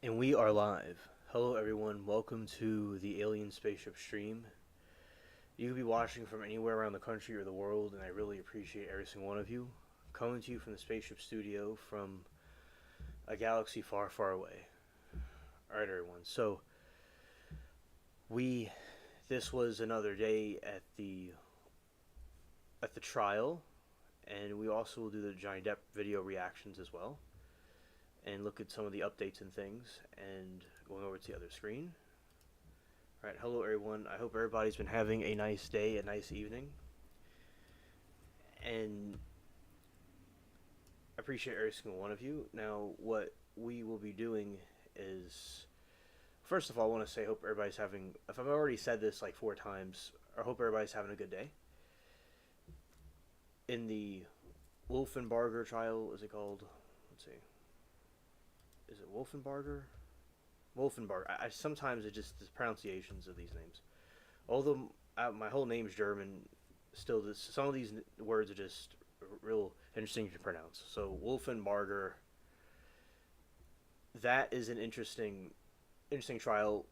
And we are live. Hello, everyone. Welcome to the Alien Spaceship stream. You could be watching from anywhere around the country or the world, and I really appreciate every single one of you. Coming to you from the Spaceship Studio from a galaxy far, far away. Alright, everyone. So, this was another day at the trial, and we also will do the Johnny Depp video reactions as well, and look at some of the updates and things, and going over to the other screen. Alright, hello everyone. I hope everybody's been having a nice day, a nice evening. And I appreciate every single one of you. Now, what we will be doing is, first of all, I want to say I hope everybody's having, if I've already said this like 4 times, I hope everybody's having a good day. In the Wolfenbarger trial, is it called? Let's see. Is it Wolfenbarger? Wolfenbarger. I sometimes it just the pronunciations of these names. Although my whole name's German, still some of these words are just real interesting to pronounce. So Wolfenbarger. That is an interesting trial.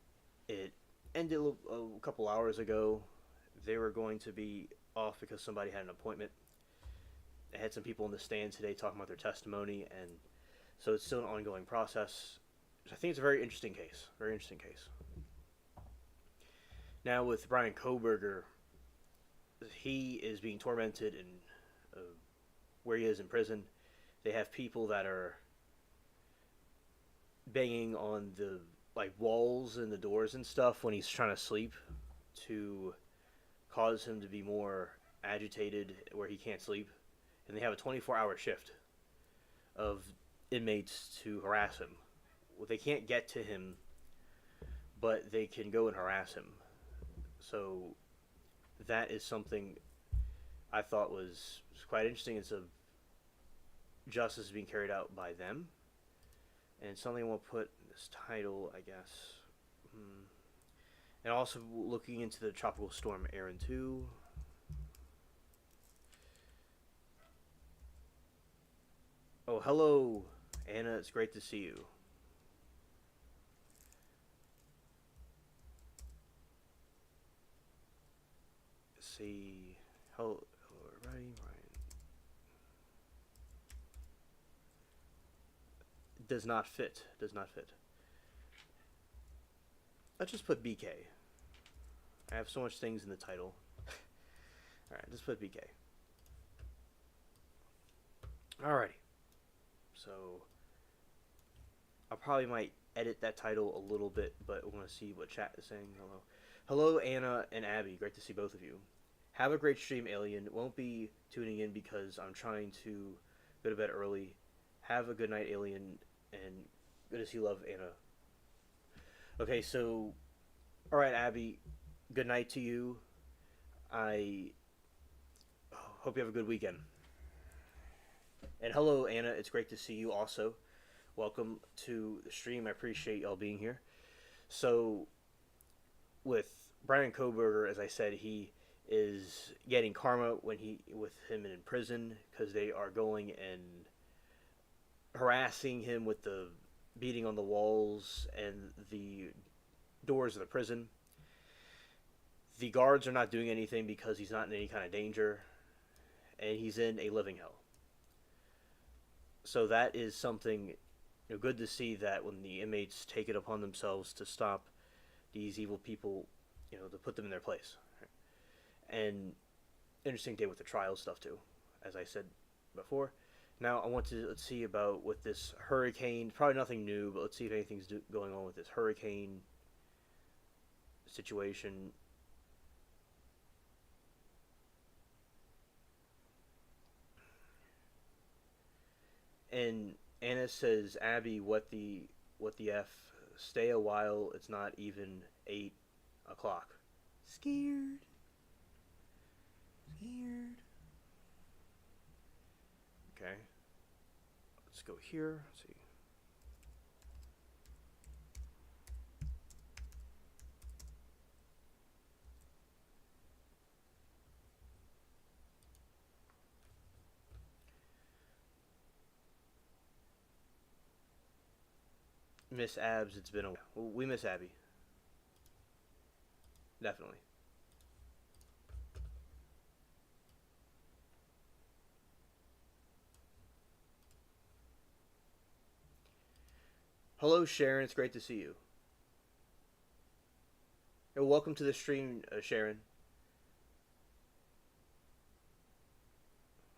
It ended a couple hours ago. They were going to be off because somebody had an appointment. They had some people in the stand today talking about their testimony, and so it's still an ongoing process. I think it's a very interesting case. Very interesting case. Now with Bryan Kohberger, he is being tormented in where he is in prison. They have people that are banging on the walls and the doors and stuff when he's trying to sleep to cause him to be more agitated where he can't sleep. And they have a 24-hour shift of inmates to harass him. They can't get to him, but they can go and harass him. So that is something I thought was quite interesting. It's a justice being carried out by them, and something we'll put in this title, I guess. And also looking into the tropical storm Erin 2. Oh, hello, Anna. It's great to see you. See, hello everybody. Bryan does not fit. Does not fit. Let's just put BK. I have so much things in the title. All right, just put BK. Alrighty. So I probably might edit that title a little bit, but I want to see what chat is saying. Hello, Anna and Abby. Great to see both of you. Have a great stream, Alien. Won't be tuning in because I'm trying to go to bed early. Have a good night, Alien, and good to see you, love, Anna. Okay, so, alright, Abby, good night to you. I hope you have a good weekend. And hello, Anna. It's great to see you also. Welcome to the stream. I appreciate y'all being here. So, with Bryan Kohberger, as I said, he is getting karma with him in prison because they are going and harassing him with the beating on the walls and the doors of the prison. The guards are not doing anything because he's not in any kind of danger, and he's in a living hell. So that is something good to see, that when the inmates take it upon themselves to stop these evil people, to put them in their place. And interesting day with the trial stuff too, as I said before. Now let's see about with this hurricane. Probably nothing new, but let's see if anything's going on with this hurricane situation. And Anna says, Abby, what the F? Stay a while. It's not even 8 o'clock. Scared. Okay. Let's go here. Let's see. Miss Abs, it's been a while. We miss Abby. Definitely. Hello, Sharon. It's great to see you. Welcome to the stream, Sharon.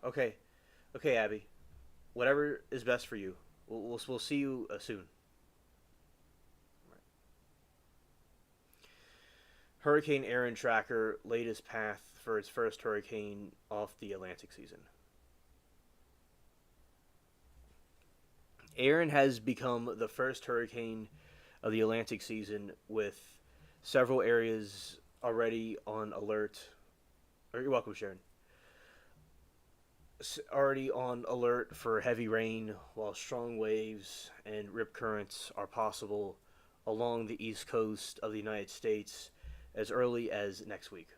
Okay. Okay, Abby. Whatever is best for you. We'll see you soon. Hurricane Erin tracker latest path for its first hurricane off the Atlantic season. Erin has become the first hurricane of the Atlantic season, with several areas already on alert. You're welcome, Sharon. Already on alert for heavy rain, while strong waves and rip currents are possible along the east coast of the United States as early as next week.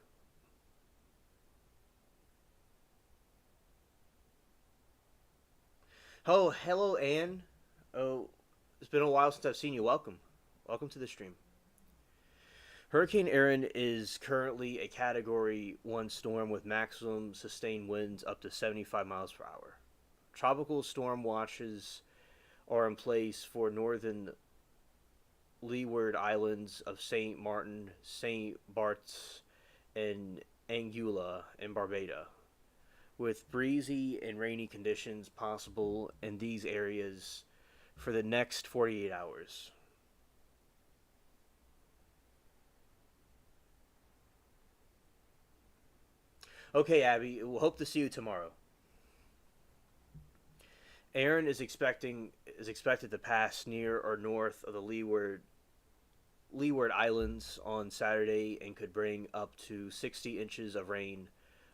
Oh, hello, Anne. Oh, it's been a while since I've seen you. Welcome. Welcome to the stream. Hurricane Erin is currently a Category 1 storm with maximum sustained winds up to 75 miles per hour. Tropical storm watches are in place for northern Leeward Islands of St. Martin, St. Bart's, and Anguilla and Barbada, with breezy and rainy conditions possible in these areas for the next 48 hours. Okay, Abby, we'll hope to see you tomorrow. Erin is expected to pass near or north of the Leeward Islands on Saturday and could bring up to 60 inches of rain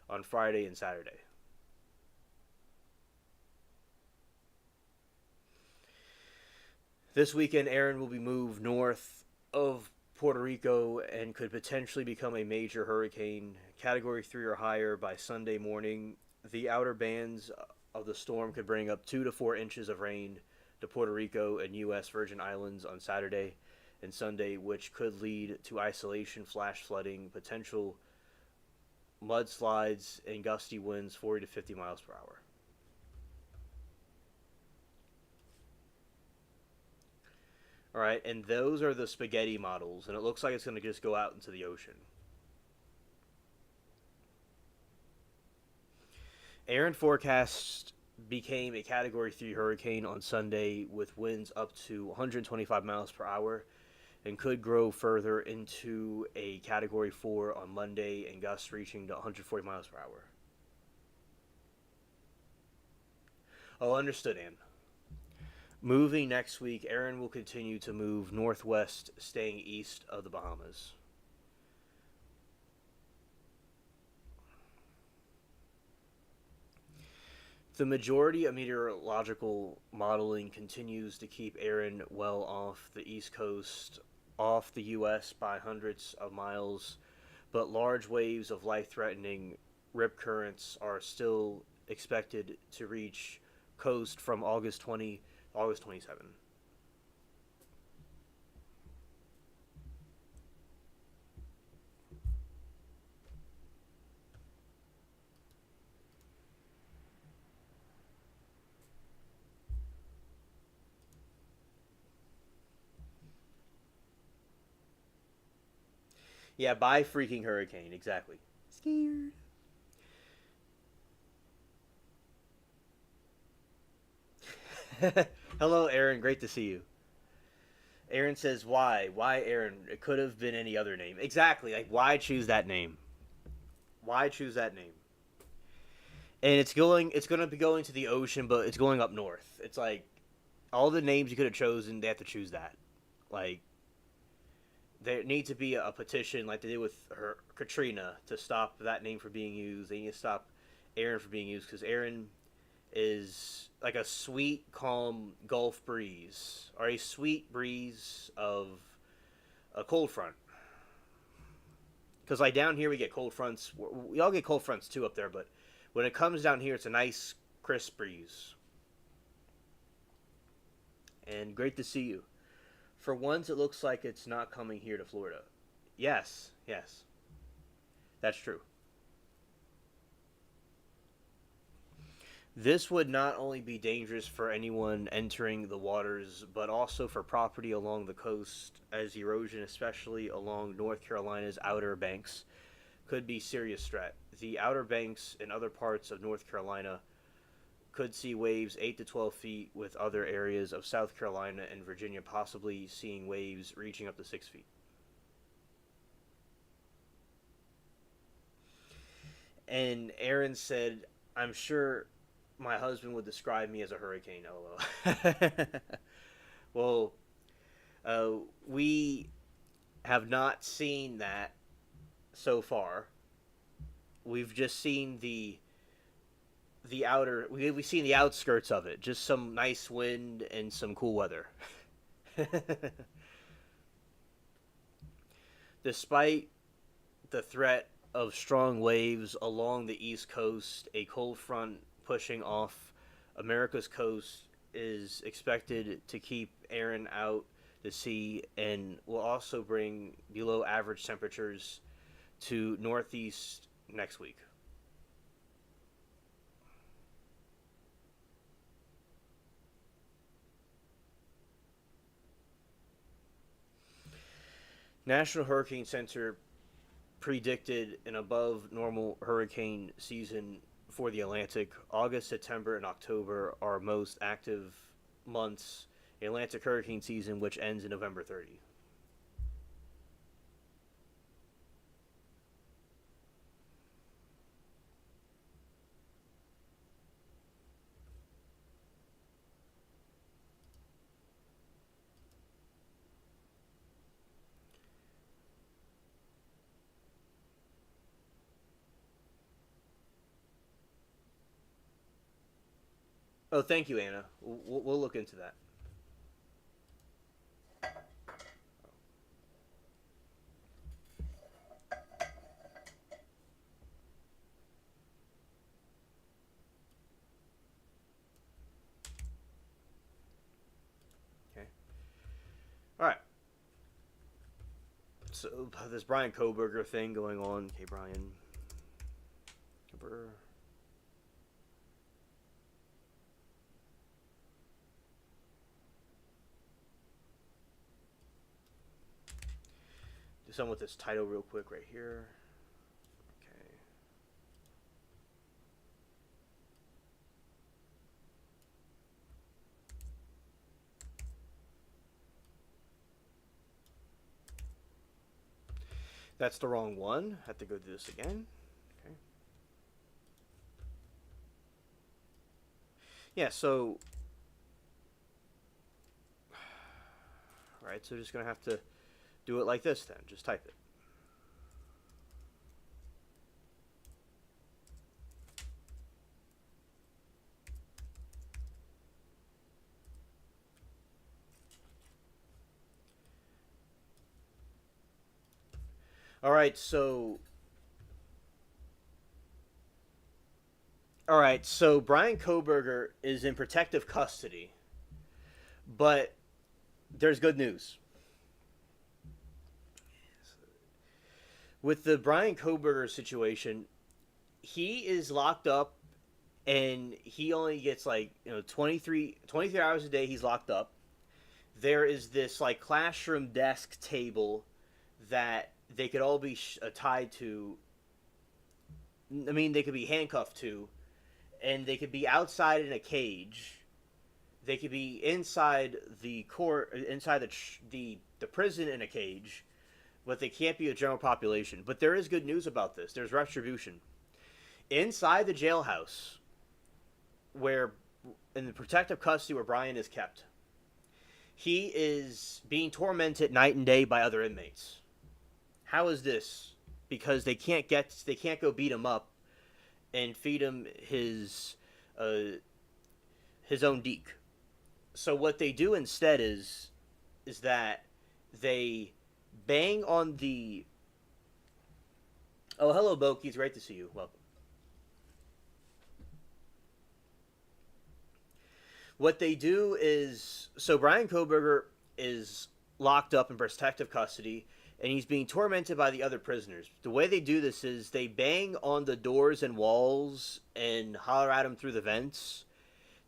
on Friday and Saturday. This weekend, Erin will be moved north of Puerto Rico and could potentially become a major hurricane, Category 3 or higher, by Sunday morning. The outer bands of the storm could bring up 2 to 4 inches of rain to Puerto Rico and U.S. Virgin Islands on Saturday and Sunday, which could lead to isolation, flash flooding, potential mudslides, and gusty winds 40 to 50 miles per hour. All right, and those are the spaghetti models, and it looks like it's going to just go out into the ocean. Erin forecast became a Category 3 hurricane on Sunday with winds up to 125 miles per hour and could grow further into a Category 4 on Monday and gusts reaching to 140 miles per hour. Oh, understood, Ann. Moving next week, Erin will continue to move northwest, staying east of the Bahamas. The majority of meteorological modeling continues to keep Erin well off the east coast, off the U.S. by hundreds of miles, but large waves of life-threatening rip currents are still expected to reach coast from August 20 August 27. Yeah, by freaking hurricane, exactly. Scared. Hello, Erin. Great to see you. Erin says, "Why? Why, Erin? It could have been any other name." Exactly. Like, why choose that name? Why choose that name? And it's going. It's going to be going to the ocean, but it's going up north. It's like all the names you could have chosen. They have to choose that. Like, there needs to be a petition, like they did with her Katrina, to stop that name from being used. They need to stop Erin from being used because Erin is like a sweet, calm Gulf breeze, or a sweet breeze of a cold front. Because like down here we get cold fronts. We all get cold fronts too up there, but when it comes down here, it's a nice, crisp breeze. And great to see you. For once, it looks like it's not coming here to Florida. Yes, yes, that's true. This would not only be dangerous for anyone entering the waters, but also for property along the coast, as erosion, especially along North Carolina's outer banks, could be serious threat. The Outer Banks and other parts of North Carolina could see waves 8 to 12 feet, with other areas of South Carolina and Virginia possibly seeing waves reaching up to 6 feet. And Erin said, I'm sure my husband would describe me as a hurricane, lol. Well, uh, we have not seen that so far. We've just seen the outer. We've seen the outskirts of it. Just some nice wind and some cool weather. Despite the threat of strong waves along the east coast, a cold front pushing off America's coast is expected to keep Erin out to sea and will also bring below average temperatures to northeast next week. National Hurricane Center predicted an above normal hurricane season for the Atlantic. August, September, and October are most active months in Atlantic hurricane season, which ends in November 30. Oh, thank you, Anna. We'll look into that. Okay. All right. So this Bryan Kohberger thing going on. Okay, Bryan. Do something with this title real quick right here. Okay. That's the wrong one. I have to go do this again. Okay. Yeah, so alright, so just gonna have to do it like this then. Just type it. All right, so Bryan Kohberger is in protective custody, but there's good news. With the Bryan Kohberger situation, he is locked up and he only gets like, 23 hours a day he's locked up. There is this like classroom desk table that they could all be tied to. I mean, they could be handcuffed to, and they could be outside in a cage. They could be inside the court, inside the prison in a cage, but they can't be a general population. But there is good news about this. There's retribution inside the jailhouse, where in the protective custody where Bryan is kept. He is being tormented night and day by other inmates. How is this? Because they can't go beat him up and feed him his own deek. So what they do instead is that they bang on the. Oh, hello, Boki. It's great to see you. Welcome. What they do is, so Bryan Kohberger is locked up in protective custody, and he's being tormented by the other prisoners. The way they do this is they bang on the doors and walls and holler at him through the vents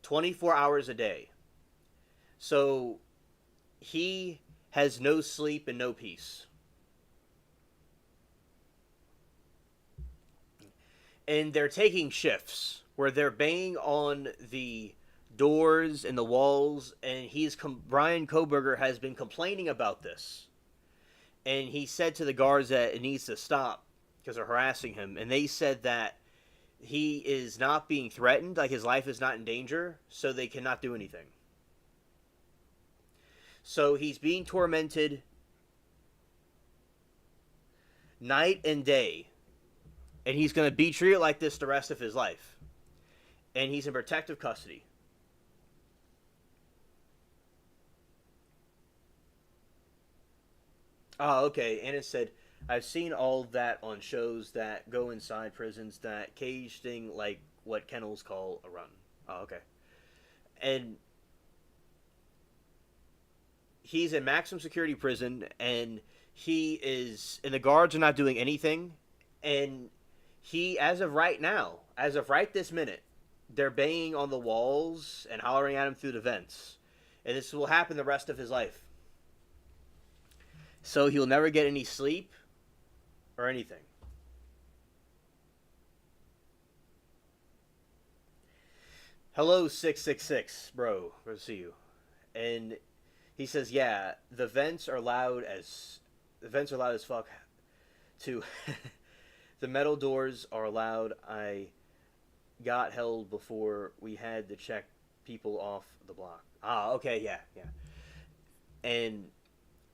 24 hours a day. So he has no sleep and no peace. And they're taking shifts where they're banging on the doors and the walls, and Bryan Kohberger has been complaining about this. And he said to the guards that it needs to stop because they're harassing him. And they said that he is not being threatened, like his life is not in danger, so they cannot do anything. So he's being tormented night and day. And he's going to be treated like this the rest of his life. And he's in protective custody. Oh, okay. Anna said, I've seen all that on shows that go inside prisons, that cage thing, like what kennels call a run. Oh, okay. And he's in maximum security prison, and and the guards are not doing anything. And he, as of right this minute, they're banging on the walls and hollering at him through the vents. And this will happen the rest of his life. So he'll never get any sleep or anything. Hello, 666, bro. Good to see you. And he says, yeah, the vents are loud as fuck. Too. The metal doors are loud. I got held before we had to check people off the block. Ah, okay, yeah. And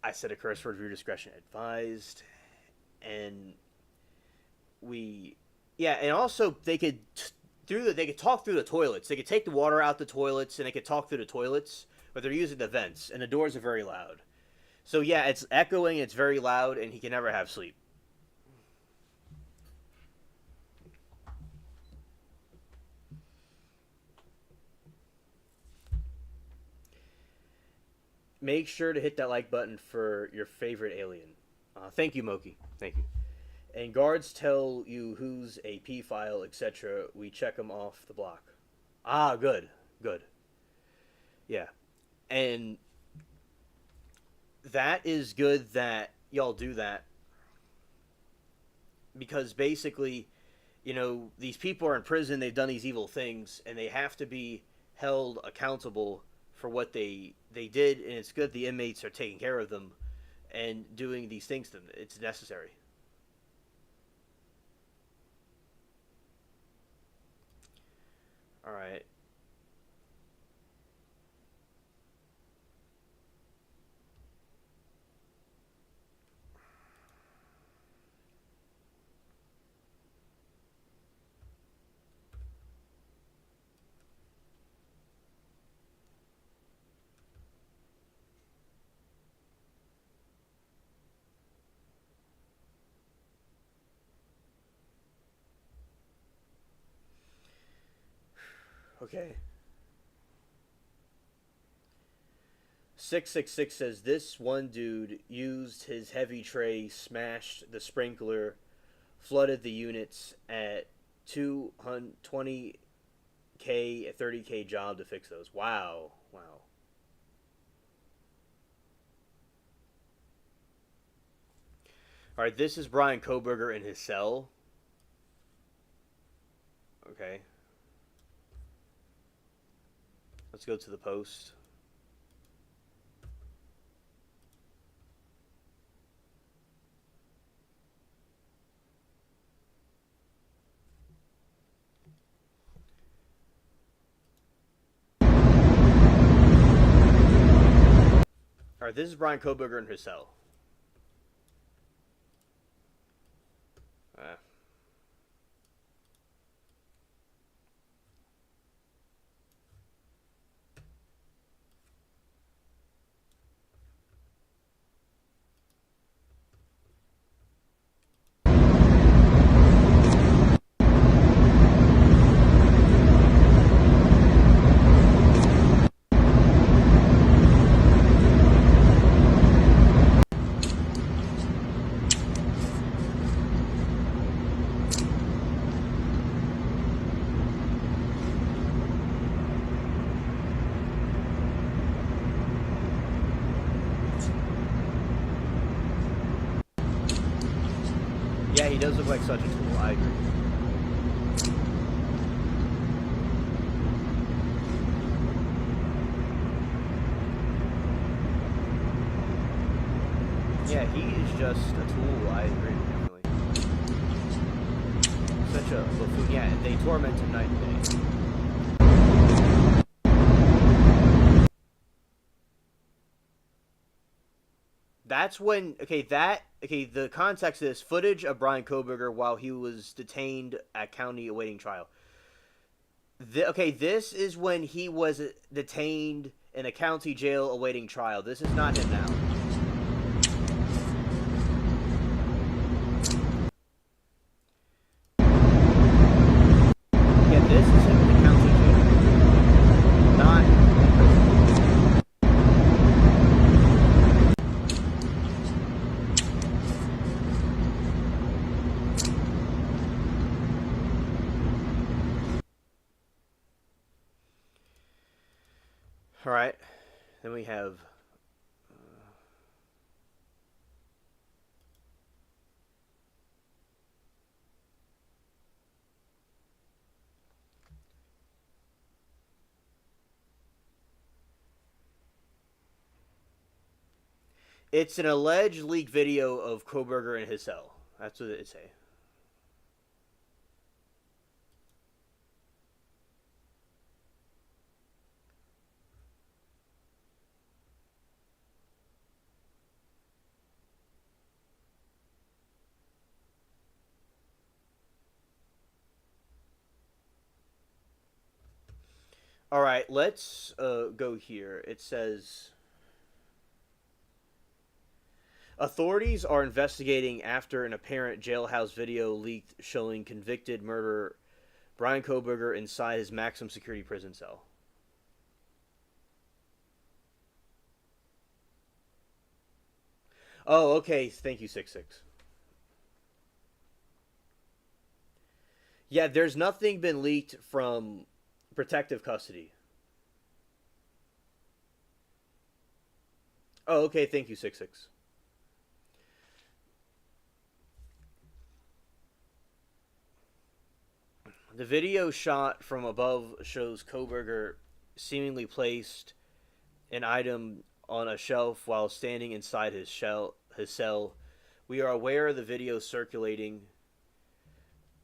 I said a curse word, viewer discretion advised. And and also they could talk through the toilets. They could take the water out the toilets, and they could talk through the toilets, but they're using the vents, and the doors are very loud. So yeah, it's echoing, it's very loud, and he can never have sleep. Make sure to hit that like button for your favorite alien. Thank you, Moki. Thank you. And guards tell you who's a P-file, etc. We check them off the block. Ah, good. Yeah. And that is good that y'all do that. Because basically, these people are in prison, they've done these evil things, and they have to be held accountable for what they did, and it's good the inmates are taking care of them and doing these things to them. It's necessary. All right. Okay. 666 says this one dude used his heavy tray, smashed the sprinkler, flooded the units at 220K, a 30K job to fix those. Wow. All right, this is Bryan Kohberger in his cell. Okay. Let's go to the post. All right, this is Bryan Kohberger in his cell. Yeah, he does look like such a tool. I agree. Yeah, he is just a tool. I agree, definitely. Such a buffoon. Yeah, they torment him night and day. That's when the context of this footage of Bryan Kohberger while he was detained at county awaiting trial. This is when he was detained in a county jail awaiting trial. This is not him now. Yeah, this is him in the county jail, not in prison. All right, then we have. It's an alleged leaked video of Kohberger in his cell. That's what it say. All right, let's go here. It says authorities are investigating after an apparent jailhouse video leaked showing convicted murderer Bryan Kohberger inside his maximum security prison cell. Oh, okay. Thank you, 66. Yeah, there's nothing been leaked from protective custody. Oh, okay. Thank you, 66. The video shot from above shows Kohberger seemingly placed an item on a shelf while standing inside his cell. We are aware of the video circulating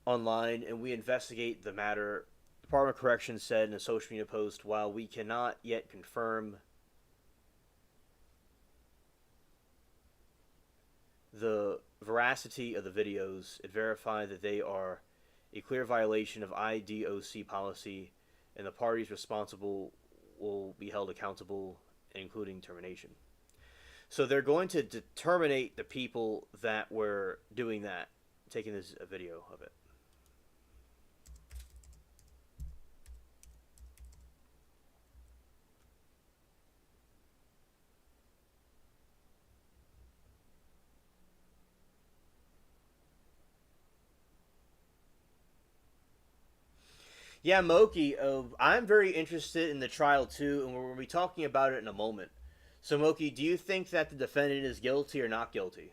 online and we investigate the matter. Department of Corrections said in a social media post, while we cannot yet confirm the veracity of the videos, it verified that they are a clear violation of IDOC policy and the parties responsible will be held accountable, including termination. So they're going to terminate the people that were doing that, taking this video of it. Yeah, Moki, I'm very interested in the trial too, and we're going to be talking about it in a moment. So, Moki, do you think that the defendant is guilty or not guilty?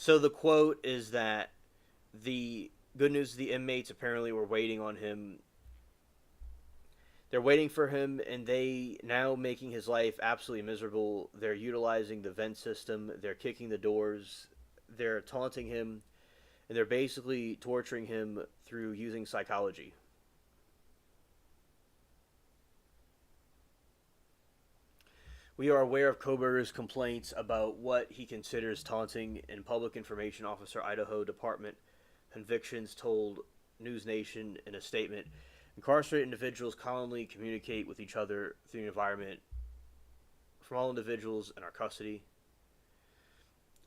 So the quote is that the good news is the inmates apparently were waiting on him. They're waiting for him, and they now making his life absolutely miserable. They're utilizing the vent system. They're kicking the doors. They're taunting him, and they're basically torturing him through using psychology. We are aware of Kohberger's complaints about what he considers taunting, and Public Information Officer Idaho Department Convictions told News Nation in a statement, Incarcerated individuals commonly communicate with each other through the environment from all individuals in our custody.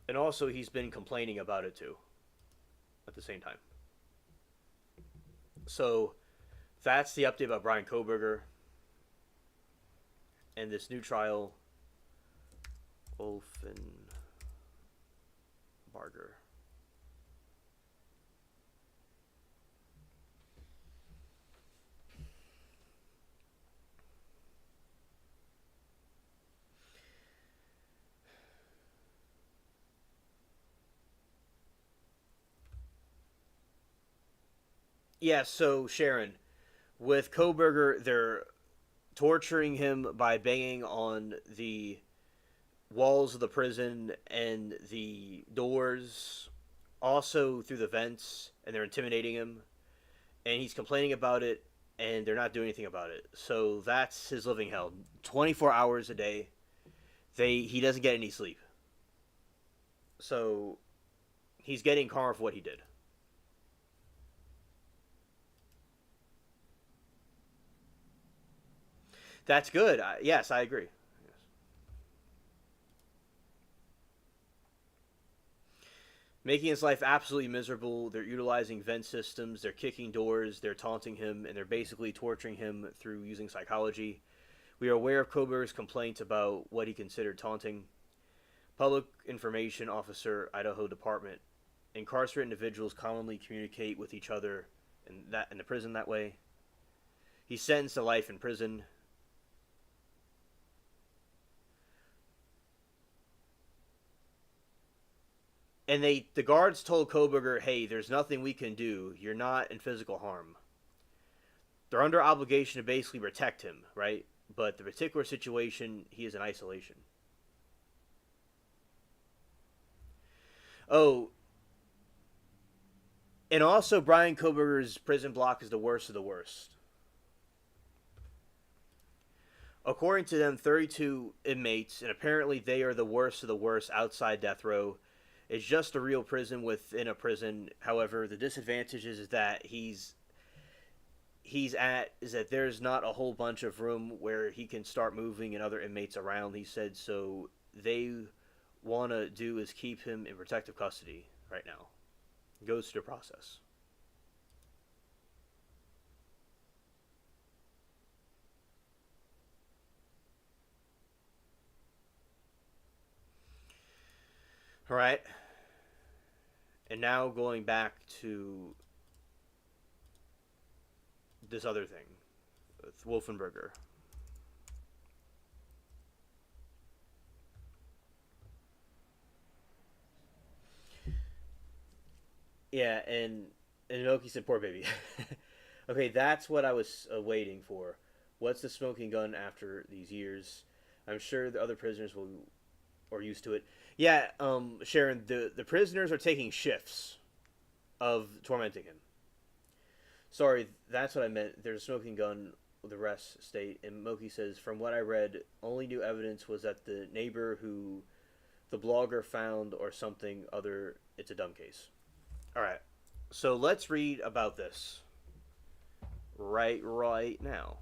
And also, he's been complaining about it too at the same time. So, that's the update about Bryan Kohberger and this new trial, Wolfenbarger. Yeah, so Sharon, with Kohberger, they're torturing him by banging on the walls of the prison and the doors, also through the vents, and they're intimidating him. And he's complaining about it, and they're not doing anything about it. So that's his living hell. 24 hours a day. He doesn't get any sleep. So he's getting karma for what he did. That's good. Yes, I agree. Yes. Making his life absolutely miserable. They're utilizing vent systems. They're kicking doors. They're taunting him, and they're basically torturing him through using psychology. We are aware of Kohberger's complaint about what he considered taunting. Public Information Officer, Idaho Department. Incarcerated individuals commonly communicate with each other in the prison that way. He's sentenced to life in prison. And the guards told Kohberger, hey, there's nothing we can do. You're not in physical harm. They're under obligation to basically protect him, right? But the particular situation, he is in isolation. Oh, and also Bryan Kohberger's prison block is the worst of the worst. According to them, 32 inmates, and apparently they are the worst of the worst outside death row. It's just a real prison within a prison. However, the disadvantage is that is that there's not a whole bunch of room where he can start moving and other inmates around. He said so. They want to do is keep him in protective custody right now. Goes through the process. All right. And now going back to this other thing with Wolfenbarger. Yeah, and Inoki said, "Poor baby." Okay, that's what I was waiting for. What's the smoking gun after these years? I'm sure the other prisoners will are used to it. Yeah, Sharon, the prisoners are taking shifts of tormenting him. Sorry, that's what I meant. There's a smoking gun. The rest state, and Moki says, from what I read, only new evidence was that the neighbor who the blogger found or something other. It's a dumb case. All right, so let's read about this right now.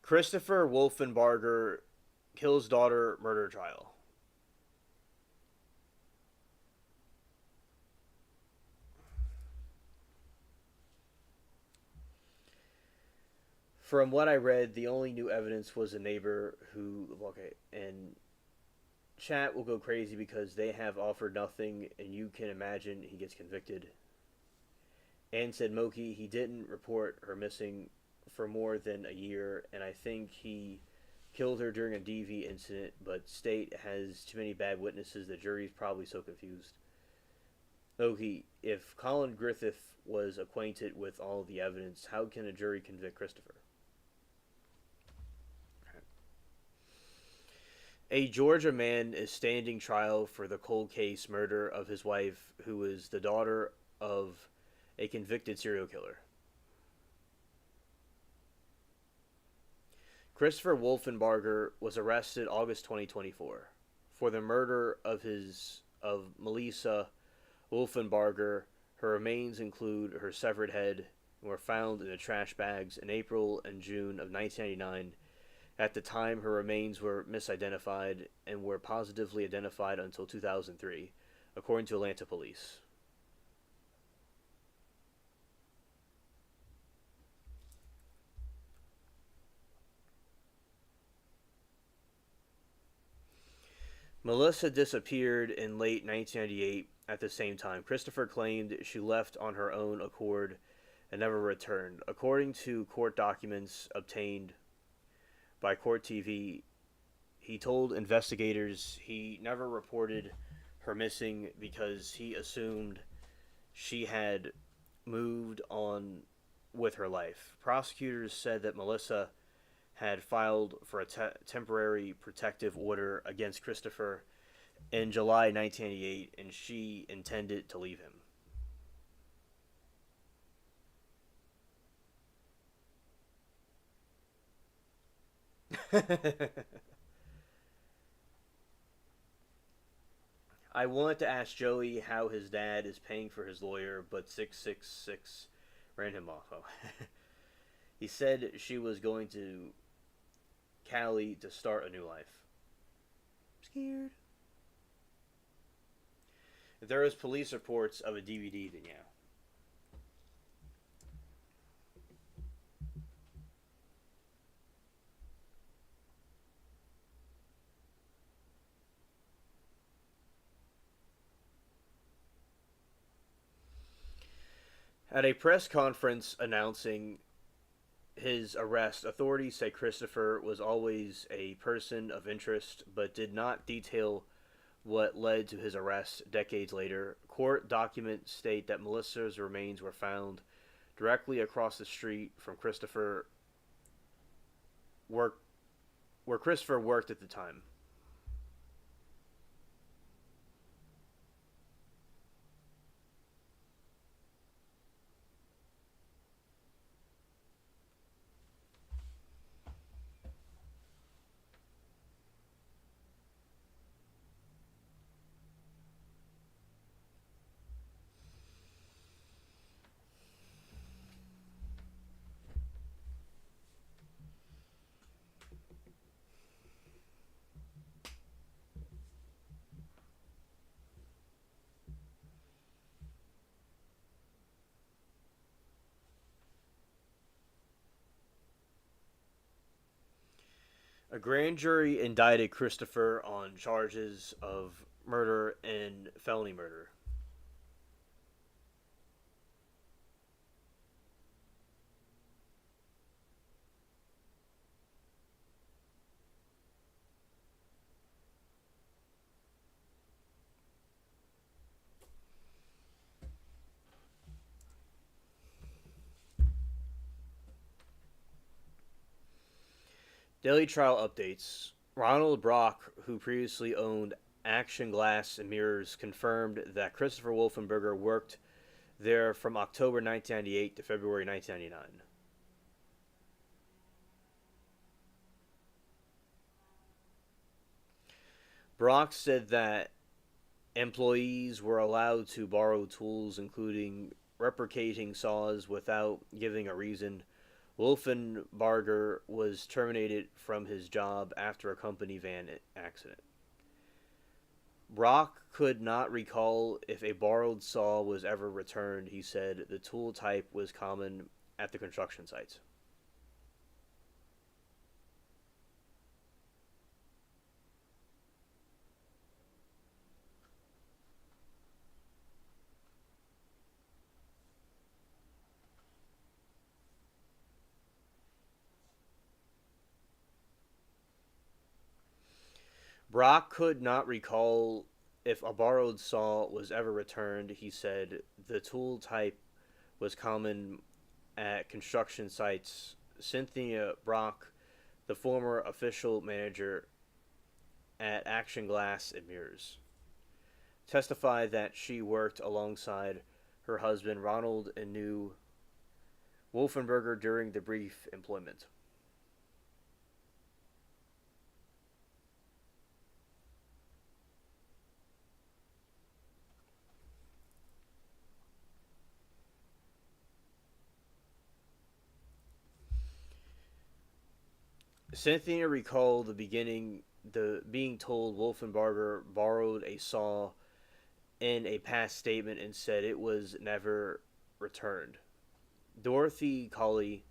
Christopher Wolfenbarger kills daughter murder trial. From what I read, the only new evidence was a neighbor who. Okay, and chat will go crazy because they have offered nothing, and you can imagine he gets convicted. Anne said Moki, he didn't report her missing for more than a year, and I think he killed her during a DV incident, but state has too many bad witnesses. The jury's probably so confused. Moki, if Colin Griffith was acquainted with all the evidence, how can a jury convict Christopher? A Georgia man is standing trial for the cold case murder of his wife, who is the daughter of a convicted serial killer. Christopher Wolfenbarger was arrested August 2024 for the murder of Melissa Wolfenbarger. Her remains include her severed head and were found in the trash bags in April and June of 1999. At the time, her remains were misidentified and were positively identified until 2003, according to Atlanta police. Melissa disappeared in late 1998. At the same time, Christopher claimed she left on her own accord and never returned. According to court documents obtained by Court TV, he told investigators he never reported her missing because he assumed she had moved on with her life. Prosecutors said that Melissa had filed for a temporary protective order against Christopher in July 1988, and she intended to leave him. I wanted to ask Joey how his dad is paying for his lawyer, but 666 ran him off. Oh. He said she was going to Cali to start a new life. I'm scared. If there is police reports of a DVD, then yeah. At a press conference announcing his arrest, authorities say Christopher was always a person of interest, but did not detail what led to his arrest decades later. Court documents state that Melissa's remains were found directly across the street from work, where Christopher worked at the time. A grand jury indicted Christopher on charges of murder and felony murder. Daily trial updates. Ronald Brock, who previously owned Action Glass and Mirrors, confirmed that Christopher Wolfenbarger worked there from October 1998 to February 1999. Brock said that employees were allowed to borrow tools, including replicating saws, without giving a reason. Wolfenbarger was terminated from his job after a company van accident. Brock could not recall if a borrowed saw was ever returned. He said the tool type was common at the construction sites. Brock could not recall if a borrowed saw was ever returned. He said the tool type was common at construction sites. Cynthia Brock, the former official manager at Action Glass and Mirrors, testified that she worked alongside her husband Ronald and knew Wolfenbarger during the brief employment. Cynthia recalled the being told Wolfenbarger borrowed a saw in a past statement and said it was never returned. Dorothy Colley,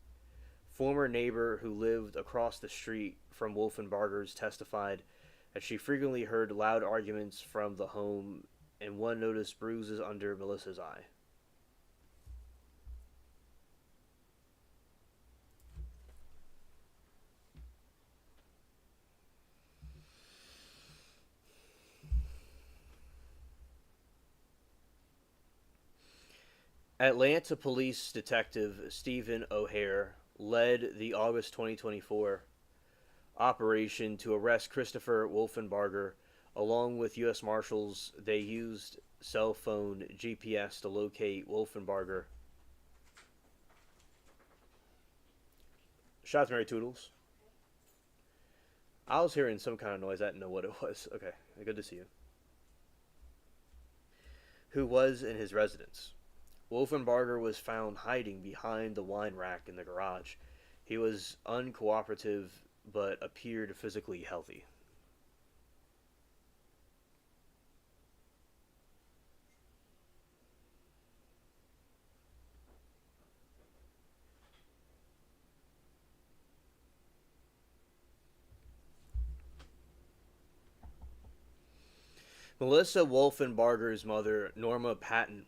former neighbor who lived across the street from Wolfenbarger's, testified that she frequently heard loud arguments from the home and one noticed bruises under Melissa's eye. Atlanta police detective Stephen O'Hare led the August 2024 operation to arrest Christopher Wolfenbarger. Along with U.S. Marshals, they used cell phone GPS to locate Wolfenbarger. Shots, Mary Toodles. I was hearing some kind of noise. I didn't know what it was. Okay, good to see you. Who was in his residence. Wolfenbarger was found hiding behind the wine rack in the garage. He was uncooperative but appeared physically healthy. Melissa Wolfenbarger's mother, Norma Patton,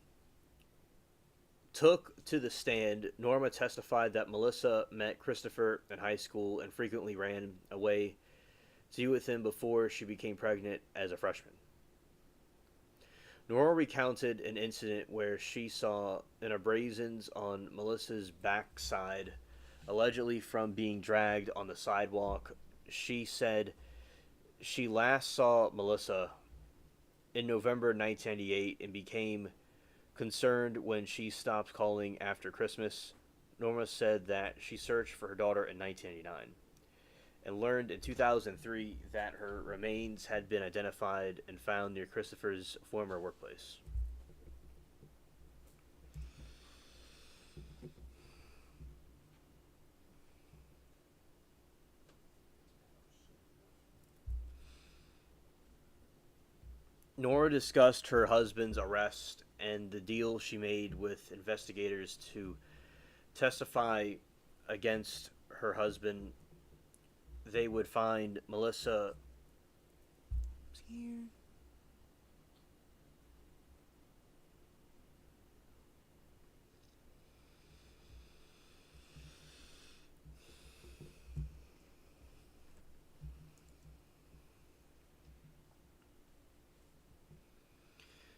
took to the stand. Norma testified that Melissa met Christopher in high school and frequently ran away to be with him before she became pregnant as a freshman. Norma recounted an incident where she saw an abrasions on Melissa's backside, allegedly from being dragged on the sidewalk. She said she last saw Melissa in November 1998 and became concerned when she stopped calling after Christmas. Norma said that she searched for her daughter in 1989 and learned in 2003 that her remains had been identified and found near Christopher's former workplace. Nora discussed her husband's arrest and the deal she made with investigators to testify against her husband. They would find Melissa here.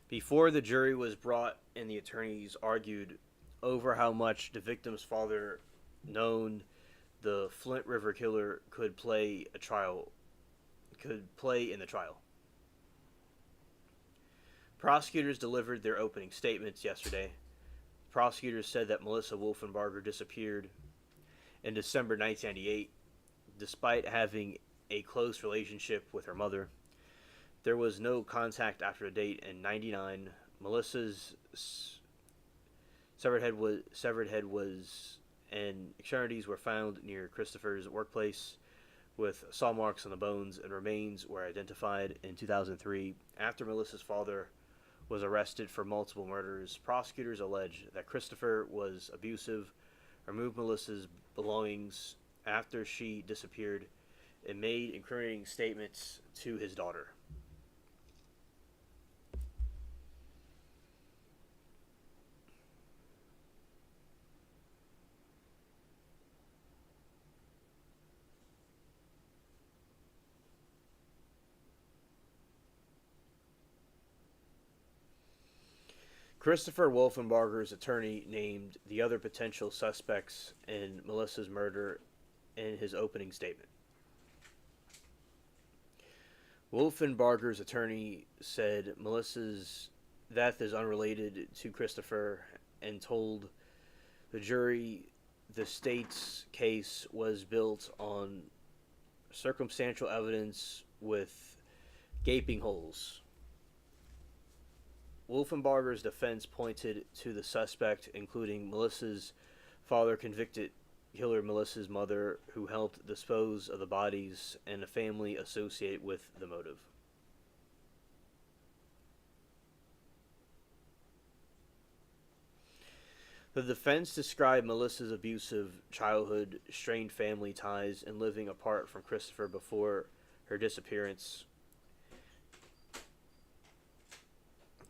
Before the jury was brought in, the attorneys argued over how much the victim's father, known the Flint River Killer, could play in the trial. Prosecutors delivered their opening statements yesterday. Prosecutors said that Melissa Wolfenbarger disappeared in December 1998, despite having a close relationship with her mother. There was no contact after the date in '99. Melissa's severed head was and extremities were found near Christopher's workplace, with saw marks on the bones, and remains were identified in 2003 after Melissa's father was arrested for multiple murders. Prosecutors alleged that Christopher was abusive, removed Melissa's belongings after she disappeared, and made incriminating statements to his daughter. Christopher Wolfenbarger's attorney named the other potential suspects in Melissa's murder in his opening statement. Wolfenbarger's attorney said Melissa's death is unrelated to Christopher and told the jury the state's case was built on circumstantial evidence with gaping holes. Wolfenbarger's defense pointed to the suspect, including Melissa's father, convicted killer Melissa's mother, who helped dispose of the bodies, and a family associated with the motive. The defense described Melissa's abusive childhood, strained family ties, and living apart from Christopher before her disappearance.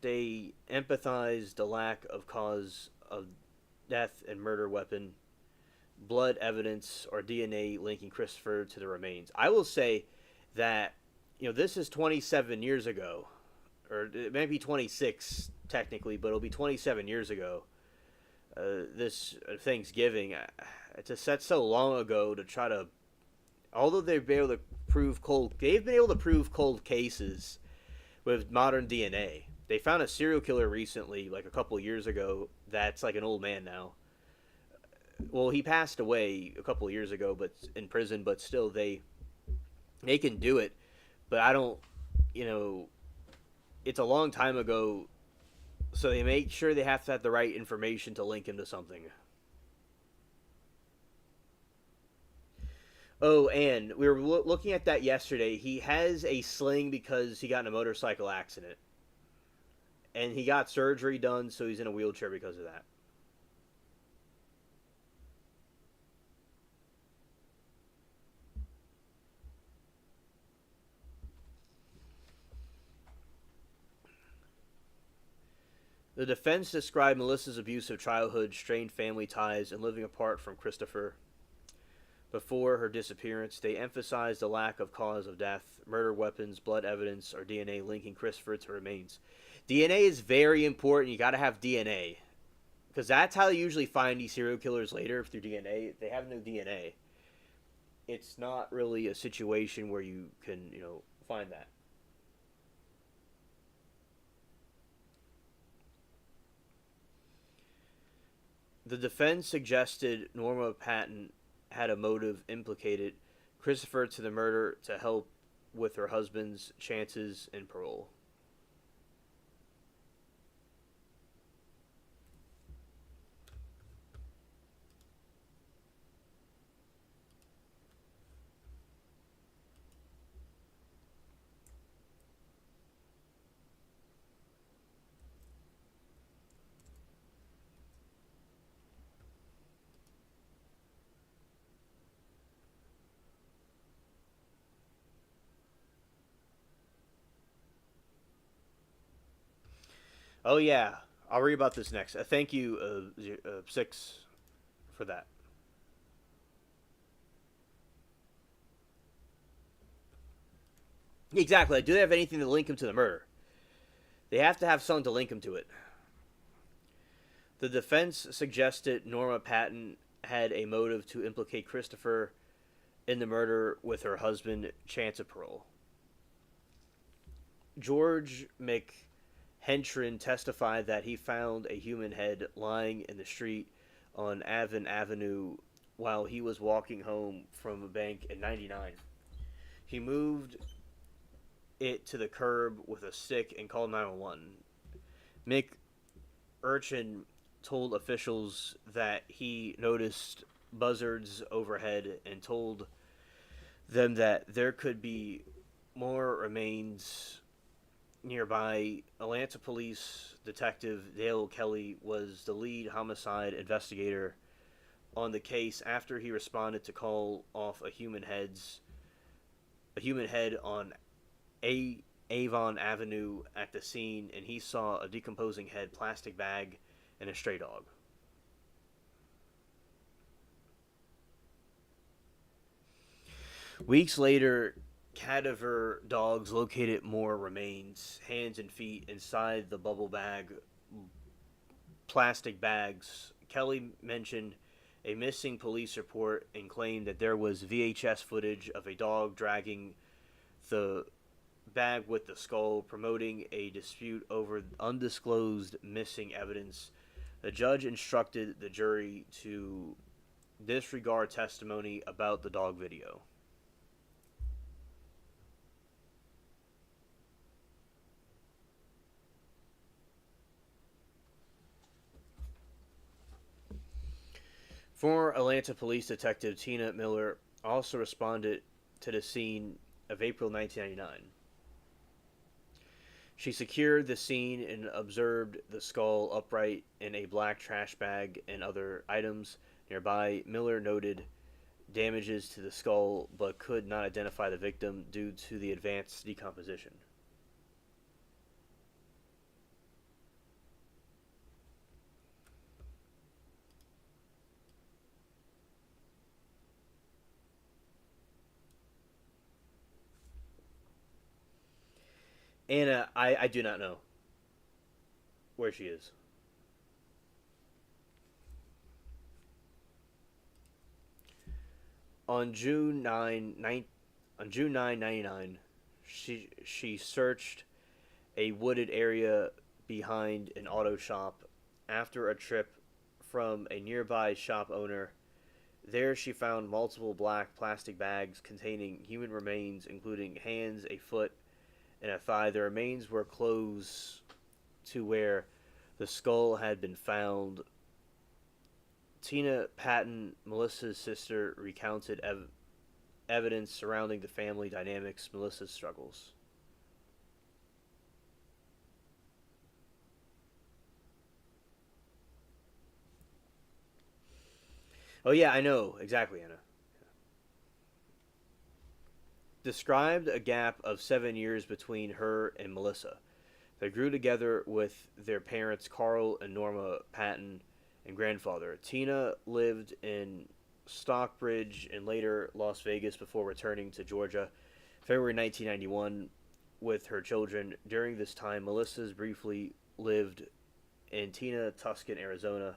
They empathized the lack of cause of death and murder weapon, blood evidence, or DNA linking Christopher to the remains. I will say that, this is 27 years ago, or it may be 26 technically, but it'll be 27 years ago. This Thanksgiving, that's so long ago to try to. Although they've been able to prove cold cases with modern DNA. They found a serial killer recently, like a couple years ago, that's like an old man now. Well, he passed away a couple years ago, but in prison. But still, they can do it. But I don't, it's a long time ago, so they make sure they have to have the right information to link him to something. Oh, and we were looking at that yesterday. He has a sling because he got in a motorcycle accident. And he got surgery done, so he's in a wheelchair because of that. The defense described Melissa's abusive childhood, strained family ties, and living apart from Christopher before her disappearance. They emphasized the lack of cause of death, murder weapons, blood evidence, or DNA linking Christopher to remains. DNA is very important. You got to have DNA. Because that's how they usually find these serial killers later, through DNA. If they have no DNA, it's not really a situation where you can, find that. The defense suggested Norma Patton had a motive implicated Christopher to the murder to help with her husband's chances in parole. Oh yeah, I'll read about this next. Thank you, 6, for that. Exactly. Do they have anything to link him to the murder? They have to have something to link him to it. The defense suggested Norma Patton had a motive to implicate Christopher in the murder with her husband, chance of parole. George McHenry testified that he found a human head lying in the street on Avon Avenue while he was walking home from a bank in 99. He moved it to the curb with a stick and called 911. McHenry told officials that he noticed buzzards overhead and told them that there could be more remains nearby. Atlanta police detective Dale Kelly was the lead homicide investigator on the case after he responded to call off a human head on Avon Avenue at the scene, and he saw a decomposing head, plastic bag, and a stray dog. Weeks later, cadaver dogs located more remains, hands and feet, inside the bubble bag, plastic bags. Kelly mentioned a missing police report and claimed that there was VHS footage of a dog dragging the bag with the skull, promoting a dispute over undisclosed missing evidence. The judge instructed the jury to disregard testimony about the dog video. Former Atlanta police detective Tina Miller also responded to the scene of April 1999. She secured the scene and observed the skull upright in a black trash bag and other items nearby. Miller noted damages to the skull but could not identify the victim due to the advanced decomposition. Anna, I do not know where she is. On June 9, 99, she searched a wooded area behind an auto shop after a trip from a nearby shop owner. There she found multiple black plastic bags containing human remains, including hands, a foot, and a thigh. The remains were close to where the skull had been found. Tina Patton, Melissa's sister, recounted evidence surrounding the family dynamics, Melissa's struggles. Oh, yeah, I know. Exactly, Anna. Described a gap of 7 years between her and Melissa. They grew together with their parents, Carl and Norma Patton, and grandfather. Tina lived in Stockbridge and later Las Vegas before returning to Georgia, February 1991, with her children. During this time, Melissa's briefly lived in Tuscan, Arizona.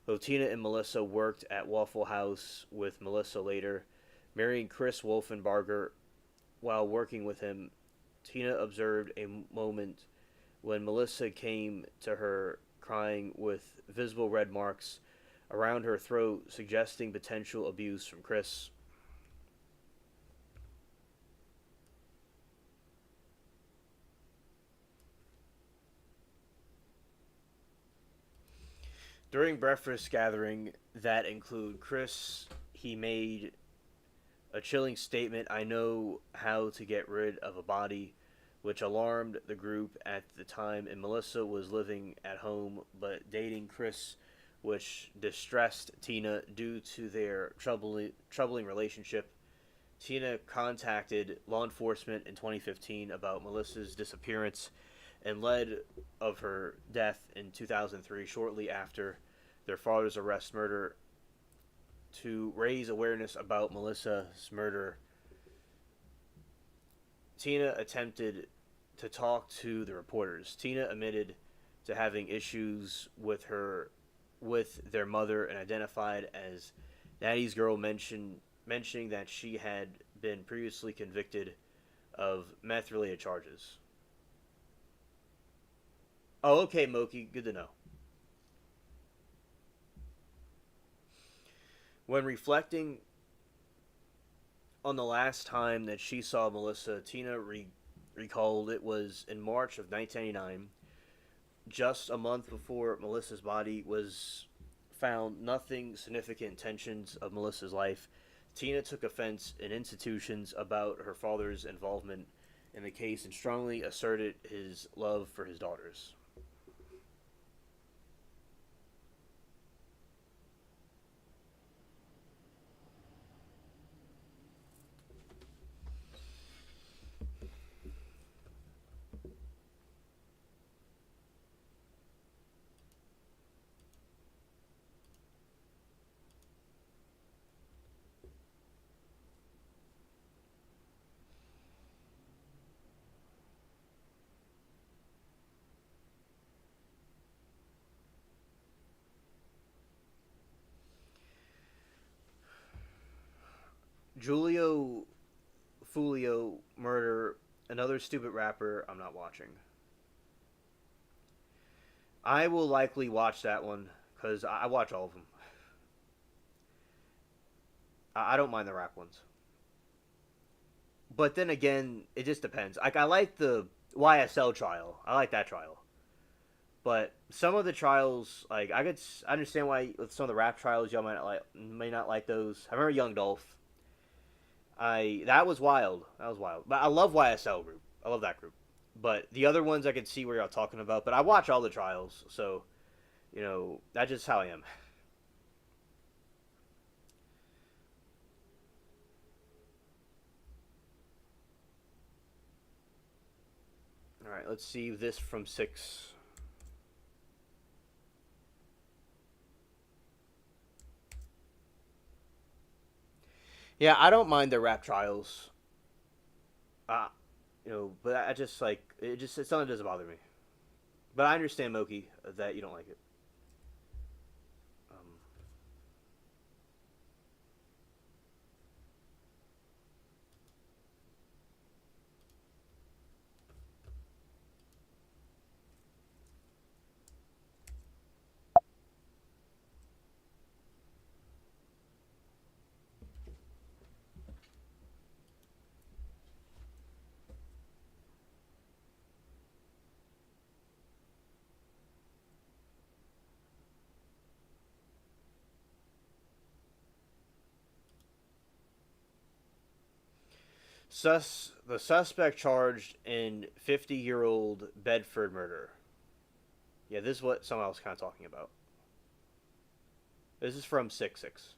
Though Tina and Melissa worked at Waffle House with Melissa later, marrying Chris Wolfenbarger while working with him, Tina observed a moment when Melissa came to her crying with visible red marks around her throat, suggesting potential abuse from Chris. During breakfast gathering that include Chris, he made a chilling statement, "I know how to get rid of a body," which alarmed the group at the time, and Melissa was living at home but dating Chris, which distressed Tina due to their troubling relationship. Tina contacted law enforcement in 2015 about Melissa's disappearance and lead of her death in 2003, shortly after their father's arrest murder. To raise awareness about Melissa's murder, Tina attempted to talk to the reporters. Tina admitted to having issues with their mother and identified as Natty's girl, mentioning that she had been previously convicted of meth related charges. Oh, okay, Moki, good to know. When reflecting on the last time that she saw Melissa, Tina recalled it was in March of 1999, just a month before Melissa's body was found. Nothing significant tensions of Melissa's life. Tina took offense in institutions about her father's involvement in the case and strongly asserted his love for his daughters. Julio Fulio murder, another stupid rapper I'm not watching. I will likely watch that one because I watch all of them. I don't mind the rap ones. But then again, it just depends. Like I like the YSL trial. I like that trial. But some of the trials, like I understand why with some of the rap trials y'all may not like those. I remember Young Dolph. I That was wild. That was wild. But I love YSL group. I love that group. But the other ones I could see where y'all talking about. But I watch all the trials, so that's just how I am. All right, let's see this from 6. Yeah, I don't mind the rap trials. Uh, but I just like it's something that doesn't bother me. But I understand Moki that you don't like it. Um, the suspect charged in 50-year-old Bedford murder. Yeah, this is what someone else kind of talking about. This is from 6-6.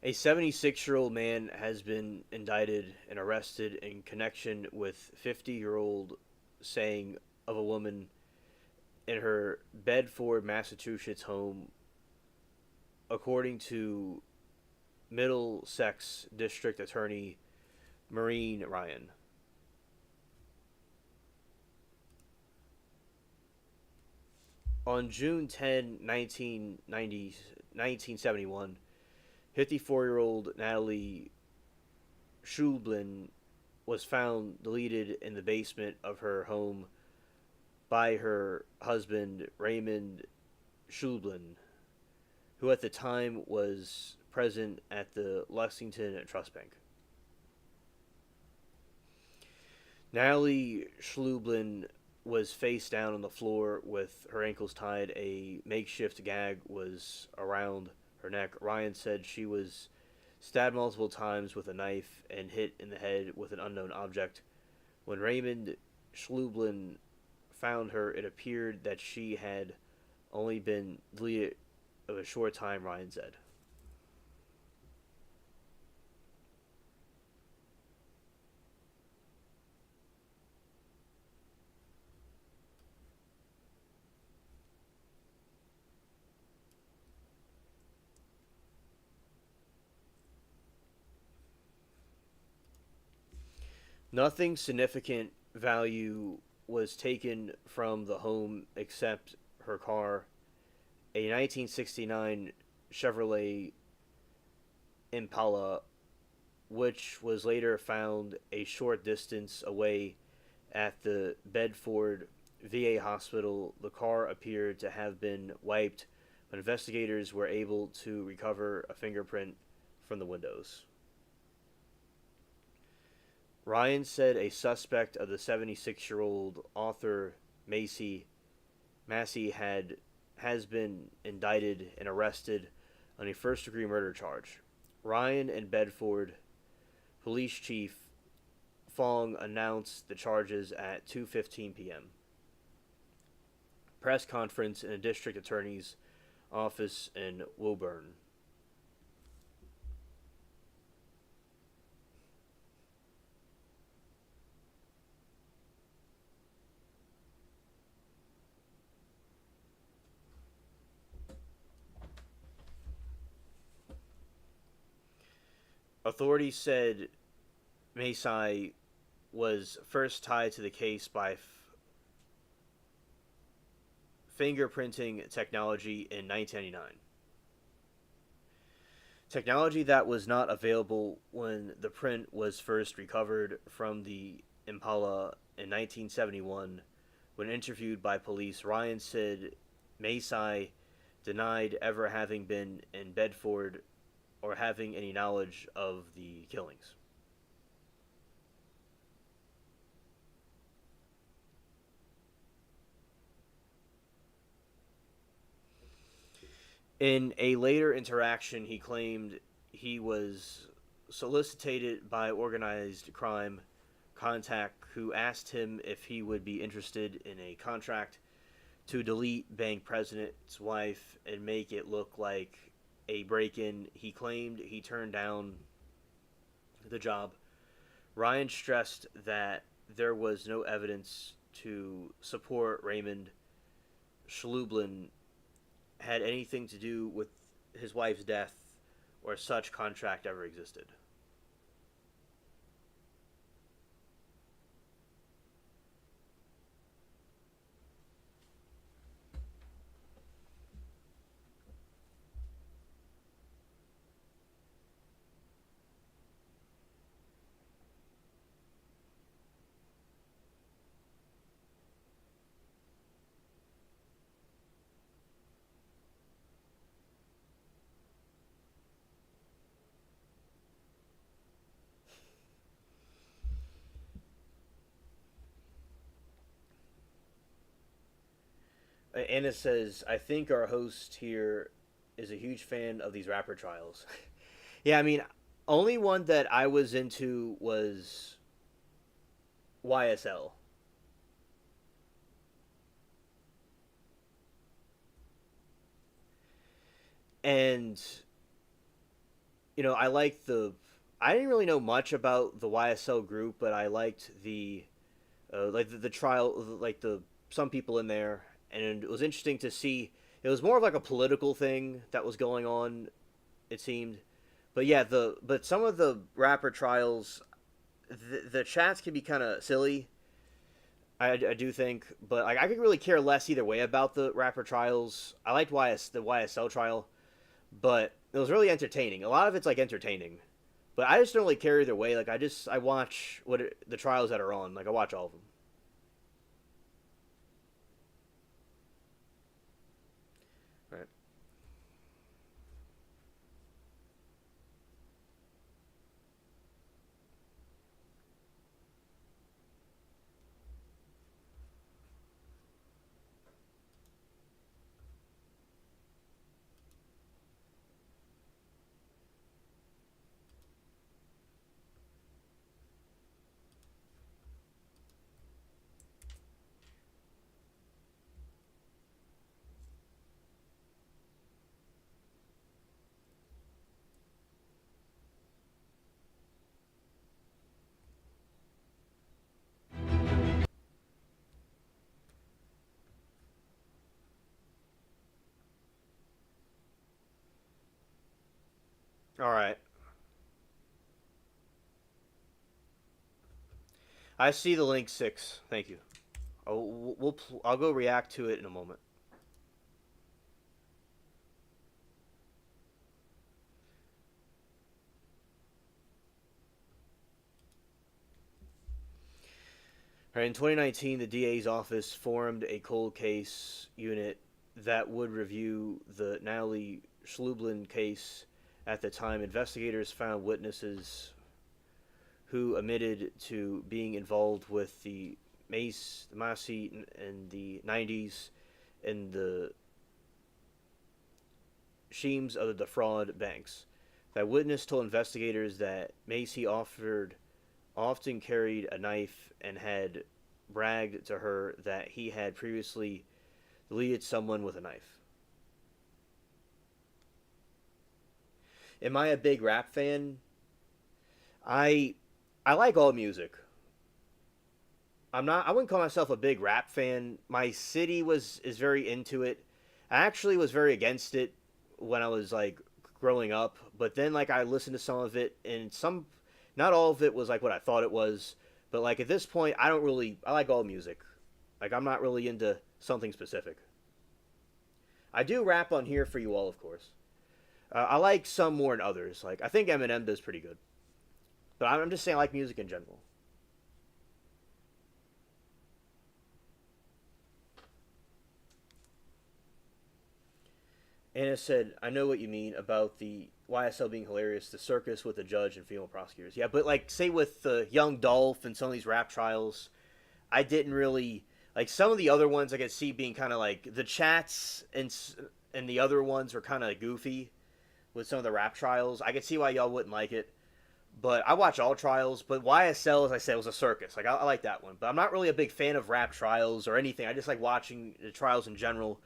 A 76-year-old man has been indicted and arrested in connection with 50-year-old saying of a woman in her Bedford, Massachusetts home, according to Middlesex District Attorney Maureen Ryan. On June 10, 1971, 54-year-old Natalie Schublin was found deleted in the basement of her home by her husband Raymond Schublin, who at the time was present at the Lexington Trust Bank. Natalie Schlublin was face down on the floor with her ankles tied. A makeshift gag was around her neck. Ryan said she was stabbed multiple times with a knife and hit in the head with an unknown object. When Raymond Schlublin found her, it appeared that she had only been deleted of a short time, Ryan said. Nothing significant value was taken from the home except her car, a 1969 Chevrolet Impala, which was later found a short distance away at the Bedford VA hospital. The car appeared to have been wiped, but investigators were able to recover a fingerprint from the windows. Ryan said a suspect of the 76-year-old author Massey has been indicted and arrested on a first-degree murder charge. Ryan and Bedford Police Chief Fong announced the charges at 2:15 p.m. Press conference in a district attorney's office in Woburn. Authorities said Macy was first tied to the case by fingerprinting technology in 1999. Technology that was not available when the print was first recovered from the Impala in 1971. When interviewed by police, Ryan said Macy denied ever having been in Bedford or having any knowledge of the killings. In a later interaction, he claimed he was solicited by organized crime contact who asked him if he would be interested in a contract to delete bank president's wife and make it look like a break-in. He claimed he turned down the job. Ryan stressed that there was no evidence to support Raymond Schlublin had anything to do with his wife's death or such contract ever existed. Anna says, I think our host here is a huge fan of these rapper trials. Yeah, I mean, only one that I was into was YSL. And, I liked the. I didn't really know much about the YSL group, but I liked the trial, like the some people in there, and it was interesting to see. It was more of like a political thing that was going on. It seemed, but yeah, but some of the rapper trials, the chats can be kind of silly. I do think, but like I could really care less either way about the rapper trials. I liked the YSL trial, but it was really entertaining. A lot of it's like entertaining, but I just don't really care either way. Like I watch the trials that are on. Like I watch all of them. Right. All right. I see the link 6. Thank you. I'll go react to it in a moment. All right, in 2019, the DA's office formed a cold case unit that would review the Natalie Schlublin case. At the time, investigators found witnesses who admitted to being involved with the Massey in the 90s and the schemes of the defraud banks. That witness told investigators that Macy often carried a knife and had bragged to her that he had previously deleted someone with a knife. Am I a big rap fan? I I like all music. I wouldn't call myself a big rap fan. My city was is very into it. I actually was very against it when I was like growing up, but then like I listened to some of it and not all of it was like what I thought it was, but like at this point I like all music. Like I'm not really into something specific. I do rap on here for you all, of course. I like some more than others. Like I think Eminem does pretty good, but I'm just saying I like music in general. Anna said, "I know what you mean about the YSL being hilarious, the circus with the judge and female prosecutors." Yeah, but like, say with the Young Dolph and some of these rap trials, I didn't really like some of the other ones. I could see being kind of like the chats and the other ones were kind of goofy with some of the rap trials. I could see why y'all wouldn't like it, but I watch all trials. But YSL, as I said, was a circus. Like I like that one, but I'm not really a big fan of rap trials or anything. I just like watching the trials in general.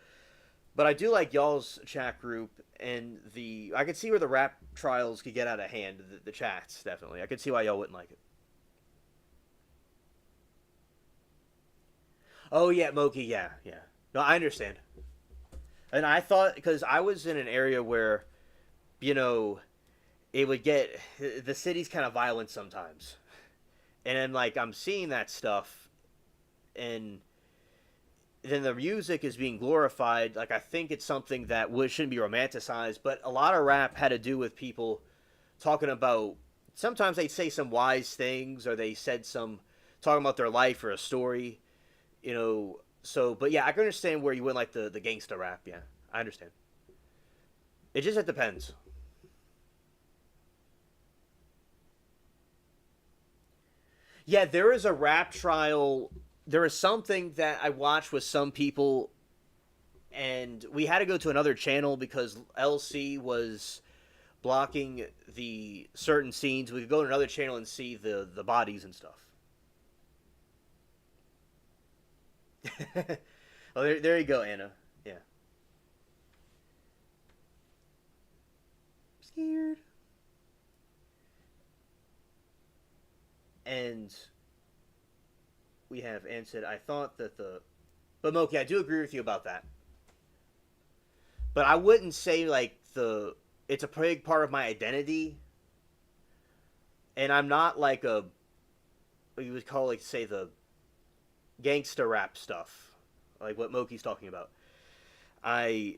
But I do like y'all's chat group and the. I could see where the rap trials could get out of hand. The chats definitely. I could see why y'all wouldn't like it. Oh yeah, Moki. Yeah, yeah. No, I understand. And I thought because I was in an area where, you know, it would get the city's kind of violent sometimes, and then like I'm seeing that stuff, and then the music is being glorified. Like I think it's something that shouldn't be romanticized, but a lot of rap had to do with people talking about. Sometimes they'd say some wise things, or they said some talking about their life or a story, you know. So, but yeah, I can understand where you went like the gangsta rap. Yeah, I understand. It depends. Yeah, there is a rap trial. There is something that I watched with some people, and we had to go to another channel because LC was blocking the certain scenes. We could go to another channel and see the bodies and stuff. Oh, there you go, Anna. Yeah, scared. And we have Ann said, I thought that the. But Moki, I do agree with you about that. But I wouldn't say like the. It's a big part of my identity, and I'm not like a. What you would call like say the gangsta rap stuff, like what Moki's talking about. I.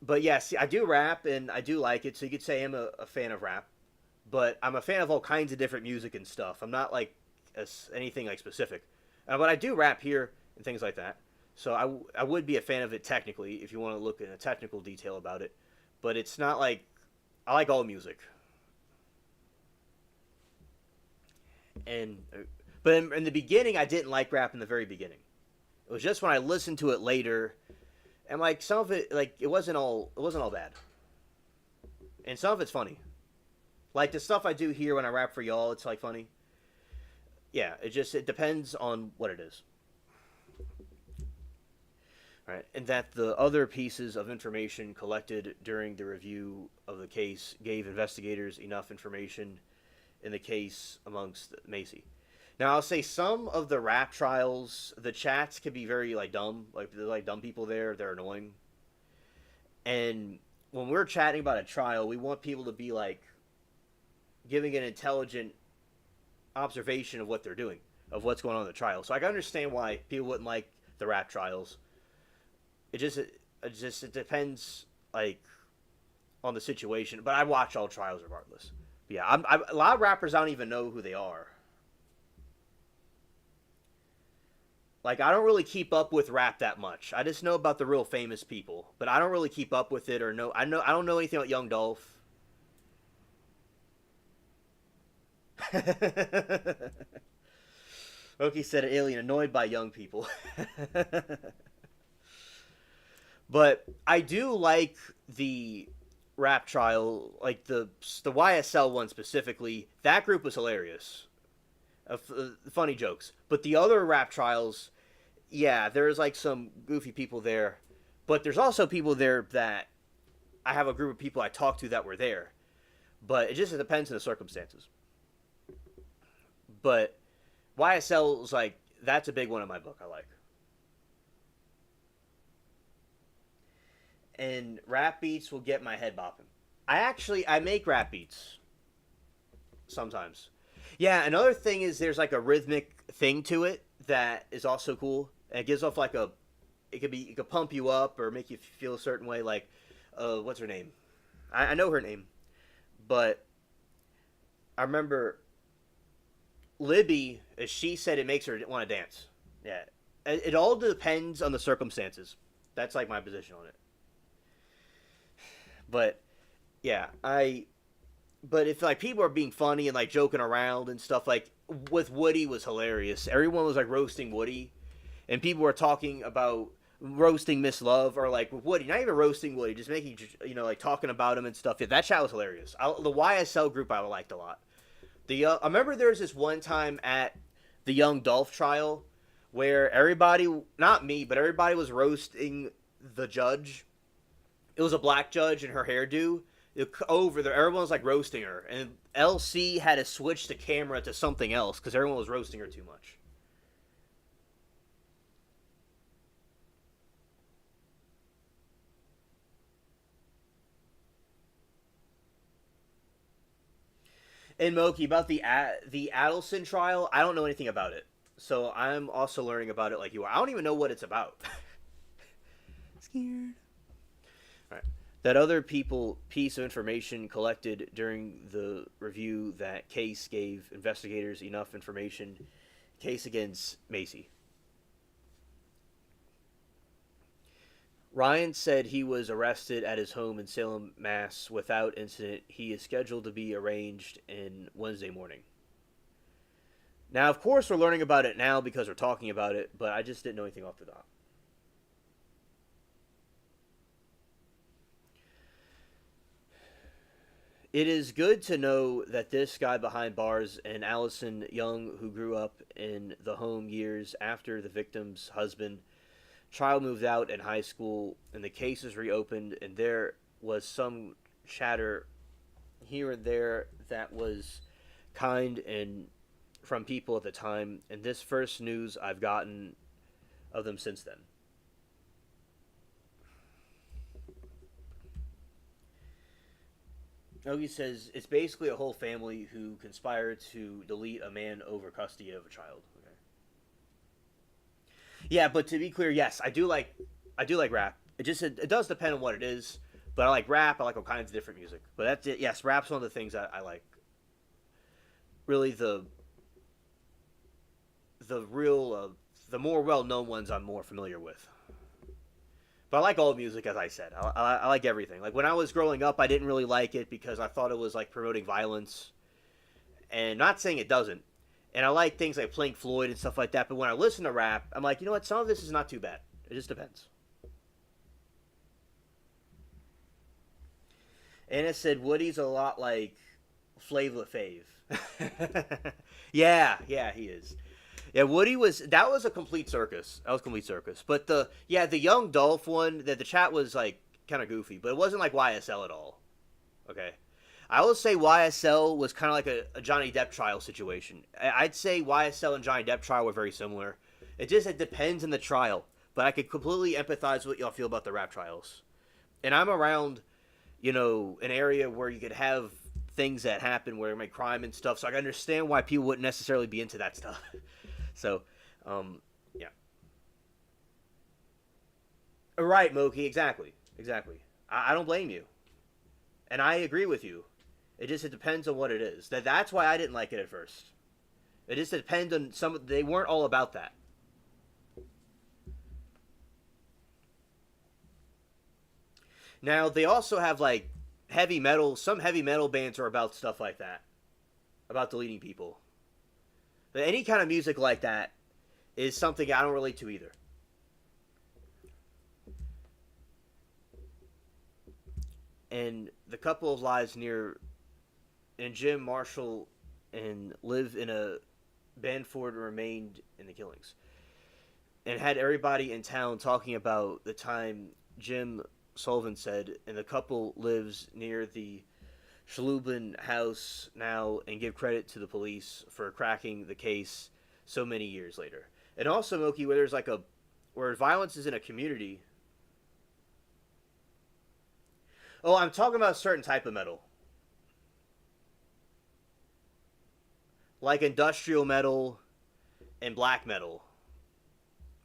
But yes, I do rap and I do like it, so you could say I'm a fan of rap. But I'm a fan of all kinds of different music and stuff. I'm not like anything like specific. But I do rap here and things like that. So I would be a fan of it technically if you want to look in a technical detail about it. But it's not like I like all music. And but in the beginning I didn't like rap in the very beginning. It was just when I listened to it later and like some of it like it wasn't all bad. And some of it's funny. Like the stuff I do here when I rap for y'all, it's like funny. Yeah, it depends on what it is. Right, and that the other pieces of information collected during the review of the case gave investigators enough information in the case amongst Macy. Now I'll say some of the rap trials, the chats can be very like dumb, like they're like dumb people there, they're annoying. And when we're chatting about a trial, we want people to be like giving an intelligent observation of what they're doing, of what's going on in the trial. So I can understand why people wouldn't like the rap trials. It depends like on the situation. But I watch all trials regardless. But yeah, a lot of rappers I don't even know who they are. Like I don't really keep up with rap that much. I just know about the real famous people, but I don't really keep up with it or know. I don't know anything about Young Dolph. Oki said an alien annoyed by young people. But I do like the rap trial, like the YSL one specifically. That group was hilarious, funny jokes. But the other rap trials, yeah, there's like some goofy people there, but there's also people there that I have a group of people I talked to that were there. But it depends on the circumstances. But YSL is like that's a big one in my book. I like. And rap beats will get my head bopping. I make rap beats sometimes. Yeah, another thing is there's like a rhythmic thing to it that is also cool. And it gives off like a it could pump you up or make you feel a certain way. Like, what's her name? I know her name, but I remember Libby. She said it makes her want to dance. Yeah, it all depends on the circumstances. That's like my position on it. But yeah, but if like people are being funny and like joking around and stuff, like with Woody was hilarious. Everyone was like roasting Woody, and people were talking about roasting Miss Love or like with Woody, not even roasting Woody, just making like talking about him and stuff. Yeah, that chat was hilarious. The YSL group I liked a lot. I remember there was this one time at the Young Dolph trial where everybody, not me, but everybody was roasting the judge. It was a black judge and her hairdo. Over there, everyone was like roasting her, and LC had to switch the camera to something else because everyone was roasting her too much. And Moki, about the Adelson trial, I don't know anything about it, so I'm also learning about it like you are. I don't even know what it's about. Scared. All right. That other piece of information collected during the review that case gave investigators enough information. Case against Macy. Ryan said he was arrested at his home in Salem, Mass. Without incident. He is scheduled to be arraigned in Wednesday morning. Now, of course, we're learning about it now because we're talking about it, but I just didn't know anything off the top. It is good to know that this guy behind bars and Allison Young, who grew up in the home years after the victim's husband, child moved out in high school, and the case was reopened, and there was some chatter here and there that was kind and from people at the time, and this first news I've gotten of them since then. Ogie says it's basically a whole family who conspired to delete a man over custody of a child. Okay. Yeah, but to be clear, yes, I do like rap. It does depend on what it is, but I like rap. I like all kinds of different music. But that's it. Yes, rap's one of the things I like. Really, the real the more well known ones I'm more familiar with. But I like all music, as I said. I like everything. Like when I was growing up, I didn't really like it because I thought it was like promoting violence, and not saying it doesn't. And I like things like Pink Floyd and stuff like that. But when I listen to rap, I'm like, you know what? Some of this is not too bad. It just depends. Anna said Woody's a lot like Flavor Fave. Yeah, he is. Yeah, Woody was that was a complete circus. That was a complete circus. But the young Dolph one, the chat was like kind of goofy, but it wasn't like YSL at all. Okay. I will say YSL was kind of like a Johnny Depp trial situation. I'd say YSL and Johnny Depp trial were very similar. It depends on the trial, but I could completely empathize with what y'all feel about the rap trials. And I'm around, an area where you could have things that happen where make crime and stuff, so I can understand why people wouldn't necessarily be into that stuff. So, yeah. Right, Moki, exactly. I don't blame you, and I agree with you. It depends on what it is. That's why I didn't like it at first. It just depends on some. They weren't all about that. Now they also have like heavy metal. Some heavy metal bands are about stuff like that, about deleting people. But any kind of music like that is something I don't relate to either. And the couple of lives near and Jim Marshall and live in a Banford remained in the killings, and had everybody in town talking about the time Jim Sullivan said, and the couple lives near the Schluben house now and give credit to the police for cracking the case so many years later. And also, Moki, where violence is in a community. Oh, I'm talking about a certain type of metal. Like industrial metal and black metal.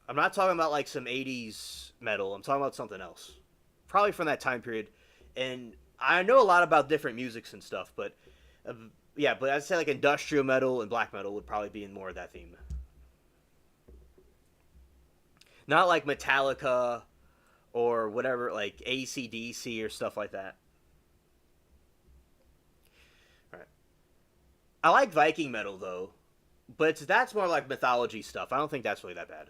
I'm not talking about like some 80s metal. I'm talking about something else. Probably from that time period. And I know a lot about different musics and stuff, but uh, yeah, but I'd say like industrial metal and black metal would probably be in more of that theme. Not like Metallica or whatever, like AC/DC or stuff like that. I like Viking metal though, but that's more like mythology stuff. I don't think that's really that bad.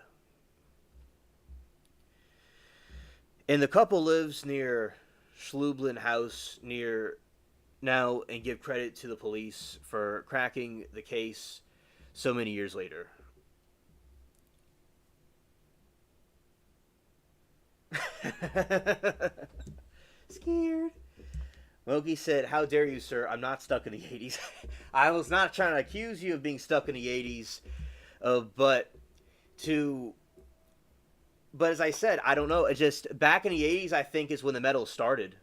And the couple lives near Schlublin House near now and give credit to the police for cracking the case so many years later. Scared. Mogi said, "How dare you, sir? I'm not stuck in the 80s. I was not trying to accuse you of being stuck in the 80s, but to but as I said, I don't know. It just back in the 80s, I think is when the metal started,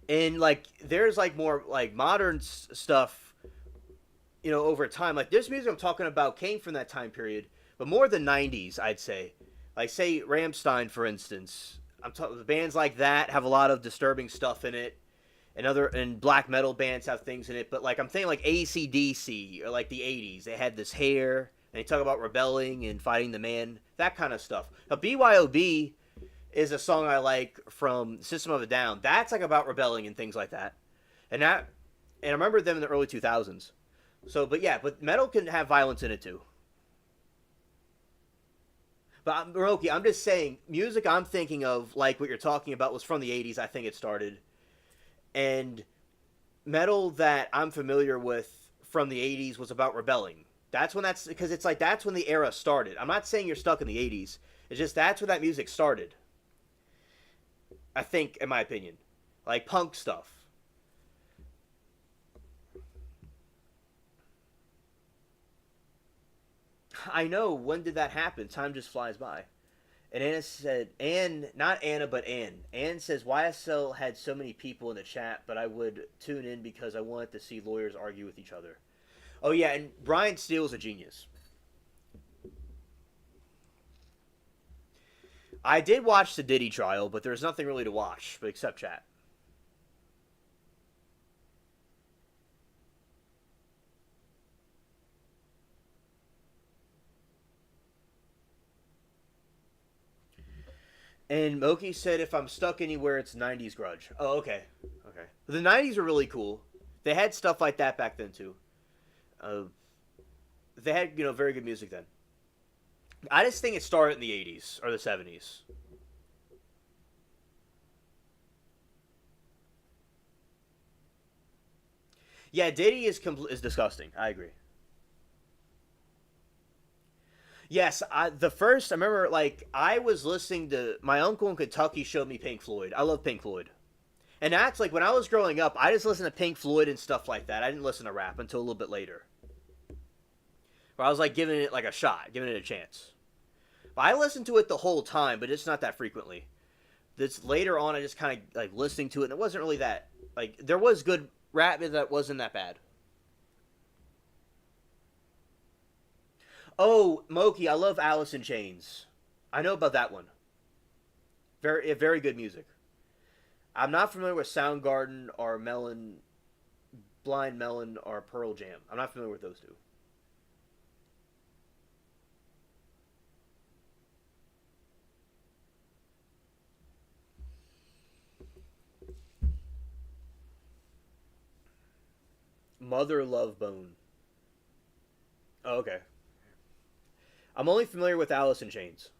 and like there's like more like modern stuff, over time. Like this music I'm talking about came from that time period, but more the 90s, I'd say. Like say Rammstein, for instance. I'm talking bands like that have a lot of disturbing stuff in it, and black metal bands have things in it. But like I'm thinking like AC/DC or like the 80s, they had this hair and they talk about rebelling and fighting the man, that kind of stuff. Now BYOB is a song I like from System of a Down. That's like about rebelling and things like that, and I remember them in the early 2000s. So, but yeah, but metal can have violence in it too. But Roki, I'm just saying, music I'm thinking of, like what you're talking about, was from the 80s. I think it started. And metal that I'm familiar with from the 80s was about rebelling. Because it's like that's when the era started. I'm not saying you're stuck in the 80s. It's just that's when that music started. I think, in my opinion. Like punk stuff. I know. When did that happen? Time just flies by. And Anna said, not Anna, but Ann. Ann says, YSL had so many people in the chat, but I would tune in because I wanted to see lawyers argue with each other. Oh, yeah, and Bryan Steele's a genius. I did watch the Diddy trial, but there's nothing really to watch except chat. And Moki said, if I'm stuck anywhere, it's 90s grudge. Oh, okay. Okay. The 90s were really cool. They had stuff like that back then, too. Uh, they had, very good music then. I just think it started in the 80s or the 70s. Yeah, Diddy is disgusting. I agree. Yes, I remember like I was listening to my uncle in Kentucky showed me Pink Floyd. I love Pink Floyd. And that's like when I was growing up, I just listened to Pink Floyd and stuff like that. I didn't listen to rap until a little bit later. Where I was like giving it like a shot, giving it a chance. But I listened to it the whole time, but it's not that frequently. This later on I just kind of like listening to it and it wasn't really that like there was good rap that wasn't that bad. Oh, Moki, I love Alice in Chains. I know about that one. Very good music. I'm not familiar with Soundgarden or Blind Melon or Pearl Jam. I'm not familiar with those two. Mother Love Bone. Oh, okay. I'm only familiar with Alice in Chains.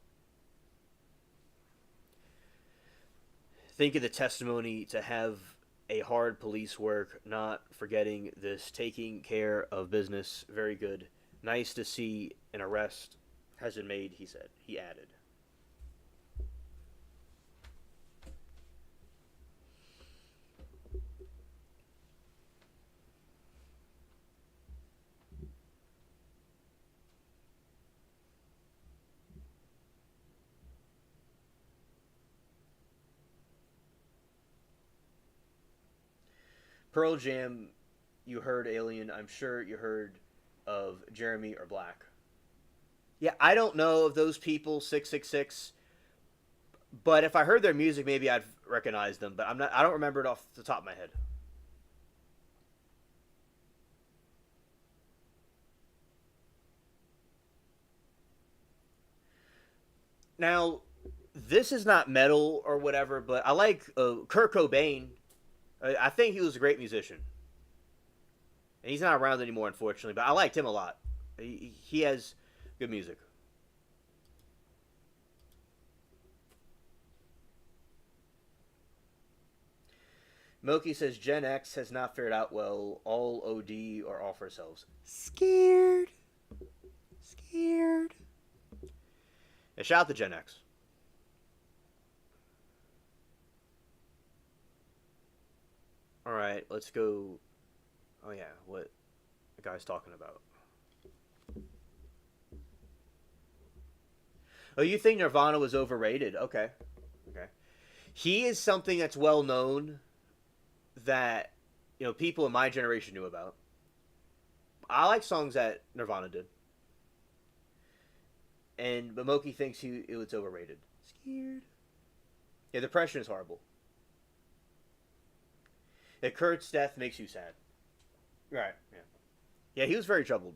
Think of the testimony to have a hard police work, not forgetting this, taking care of business. Very good. Nice to see an arrest has been made, he said. He added. Pearl Jam, you heard Alien. I'm sure you heard of Jeremy or Black. Yeah, I don't know of those people, 666, but if I heard their music, maybe I'd recognize them, but I don't remember it off the top of my head. Now, this is not metal or whatever, but I like Kurt Cobain. I think he was a great musician. And he's not around anymore, unfortunately, but I liked him a lot. He has good music. Moki says Gen X has not fared out well. All OD or off ourselves. Scared. Yeah, shout out to Gen X. Alright, let's go. Oh yeah, what the guy's talking about. Oh, you think Nirvana was overrated? Okay. He is something that's well known that, people in my generation knew about. I like songs that Nirvana did. But Moki thinks it was overrated. Scared. Yeah, Depression is horrible. Yeah, Kurt's death makes you sad. Right, yeah. Yeah, he was very troubled.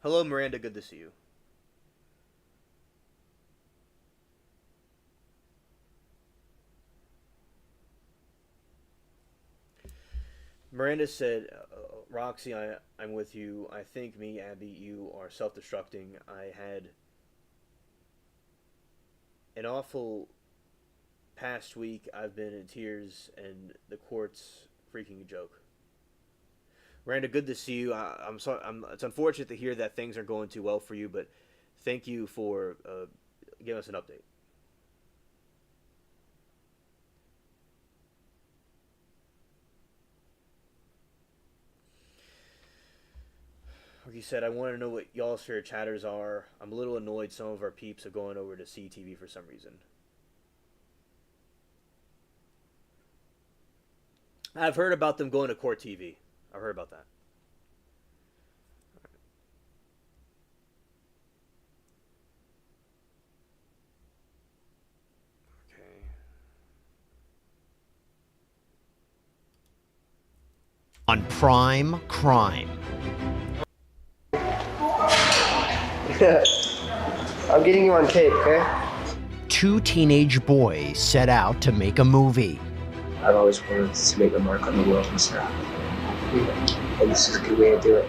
Hello, Miranda. Good to see you. Miranda said, Roxy, I'm with you. I think me, Abby, you are self-destructing. I had an awful past week. I've been in tears, and the court's freaking a joke. Miranda, good to see you. I'm sorry. It's unfortunate to hear that things aren't going too well for you, but thank you for giving us an update. Like you said, I want to know what y'all's favorite chatters are. I'm a little annoyed some of our peeps are going over to CTV for some reason. I've heard about them going to Court TV. I've heard about that. Okay. On Prime Crime. I'm getting you on tape, okay? Two teenage boys set out to make a movie. I've always wanted to make a mark on the world and stuff. And this is a good way to do it.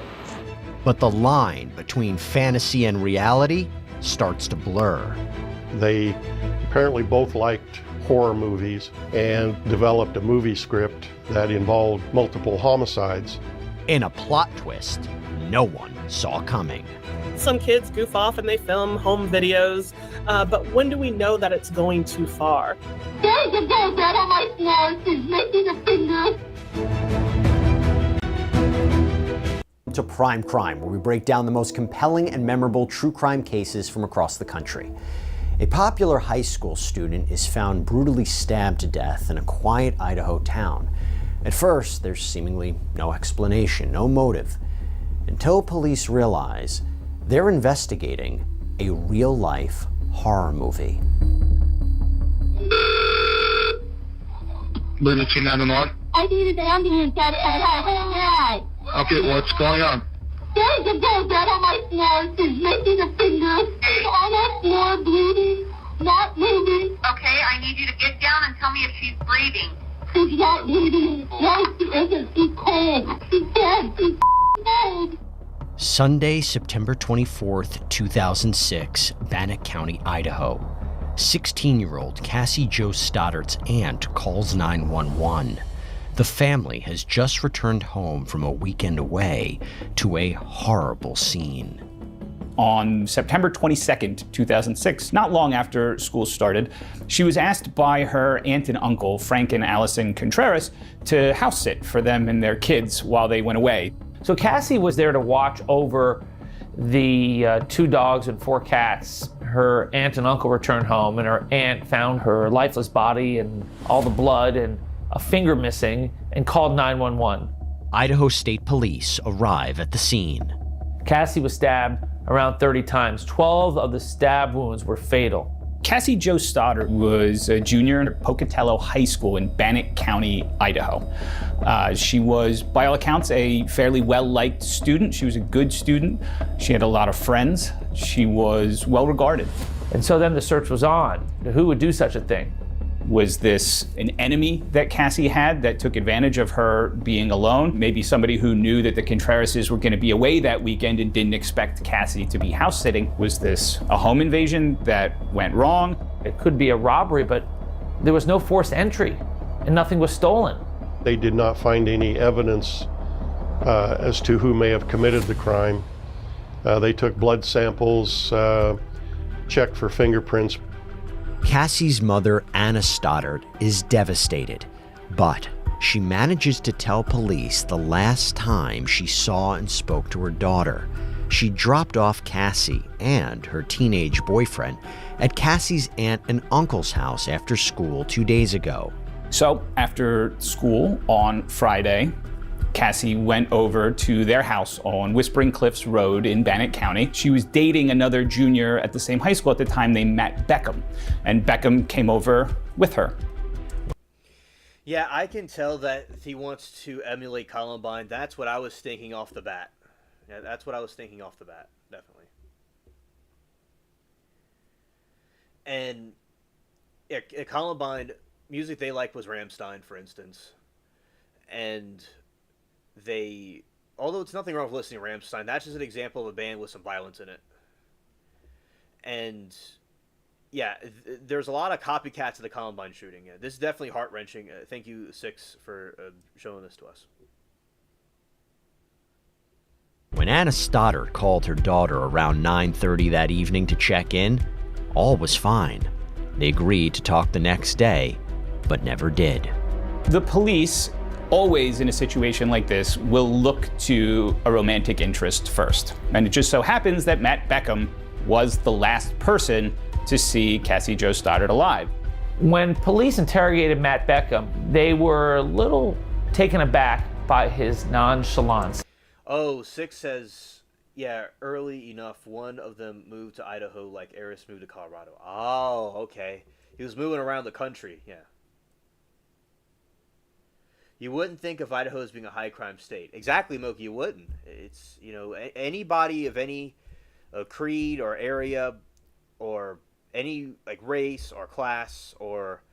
But the line between fantasy and reality starts to blur. They apparently both liked horror movies and developed a movie script that involved multiple homicides. In a plot twist no one saw coming. Some kids goof off and they film home videos, but when do we know that it's going too far? There's a girl dead on my floor. She's missing a finger. To Prime Crime, where we break down the most compelling and memorable true crime cases from across the country. A popular high school student is found brutally stabbed to death in a quiet Idaho town. At first, there's seemingly no explanation, no motive, until police realize they're investigating a real-life horror movie. Lunacy 911. I need an ambulance at Okay, what's going on? There's a girl dead on my floor. She's missing a finger. She's on the floor bleeding, not moving. Okay, I need you to get down and tell me if she's bleeding. She's not bleeding. No, she isn't. She's cold. She's dead. She's dead. Sunday, September 24th, 2006, Bannock County, Idaho. 16-year-old Cassie Jo Stoddart's aunt calls 911. The family has just returned home from a weekend away to a horrible scene. On September 22nd, 2006, not long after school started, she was asked by her aunt and uncle, Frank and Allison Contreras, to house sit for them and their kids while they went away. So Cassie was there to watch over the 2 dogs and 4 cats. Her aunt and uncle returned home, and her aunt found her lifeless body and all the blood and a finger missing and called 911. Idaho State Police arrive at the scene. Cassie was stabbed around 30 times. 12 of the stab wounds were fatal. Cassie Jo Stoddard was a junior at Pocatello High School in Bannock County, Idaho. She was, by all accounts, a fairly well-liked student. She was a good student. She had a lot of friends. She was well-regarded. And so then the search was on. Who would do such a thing? Was this an enemy that Cassie had that took advantage of her being alone? Maybe somebody who knew that the Contrerases were going to be away that weekend and didn't expect Cassie to be house sitting? Was this a home invasion that went wrong? It could be a robbery, but there was no forced entry and nothing was stolen. They did not find any evidence as to who may have committed the crime. They took blood samples, checked for fingerprints. Cassie's mother, Anna Stoddard, is devastated, but she manages to tell police the last time she saw and spoke to her daughter. She dropped off Cassie and her teenage boyfriend at Cassie's aunt and uncle's house after school 2 days ago. So after school on Friday, Cassie went over to their house on Whispering Cliffs Road in Bannock County. She was dating another junior at the same high school at the time named Matt Beckham, and Beckham came over with her. Yeah, I can tell that he wants to emulate Columbine. That's what I was thinking off the bat. Yeah, that's what I was thinking off the bat, definitely. And yeah, Columbine, music they liked was Rammstein, for instance. And they, although it's nothing wrong with listening to Rammstein, that's just an example of a band with some violence in it. And yeah, there's a lot of copycats of the Columbine shooting. Yeah, this is definitely heart-wrenching. Thank you, Six, for showing this to us. When Anna Stoddard called her daughter around 9:30 that evening to check in, all was fine. They agreed to talk the next day, but never did. The police, always in a situation like this, will look to a romantic interest first. And it just so happens that Matt Beckham was the last person to see Cassie Jo Stoddard alive. When police interrogated Matt Beckham, they were a little taken aback by his nonchalance. Oh, Six says, yeah, early enough, one of them moved to Idaho like Erin moved to Colorado. Oh, okay. He was moving around the country, yeah. You wouldn't think of Idaho as being a high crime state. Exactly, Moki, you wouldn't. It's, you know, anybody of any creed or area or any like race or class or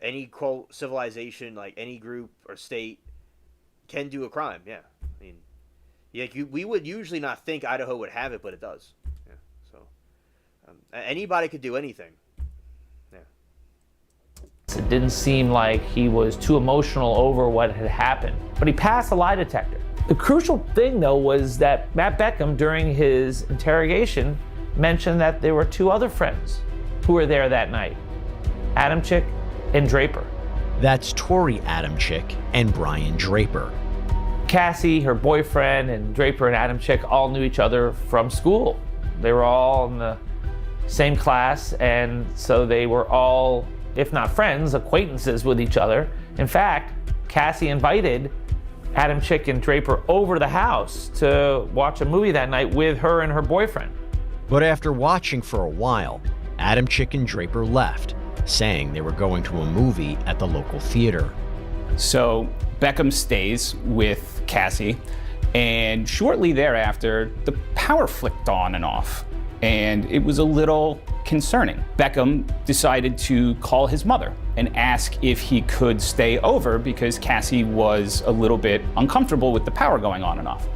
any quote civilization, like any group or state can do a crime, yeah. I mean, yeah, we would usually not think Idaho would have it, but it does. Yeah, so anybody could do anything. It didn't seem like he was too emotional over what had happened, but he passed a lie detector. The crucial thing, though, was that Matt Beckham, during his interrogation, mentioned that there were two other friends who were there that night, Adamczyk and Draper. That's Tori Adamczyk and Bryan Draper. Cassie, her boyfriend, and Draper and Adamczyk all knew each other from school. They were all in the same class, and so they were all, if not friends, acquaintances with each other. In fact, Cassie invited Adamczyk and Draper over to the house to watch a movie that night with her and her boyfriend. But after watching for a while, Adamczyk and Draper left, saying they were going to a movie at the local theater. So Beckham stays with Cassie, and shortly thereafter, the power flicked on and off, and it was a little concerning. Beckham decided to call his mother and ask if he could stay over because Cassie was a little bit uncomfortable with the power going on and off.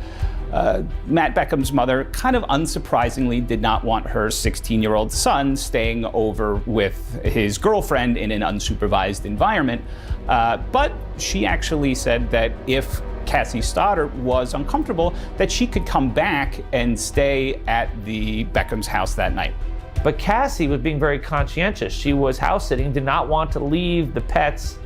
Matt Beckham's mother, kind of unsurprisingly, did not want her 16-year-old son staying over with his girlfriend in an unsupervised environment, but she actually said that if Cassie Stoddard was uncomfortable, that she could come back and stay at the Beckham's house that night. But Cassie was being very conscientious. She was house sitting, did not want to leave the pets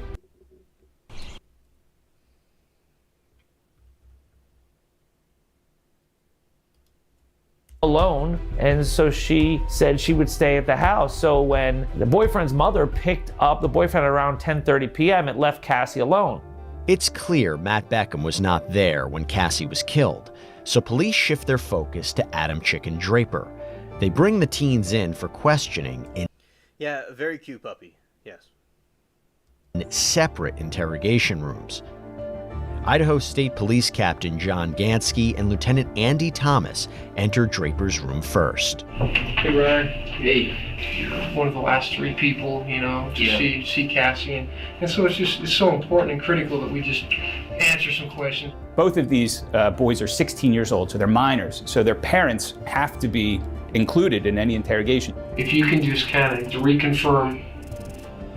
alone, and so she said she would stay at the house. So when the boyfriend's mother picked up the boyfriend around 10:30 p.m., it left Cassie alone. It's clear Matt Beckham was not there when Cassie was killed, so police shift their focus to Adamczyk and Draper. They bring the teens in for questioning. Yeah, a very cute puppy. Yes. Separate interrogation rooms. Idaho State Police Captain John Gansky and Lieutenant Andy Thomas entered Draper's room first. Hey, Ryan. Hey. One of the last three people, to see Cassie. And so it's so important and critical that we just answer some questions. Both of these boys are 16 years old, so they're minors. So their parents have to be included in any interrogation. If you can just kind of reconfirm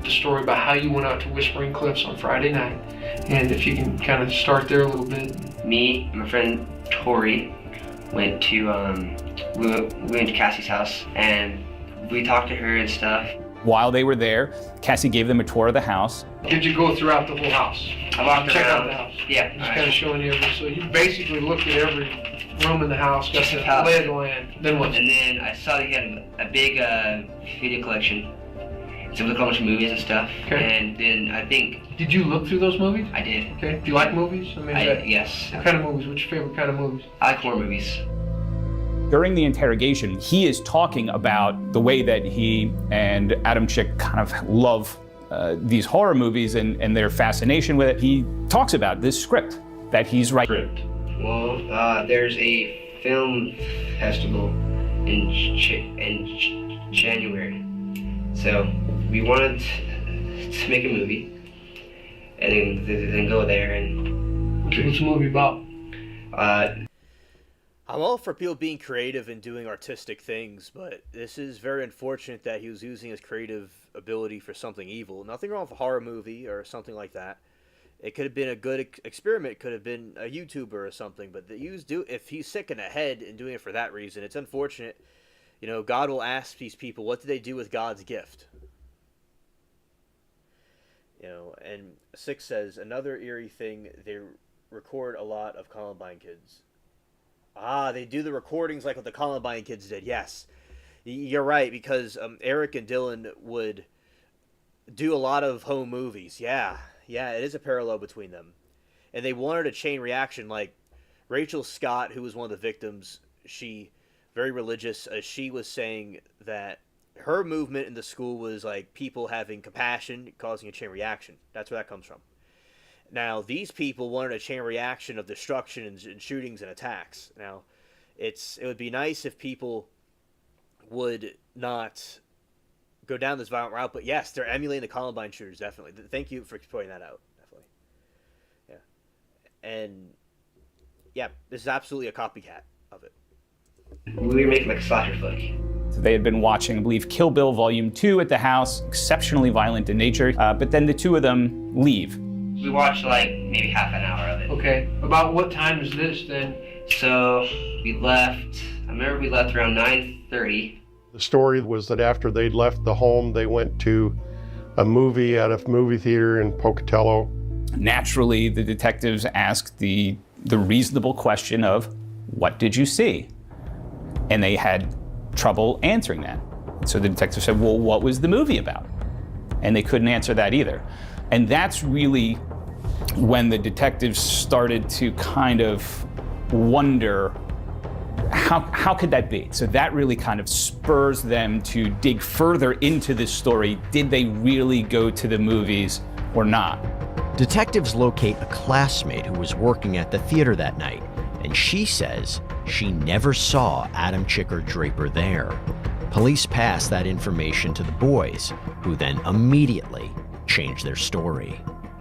the story about how you went out to Whispering Cliffs on Friday night, and if you can kind of start there a little bit. Me and my friend Tori went to we went to Cassie's house and we talked to her and stuff. While they were there, Cassie gave them a tour of the house. Did you go throughout the whole house? I walked Check around. out the house. Yeah. Just kind of showing you everything. So you basically looked at every room in the house, got the lay of the land. Then what? And then I saw that he had a big video collection. So we looked at a bunch of movies and stuff. Okay. And then I think. Did you look through those movies? I did. Okay. Do you like movies? Yes. What kind of movies? What's your favorite kind of movies? I like horror movies. During the interrogation, he is talking about the way that he and Adam Chick kind of love these horror movies and their fascination with it. He talks about this script that he's writing. Well, there's a film festival in January. So we wanted to make a movie and then go there and... What's the movie about? I'm all for people being creative and doing artistic things, but this is very unfortunate that he was using his creative ability for something evil. Nothing wrong with a horror movie or something like that. It could have been a good experiment. It could have been a YouTuber or something, but if he's sick in the head and doing it for that reason, it's unfortunate. God will ask these people, what did they do with God's gift? And Six says, another eerie thing, they record a lot of Columbine kids. They do the recordings like what the Columbine kids did. Yes, you're right, because Eric and Dylan would do a lot of home movies. Yeah, it is a parallel between them. And they wanted a chain reaction, like Rachel Scott, who was one of the victims, she, very religious, she was saying that her movement in the school was like people having compassion, causing a chain reaction. That's where that comes from. Now, these people wanted a chain reaction of destruction and shootings and attacks. Now, it would be nice if people would not go down this violent route, but yes, they're emulating the Columbine shooters, definitely. Thank you for pointing that out, definitely. Yeah. And, yeah, this is absolutely a copycat of it. We were making like a slasher flick. So they had been watching, I believe, Kill Bill Volume 2 at the house, exceptionally violent in nature, but then the two of them leave. We watched like maybe half an hour of it. Okay. About what time is this then? So we left, I remember we left around 9:30. The story was that after they'd left the home, they went to a movie at a movie theater in Pocatello. Naturally, the detectives asked the reasonable question of, what did you see? And they had trouble answering that. So the detective said, well, what was the movie about? And they couldn't answer that either. And that's really when the detectives started to kind of wonder, how could that be? So that really kind of spurs them to dig further into this story. Did they really go to the movies or not? Detectives locate a classmate who was working at the theater that night, and she says she never saw Adam Chick or Draper there. Police pass that information to the boys, who then immediately change their story.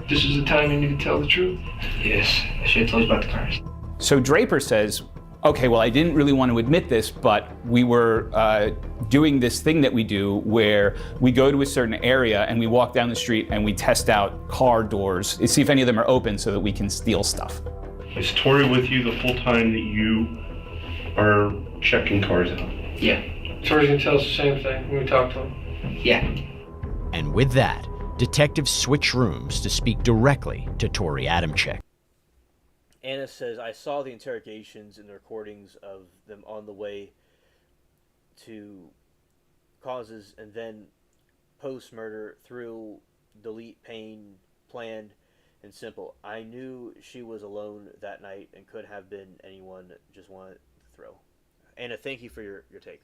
This is the time you need to tell the truth. Yes, I should have told you about the cars. So Draper says, okay, well, I didn't really want to admit this, but we were doing this thing that we do where we go to a certain area and we walk down the street and we test out car doors to see if any of them are open so that we can steal stuff. Is Tori with you the full time that you are checking cars out? Yeah. Tori's gonna tell us the same thing when we talk to him. Yeah. And with that, detectives switch rooms to speak directly to Tori Adamczyk. Anna says, I saw the interrogations and the recordings of them on the way to causes and then post-murder through delete pain, planned, and simple. I knew she was alone that night and could have been anyone that just wanted to throw. Anna, thank you for your take.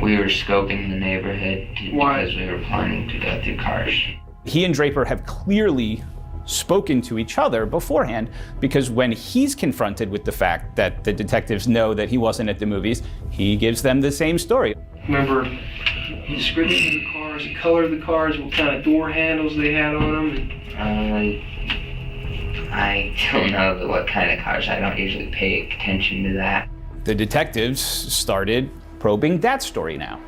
We were scoping the neighborhood Why? because we were planning to go through cars. He and Draper have clearly spoken to each other beforehand, because when he's confronted with the fact that the detectives know that he wasn't at the movies, he gives them the same story. Remember the description of the cars, the color of the cars, what kind of door handles they had on them? I don't know what kind of cars. I don't usually pay attention to that. The detectives started probing that story now.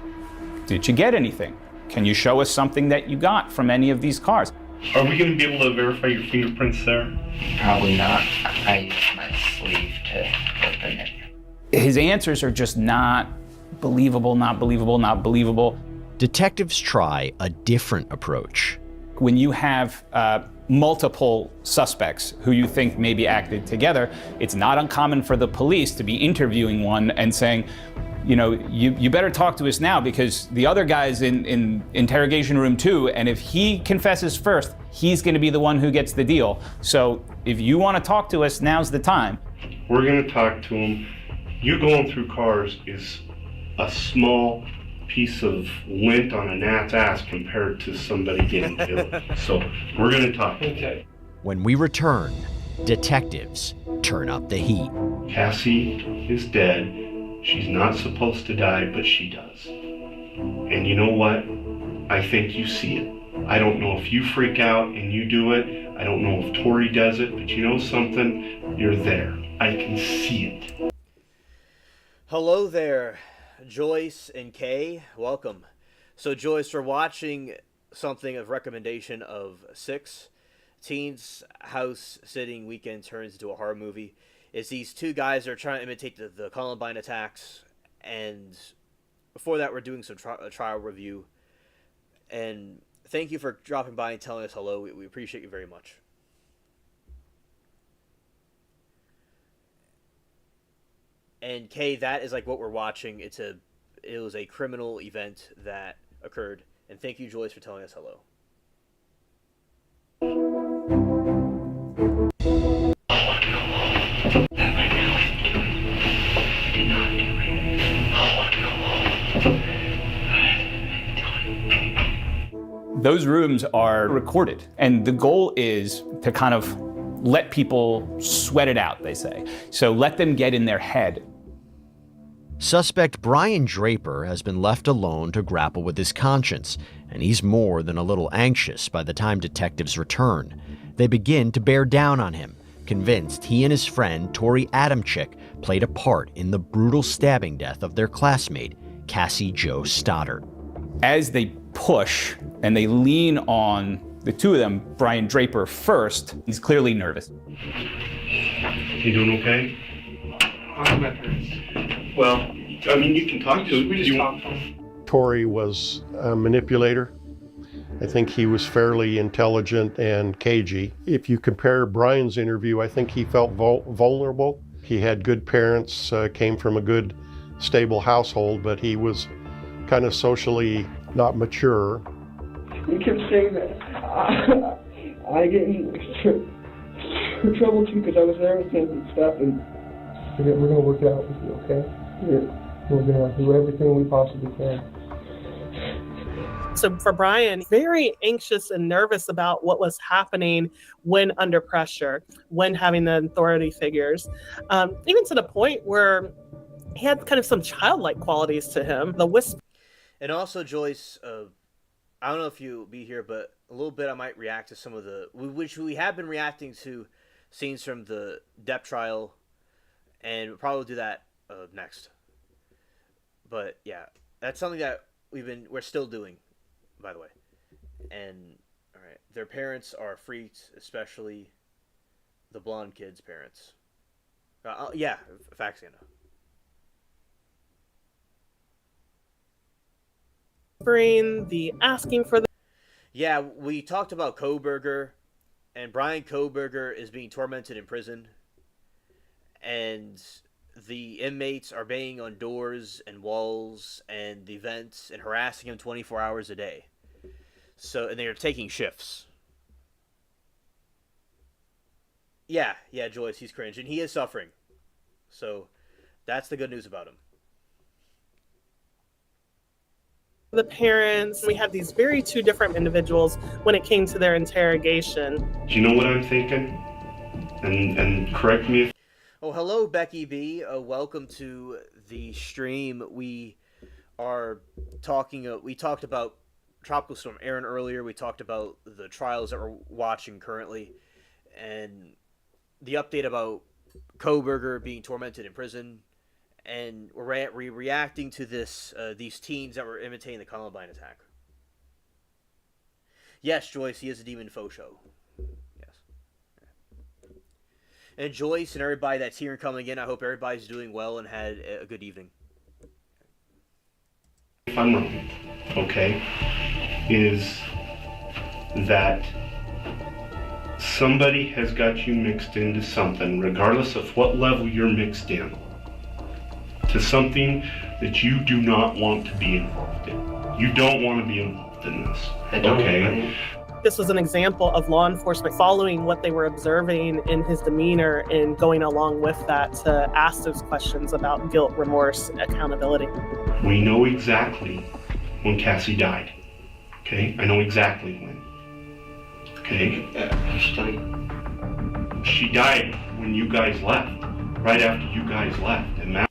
Did you get anything? Can you show us something that you got from any of these cars? Are we going to be able to verify your fingerprints there? Probably not. I used my sleeve to open it. His answers are just not believable, not believable, not believable. Detectives try a different approach. When you have multiple suspects who you think maybe acted together, it's not uncommon for the police to be interviewing one and saying, you know, you better talk to us now because the other guy's in interrogation room too, and if he confesses first, he's going to be the one who gets the deal. So if you want to talk to us, now's the time. We're going to talk to him. You going through cars is a small piece of lint on a gnat's ass compared to somebody getting killed. So we're going to talk. Okay. When we return, detectives turn up the heat. Cassie is dead. She's not supposed to die, but she does. And you know what? I think you see it. I don't know if you freak out and you do it. I don't know if Tori does it, but you know something? You're there. I can see it. Hello there, Joyce and Kay. Welcome. So, Joyce, we're watching something of recommendation of 6. Teens house sitting weekend turns into a horror movie. It's these two guys that are trying to imitate the Columbine attacks, and before that we're doing some trial review. And thank you for dropping by and telling us hello. We appreciate you very much. And Kay, that is like what we're watching. It was a criminal event that occurred. And thank you, Joyce, for telling us hello. Those rooms are recorded, and the goal is to kind of let people sweat it out, they say. So let them get in their head. Suspect Bryan Draper has been left alone to grapple with his conscience, and he's more than a little anxious by the time detectives return. They begin to bear down on him, convinced he and his friend Tori Adamczyk played a part in the brutal stabbing death of their classmate, Cassie Jo Stoddard. As they push and they lean on the two of them, Bryan Draper first, he's clearly nervous. You doing okay? I'm at her. Well, I mean, you can talk to We just talked to him. Tori was a manipulator. I think he was fairly intelligent and cagey. If you compare Bryan's interview, I think he felt vulnerable. He had good parents, came from a good, stable household, but he was kind of socially not mature. You kept saying that I get in trouble too because I was there with him and stuff, and we're going to work it out with you, okay? We're going to do everything we possibly can. So for Bryan, very anxious and nervous about what was happening when under pressure, when having the authority figures, even to the point where he had kind of some childlike qualities to him. The whisper. And also, Joyce, I don't know if you'll be here, but a little bit I might react to some of which we have been reacting to scenes from the Depp trial, and we'll probably do that next. But yeah, that's something that we're still doing, by the way. And all right, their parents are freaked, especially the blonde kid's parents. Yeah, Faxiana. The asking for the. Yeah, we talked about Kohberger, and Bryan Kohberger is being tormented in prison, and the inmates are banging on doors and walls and the vents and harassing him 24 hours a day. So, and they are taking shifts. Yeah, Joyce, he's cringe, and he is suffering. So, that's the good news about him. The parents, we had these very two different individuals when it came to their interrogation. Do you know what I'm thinking? And correct me if... Oh, hello, Becky B. Welcome to the stream. We are talking. We talked about Tropical Storm Erin earlier. We talked about the trials that we're watching currently, and the update about Kohberger being tormented in prison. And we're reacting to this these teens that were imitating the Columbine attack. Yes, Joyce, he is a demon faux show. Yes. And Joyce and everybody that's here and coming in, I hope everybody's doing well and had a good evening. If I'm wrong, okay, is that somebody has got you mixed into something, regardless of what level you're mixed in, to something that you do not want to be involved in. You don't want to be involved in this. Okay? This was an example of law enforcement following what they were observing in his demeanor and going along with that to ask those questions about guilt, remorse, and accountability. We know exactly when Cassie died. Okay? I know exactly when. Okay? She died when you guys left. Right after you guys left. And that...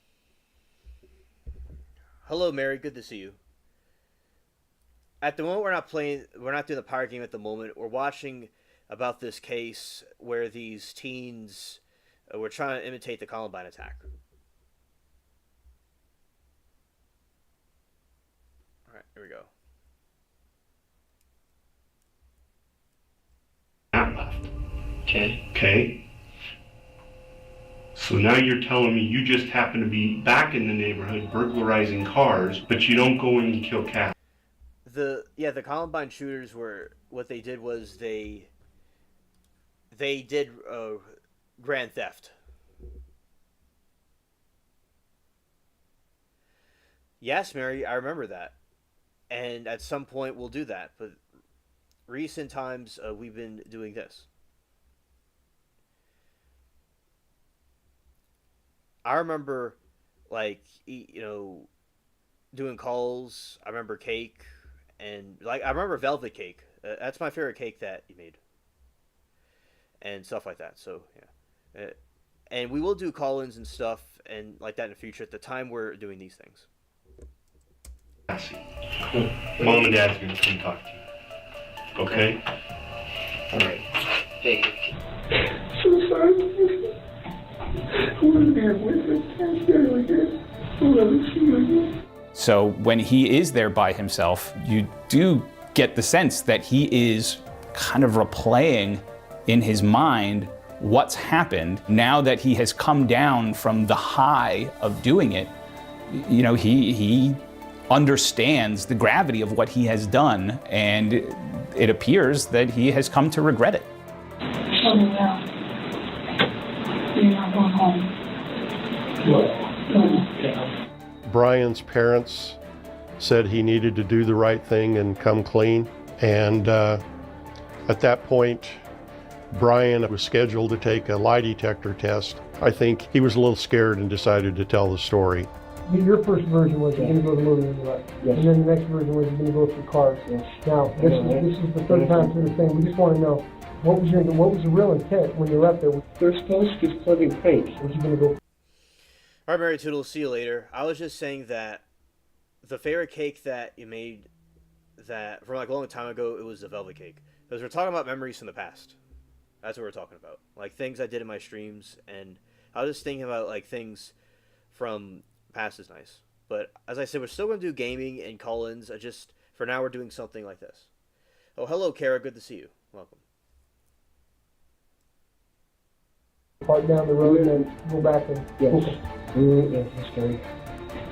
Hello, Mary. Good to see you. At the moment, we're not doing the pirate game at the moment. We're watching about this case where these teens were trying to imitate the Columbine attack. All right, here we go. Okay. Okay. So now you're telling me you just happen to be back in the neighborhood burglarizing cars, but you don't go in and kill cats. The Columbine shooters were, what they did was they did grand theft. Yes, Mary, I remember that. And at some point we'll do that, but recent times we've been doing this. I remember, like, doing calls. I remember cake, and I remember velvet cake. That's my favorite cake that you made, and stuff like that. So yeah, and we will do call-ins and stuff and like that in the future. At the time, we're doing these things. Cool. Mom and Dad's gonna come talk to you. Okay. All right. Hey. So sorry. So when he is there by himself, you do get the sense that he is kind of replaying in his mind what's happened now that he has come down from the high of doing it. You know, he understands the gravity of what he has done, and it appears that he has come to regret it. You're not going home. Bryan's parents said he needed to do the right thing and come clean. And at that point, Bryan was scheduled to take a lie detector test. I think he was a little scared and decided to tell the story. Your first version was you're going to go to the movie, right? Yes. And then the next version was you're going to go through cars. Yes. Now, this is the third time through the thing. We just want to know, what was the real intent when you left there? They're supposed to just plug in crates. Was you going to go? All right, Mary Toodles, see you later. I was just saying that the favorite cake that you made that from like a long time ago, it was the velvet cake. Because we're talking about memories from the past. That's what we're talking about. Like things I did in my streams, and I was just thinking about like things from past is nice. But as I said, we're still going to do gaming and call-ins. For now, we're doing something like this. Oh, hello, Kara. Good to see you. Welcome. Park down the road and then go back and... Yes. Okay. Yes, that's scary.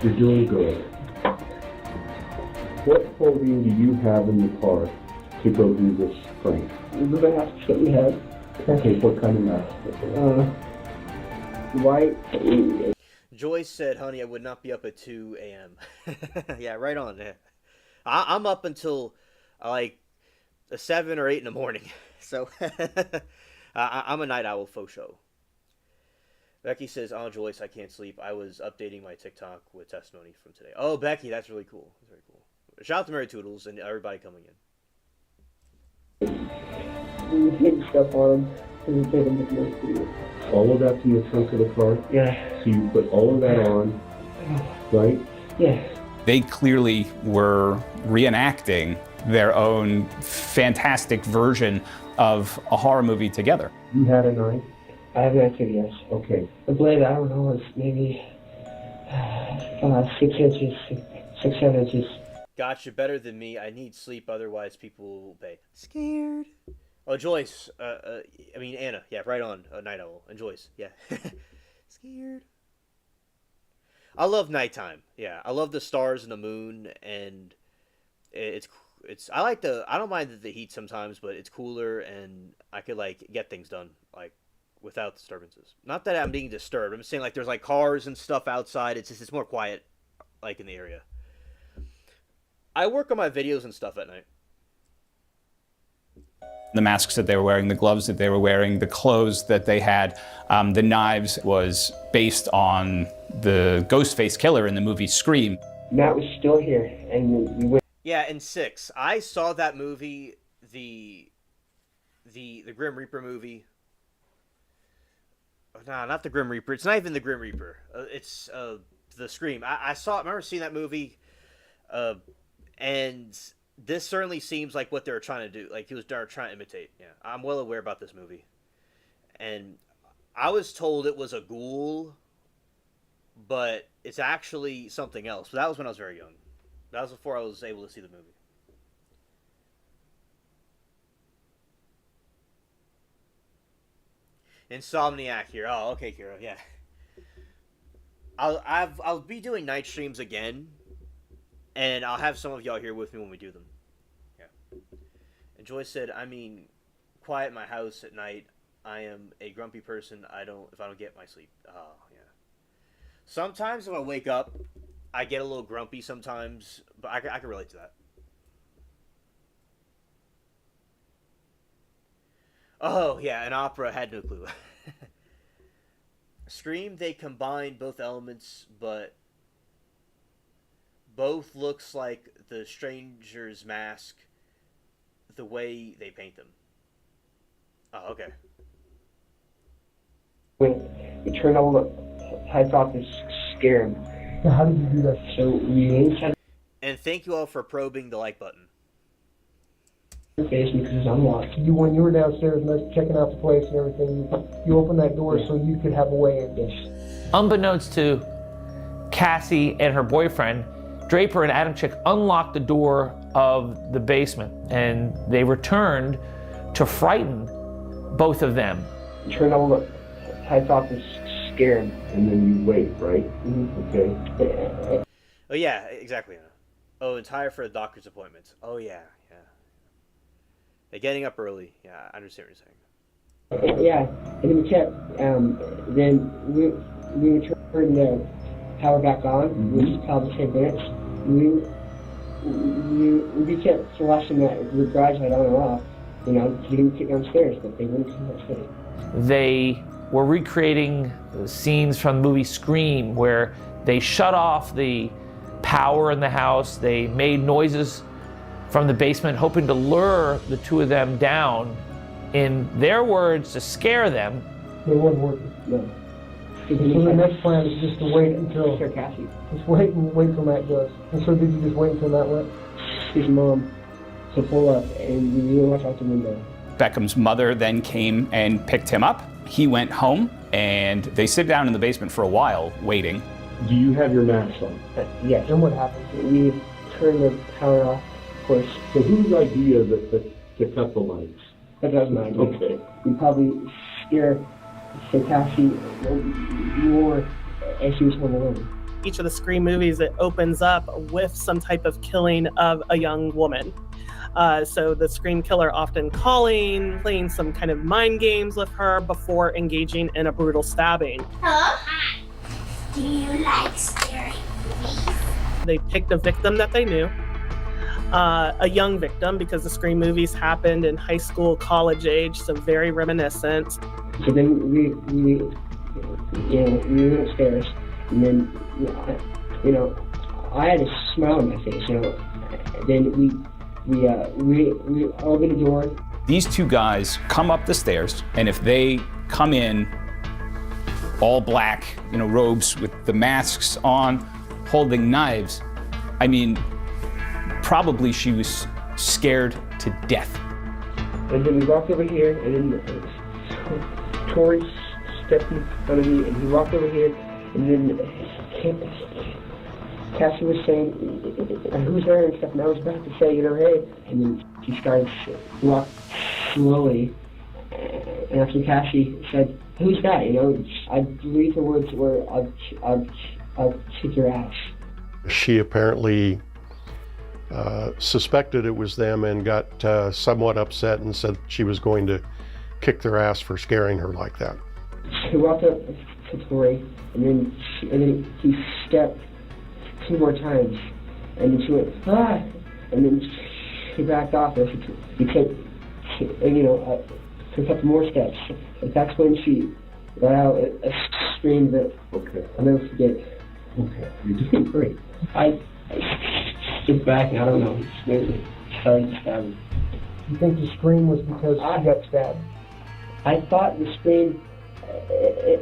You're doing good. What clothing do you have in the car to go do this prank? The masks that we had. Okay, what kind of mask? White. Joyce said, honey, I would not be up at 2 a.m. Yeah, right on. Yeah. I'm up until like 7 or 8 in the morning. So I'm a night owl faux show. Becky says, oh, Joyce, I can't sleep. I was updating my TikTok with testimony from today. Oh, Becky, that's really cool. That's very cool. shout out to Mary Toodles and everybody coming in. We take stuff on them and we take them to the studio. All of that's in the trunk of the car? Yeah. So you put all of that on, right? Yeah. They clearly were reenacting their own fantastic version of a horror movie together. You had a knife? I have an answer, yes. Okay. The blade, I don't know, was maybe 6 inches, 6, 7 inches. Gotcha, better than me. I need sleep, otherwise people will pay. Scared. Oh, Joyce. Anna. Yeah, right on. Night Owl. And Joyce. Yeah. Scared. I love nighttime. Yeah, I love the stars and the moon, and it's. I don't mind the heat sometimes, but it's cooler, and I could like get things done like without disturbances. Not that I'm being disturbed. I'm saying like there's like cars and stuff outside. It's more quiet, like in the area. I work on my videos and stuff at night. The masks that they were wearing, the gloves that they were wearing, the clothes that they had, the knives was based on the Ghostface killer in the movie Scream. Matt was still here, and we went. Yeah, in 6, I saw that movie, the Grim Reaper movie. No, not the Grim Reaper. It's not even the Grim Reaper. It's the Scream. I remember seeing that movie, and this certainly seems like what they were trying to do. Like they were trying to imitate. Yeah, I'm well aware about this movie, and I was told it was a ghoul, but it's actually something else. But that was when I was very young. That was before I was able to see the movie. Insomniac here. Oh, okay, Kira. Yeah. I'll be doing night streams again, and I'll have some of y'all here with me when we do them. Yeah. And Joyce said, quiet my house at night. I am a grumpy person. If I don't get my sleep. Oh, yeah. Sometimes if I wake up, I get a little grumpy sometimes, but I can relate to that. Oh, yeah, an opera, had no clue. Scream, they combine both elements, but both looks like the Stranger's Mask, the way they paint them. Oh, okay. We turned all the lights off to scare him. How did you do that? So we had. And thank you all for probing the like button. Basement because it's unlocked. When you were downstairs checking out the place and everything, you opened that door so you could have a way in. Yes. Unbeknownst to Cassie and her boyfriend, Draper and Adamczyk unlocked the door of the basement, and they returned to frighten both of them. Turn all the lights off to scare him. And then you wait, right? Mm-hmm. Okay. Oh, yeah, exactly. Oh, it's higher for the doctor's appointments. Oh, yeah. Getting up early. Yeah, I understand what you're saying. Yeah, and then we kept, then we turned the power back on, which is probably 10 minutes. We kept flashing the garage light on and off, so we didn't get downstairs, but they wouldn't come downstairs. They were recreating scenes from the movie Scream, where they shut off the power in the house, they made noises from the basement, hoping to lure the two of them down, in their words, to scare them. It wasn't working. No. So the next plan is just to wait until... Scare Cassie. Just wait until Matt goes. And so did you just wait until Matt went? His mom to pull up, and we watched out the window. Beckham's mother then came and picked him up. He went home, and they sit down in the basement for a while, waiting. Do you have your mask on? Yes. And what happened? We turned the power off. Course. So whose idea to cut the lights? That was my idea. Okay. We probably scare Cassie more as she was home alone. Each of the Scream movies, it opens up with some type of killing of a young woman. So the Scream killer often playing some kind of mind games with her before engaging in a brutal stabbing. Hello? Hi. Do you like scary movies? They picked a victim that they knew. A young victim, because the Scream movies happened in high school, college age, so very reminiscent. So then we went upstairs, and then I had a smile on my face. Then we open the door. These two guys come up the stairs, and if they come in all black, robes with the masks on, holding knives, I mean, probably she was scared to death. And then we walked over here, and then Tori stepped in front of me, and he walked over here, and then Cassie was saying, who's there and stuff, and I was about to say, hey, and then she started to walk slowly, and after Cassie said, who's that, I believe the words were, I'll kick your ass. She apparently suspected it was them and got somewhat upset and said she was going to kick their ass for scaring her like that. He walked up to Tori, and then he stepped 2 more times, and then she went, ah, and then she backed off, and he took a couple more steps. And that's when she let out a scream that I'll never forget. Okay, you're doing great. I stood back, and I don't know, he started to stab me. You think the scream was because she got stabbed? I thought the scream, it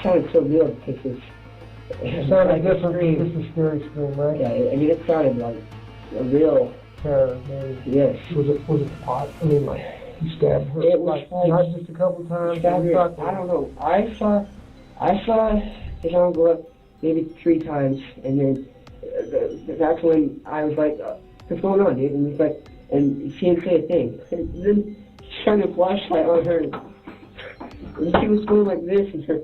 sounded so real because it sounded different from just a scary scream, right? Yeah, I mean, it sounded like a real terror, maybe. Yes. Was it pot? I mean, like, he stabbed her? It was like not just a couple times? I don't know. I saw his arm go up maybe 3 times, and then that's when I was like, what's going on, dude? And he's like, and she didn't say a thing. And then she shined a flashlight on her, and she was going like this, and her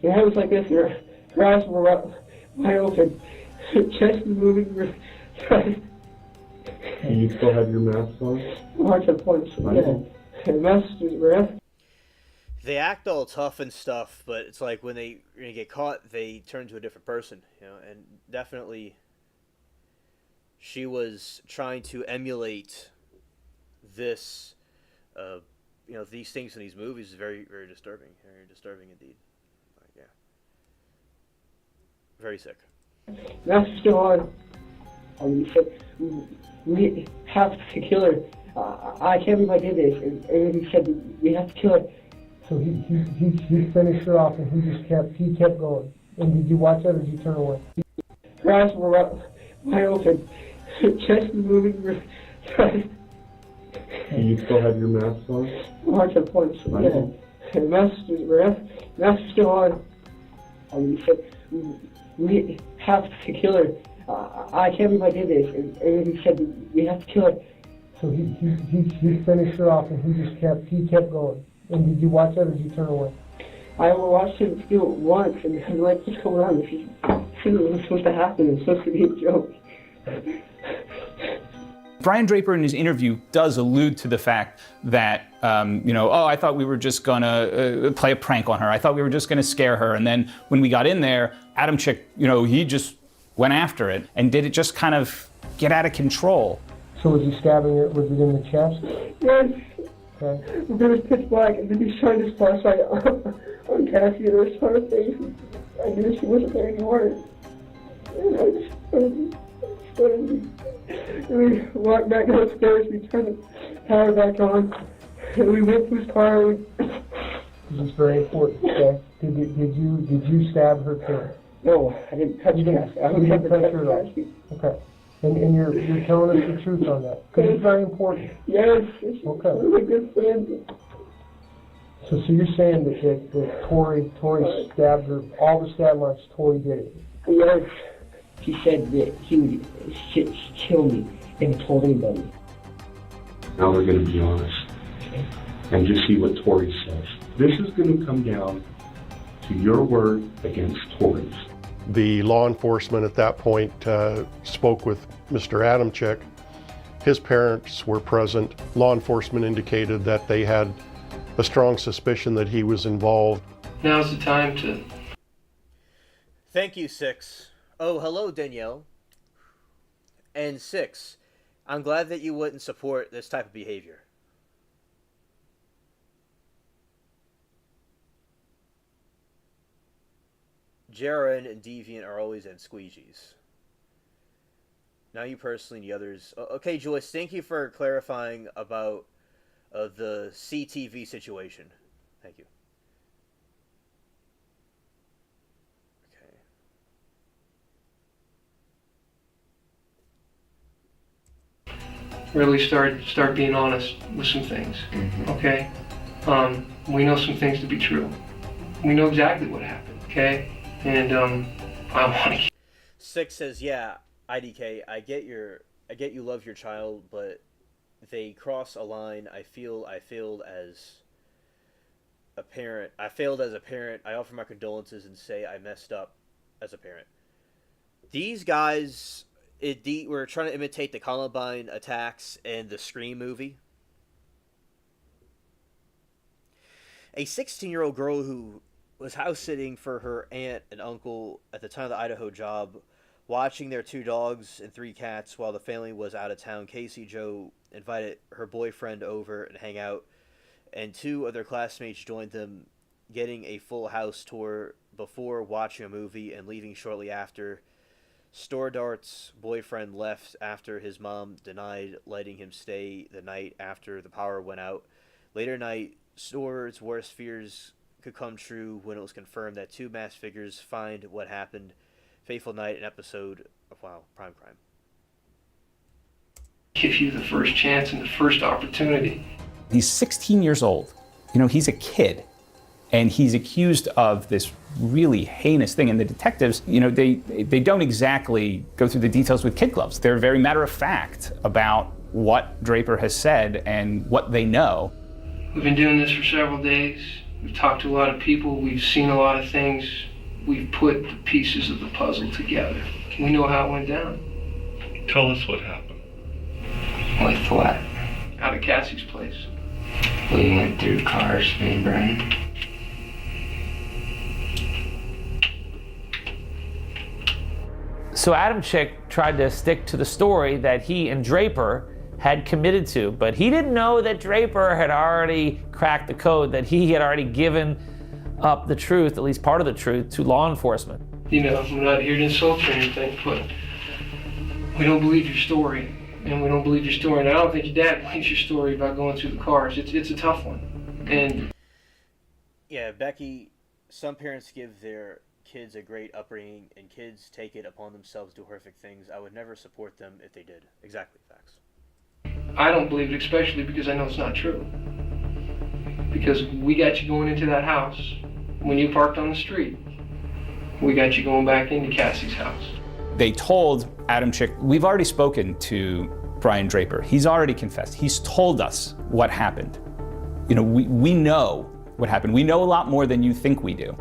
head was like this, and her eyes were up, wide open, her chest was moving. And you still have your mask on? Hard to point. Yeah. They act all tough and stuff, but it's like when they get caught, they turn to a different person, and definitely she was trying to emulate this, these things in these movies is very, very disturbing indeed. Yeah. Very sick. Mask is still on. He said, we have to kill her. I can't believe I did this. And he said, we have to kill her. So he finished her off, and he kept going. And did you watch that, or did you turn away? Her eyes were up, wide open. Her chest was moving. And you still have your mask on? Hard to point. Yeah. Mask is still on. He said, we have to kill her. I can't believe I did this. And he said, we have to kill her. So he finished her off, and he kept going. And did you watch that, or did you turn away? I watched him do it once, and I'm like, what's going on? This isn't supposed to happen. It's supposed to be a joke. Bryan Draper in his interview does allude to the fact that, I thought we were just gonna play a prank on her. I thought we were just gonna scare her. And then when we got in there, Adamczyk, he just went after it. And did it just kind of get out of control? So was he stabbing her? Was it in the chest? Yes. Okay. And then it was pitch black, and then he shined his flashlight on Cassie, and there was her face. I knew she wasn't there anymore. And I just started. And we walked back downstairs, we turned the power back on, and we went to his car. This is very important. Okay. Did you stab her too? No, I didn't touch Cassie. I didn't touch her at all. Okay. And you're telling us the truth on that, because it's very important. Yes. Okay. We're good friends. So you're saying that Tori stabbed her, all the stab marks, Tori did it? Yes. He said that he would kill me if I told anybody. Now we're going to be honest and just see what Tori says. This is going to come down to your word against Tori's. The law enforcement at that point spoke with Mr. Adamczyk. His parents were present. Law enforcement indicated that they had a strong suspicion that he was involved. Now's the time to... Thank you, 6. Oh, hello, Danielle. And 6, I'm glad that you wouldn't support this type of behavior. Jaren and Deviant are always in squeegees. Now you personally and the others. Okay, Joyce, thank you for clarifying about the CTV situation. Thank you. Okay. Really start being honest with some things. Okay? We know some things to be true. We know exactly what happened, okay? And I want to... 6 says, yeah, IDK, I get you love your child, but they cross a line. I failed as a parent. I failed as a parent. I offer my condolences and say I messed up as a parent. These guys were trying to imitate the Columbine attacks and the Scream movie. A 16-year-old girl who was house sitting for her aunt and uncle at the time of the Idaho job, watching their 2 dogs and 3 cats while the family was out of town. Casey Jo invited her boyfriend over and hang out, and 2 other classmates joined them, getting a full house tour before watching a movie and leaving shortly after. Stordart's boyfriend left after his mom denied letting him stay the night after the power went out. Later night, Stordart's worst fears could come true when it was confirmed that 2 masked figures find what happened. Fateful night, an episode of Prime Crime. Give you the first chance and the first opportunity. He's 16 years old. You know, he's a kid. And he's accused of this really heinous thing. And the detectives, you know, they don't exactly go through the details with kid gloves. They're very matter of fact about what Draper has said and what they know. We've been doing this for several days. We've talked to a lot of people. We've seen a lot of things. We've put the pieces of the puzzle together. We know how it went down. Tell us what happened. With what? Out of Cassie's place. We went through cars, me and Bryan. So Adamczyk tried to stick to the story that he and Draper had committed to, but he didn't know that Draper had already cracked the code, that he had already given up the truth, at least part of the truth, to law enforcement. You know, I'm not here to insult you or anything, but we don't believe your story. And we don't believe your story. And I don't think your dad believes your story about going through the cars. It's a tough one. And yeah, Becky, some parents give their kids a great upbringing, and kids take it upon themselves to do horrific things. I would never support them if they did. Exactly, facts. I don't believe it, especially because I know it's not true. Because we got you going into that house when you parked on the street. We got you going back into Cassie's house. They told Adamczyk, we've already spoken to Bryan Draper. He's already confessed. He's told us what happened. You know, we know what happened. We know a lot more than you think we do.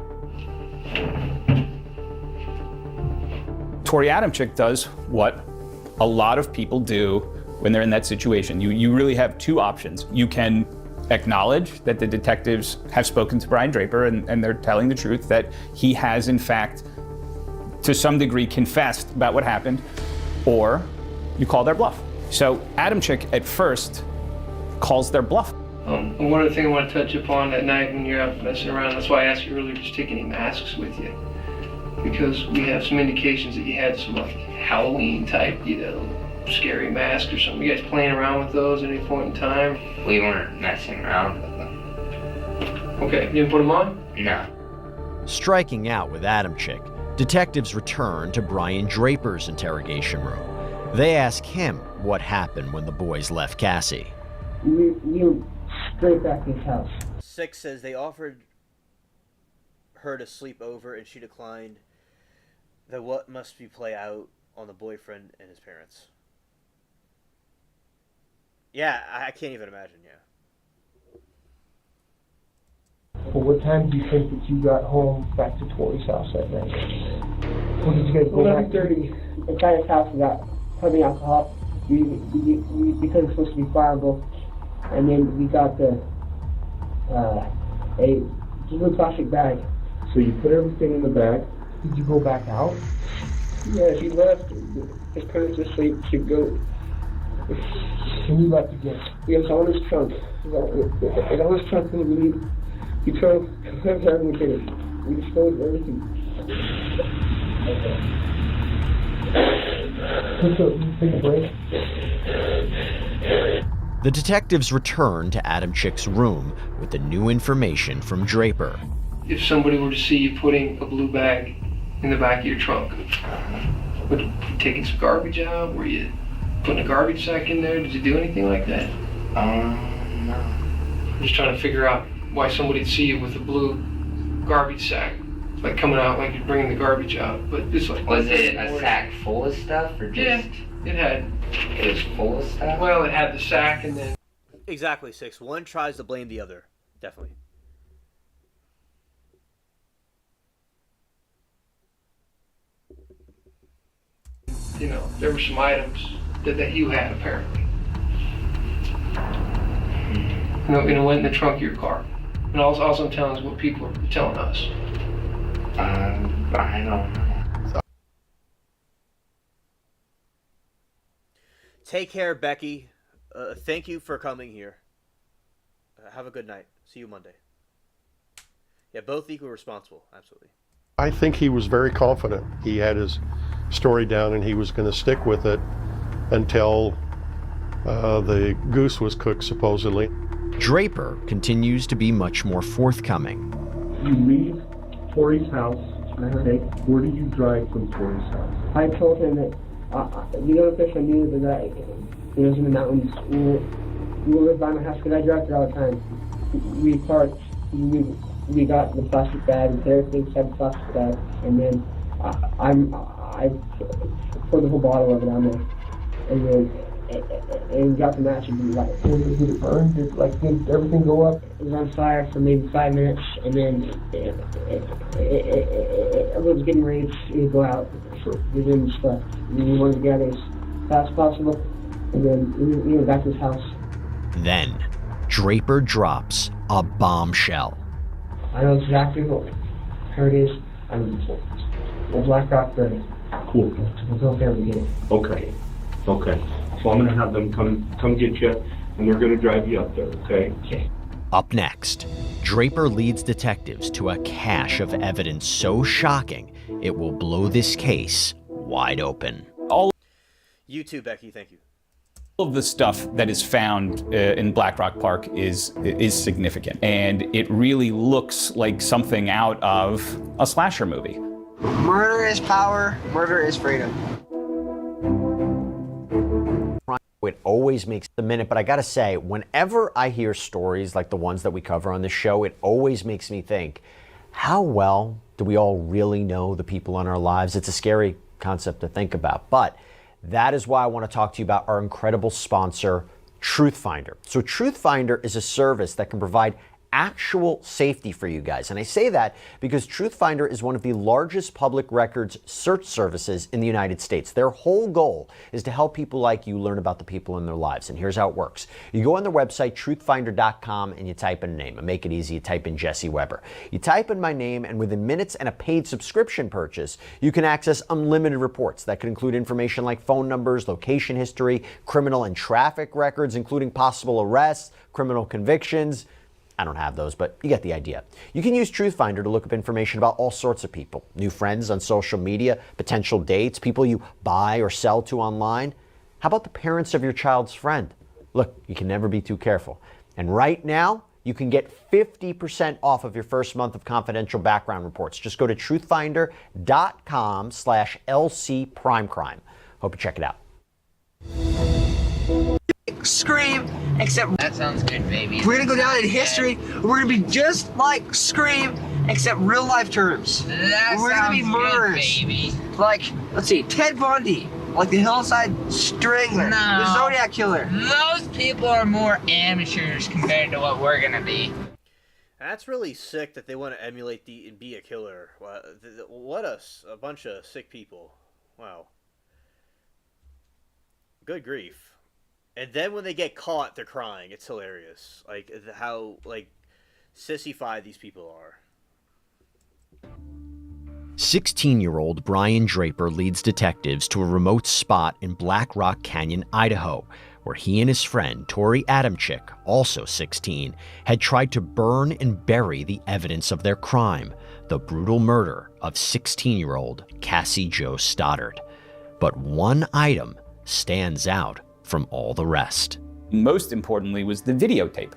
Tori Adamczyk does what a lot of people do when they're in that situation. You really have 2 options. You can acknowledge that the detectives have spoken to Bryan Draper and they're telling the truth, that he has in fact to some degree confessed about what happened, or you call their bluff. So Adamczyk at first calls their bluff. One other thing I want to touch upon that night when you're out messing around, that's why I asked you earlier to take any masks with you. Because we have some indications that you had some like Halloween type, you know, scary mask or something. You guys playing around with those at any point in time? We weren't messing around with them. Okay, you didn't put them on? No. Striking out with Adamczyk, detectives return to Bryan Draper's interrogation room. They ask him what happened when the boys left Cassie. We were straight back to his house. 6 says they offered her to sleep over and she declined. That what must be play out on the boyfriend and his parents. Yeah, I can't even imagine, yeah. Well, what time do you think that you got home back to Tori's house that night? When did you guys go back? 11:30. Inside his house, we got pumping alcohol. We because it's supposed to be fireable, and then we got a little plastic bag. So you put everything in the bag. Did you go back out? Yeah, she left. Just put it to sleep. She'd go. And you left again? Yeah, it's on his trunk. It's on his trunk when we drove everything. We disposed of everything. Take a break. The detectives return to Adam Chick's room with the new information from Draper. If somebody were to see you putting a blue bag in the back of your trunk, would you taking some garbage out? Were you putting a garbage sack in there? Did you do anything like that? No. I'm just trying to figure out why somebody'd see you with a blue garbage sack, like coming out like you're bringing the garbage out. But it's like, Was it a sack full of stuff or just? Yeah, it was full of stuff. Well, it had the sack and then. Exactly, 6. One tries to blame the other. Definitely. You know, there were some items that you had apparently. You know, went in the trunk of your car. And all I'm telling is what people are telling us. I don't know. Take care, Becky. Thank you for coming here. Have a good night. See you Monday. Yeah, both equally responsible. Absolutely. I think he was very confident. He had his story down and he was going to stick with it until the goose was cooked, supposedly. Draper continues to be much more forthcoming. You leave Tori's house. Okay. Where do you drive from Tori's house? I told him that, you know, the fish I knew that he was in the mountains. We lived by my house because I drive there all the time. We parked, we got the plastic bag, and there things had the plastic bag, and then I poured the whole bottle of it on there, and then and got the match and like, Did it burn? Did everything go up? it was on fire for maybe 5 minutes, and then it was getting ready to go out within the stuff. We wanted to get it as fast as possible, and then we went back to his house. Then, Draper drops a bombshell. I know exactly what her it is. I'm the Black Rock Burning. Cool. We'll go there and get it. Okay. Okay. So I'm going to have them come get you, and they're going to drive you up there, okay? Okay. Up next, Draper leads detectives to a cache of evidence so shocking it will blow this case wide open. You too, Becky. Thank you. All of the stuff that is found in Black Rock Park is significant, and it really looks like something out of a slasher movie. Murder is power, murder is freedom. It always makes a minute, but I gotta say, whenever I hear stories like the ones that we cover on this show, it always makes me think, how well do we all really know the people in our lives? It's a scary concept to think about, but that is why I want to talk to you about our incredible sponsor, Truthfinder. So Truthfinder is a service that can provide actual safety for you guys. And I say that because Truthfinder is one of the largest public records search services in the United States. Their whole goal is to help people like you learn about the people in their lives. And here's how it works. You go on their website, truthfinder.com, and you type in a name. And make it easy, you type in Jesse Weber. You type in my name, and within minutes and a paid subscription purchase, you can access unlimited reports that could include information like phone numbers, location history, criminal and traffic records, including possible arrests, criminal convictions. I don't have those, but you get the idea. You can use Truthfinder to look up information about all sorts of people. New friends on social media, potential dates, people you buy or sell to online. How about the parents of your child's friend? Look, you can never be too careful. And right now, you can get 50% off of your first month of confidential background reports. Just go to truthfinder.com/LCPrimeCrime. Hope you check it out. Scream, except That sounds good, baby. we're gonna go down in history. We're gonna be just like Scream, except real life terms. That We're gonna be sounds murderers. good, baby. Like, let's see, Ted Bundy, like the Hillside Strangler, No. the Zodiac Killer. Most people are more amateurs compared to what we're gonna be. That's really sick that they want to emulate and be a killer. What a bunch of sick people. Wow. Good grief. And then when they get caught, they're crying. It's hilarious. Like, how, like, sissified these people are. 16-year-old Bryan Draper leads detectives to a remote spot in Black Rock Canyon, Idaho, where he and his friend, Tori Adamczyk, also 16, had tried to burn and bury the evidence of their crime, the brutal murder of 16-year-old Cassie Jo Stoddard. But one item stands out from all the rest. Most importantly was the videotape,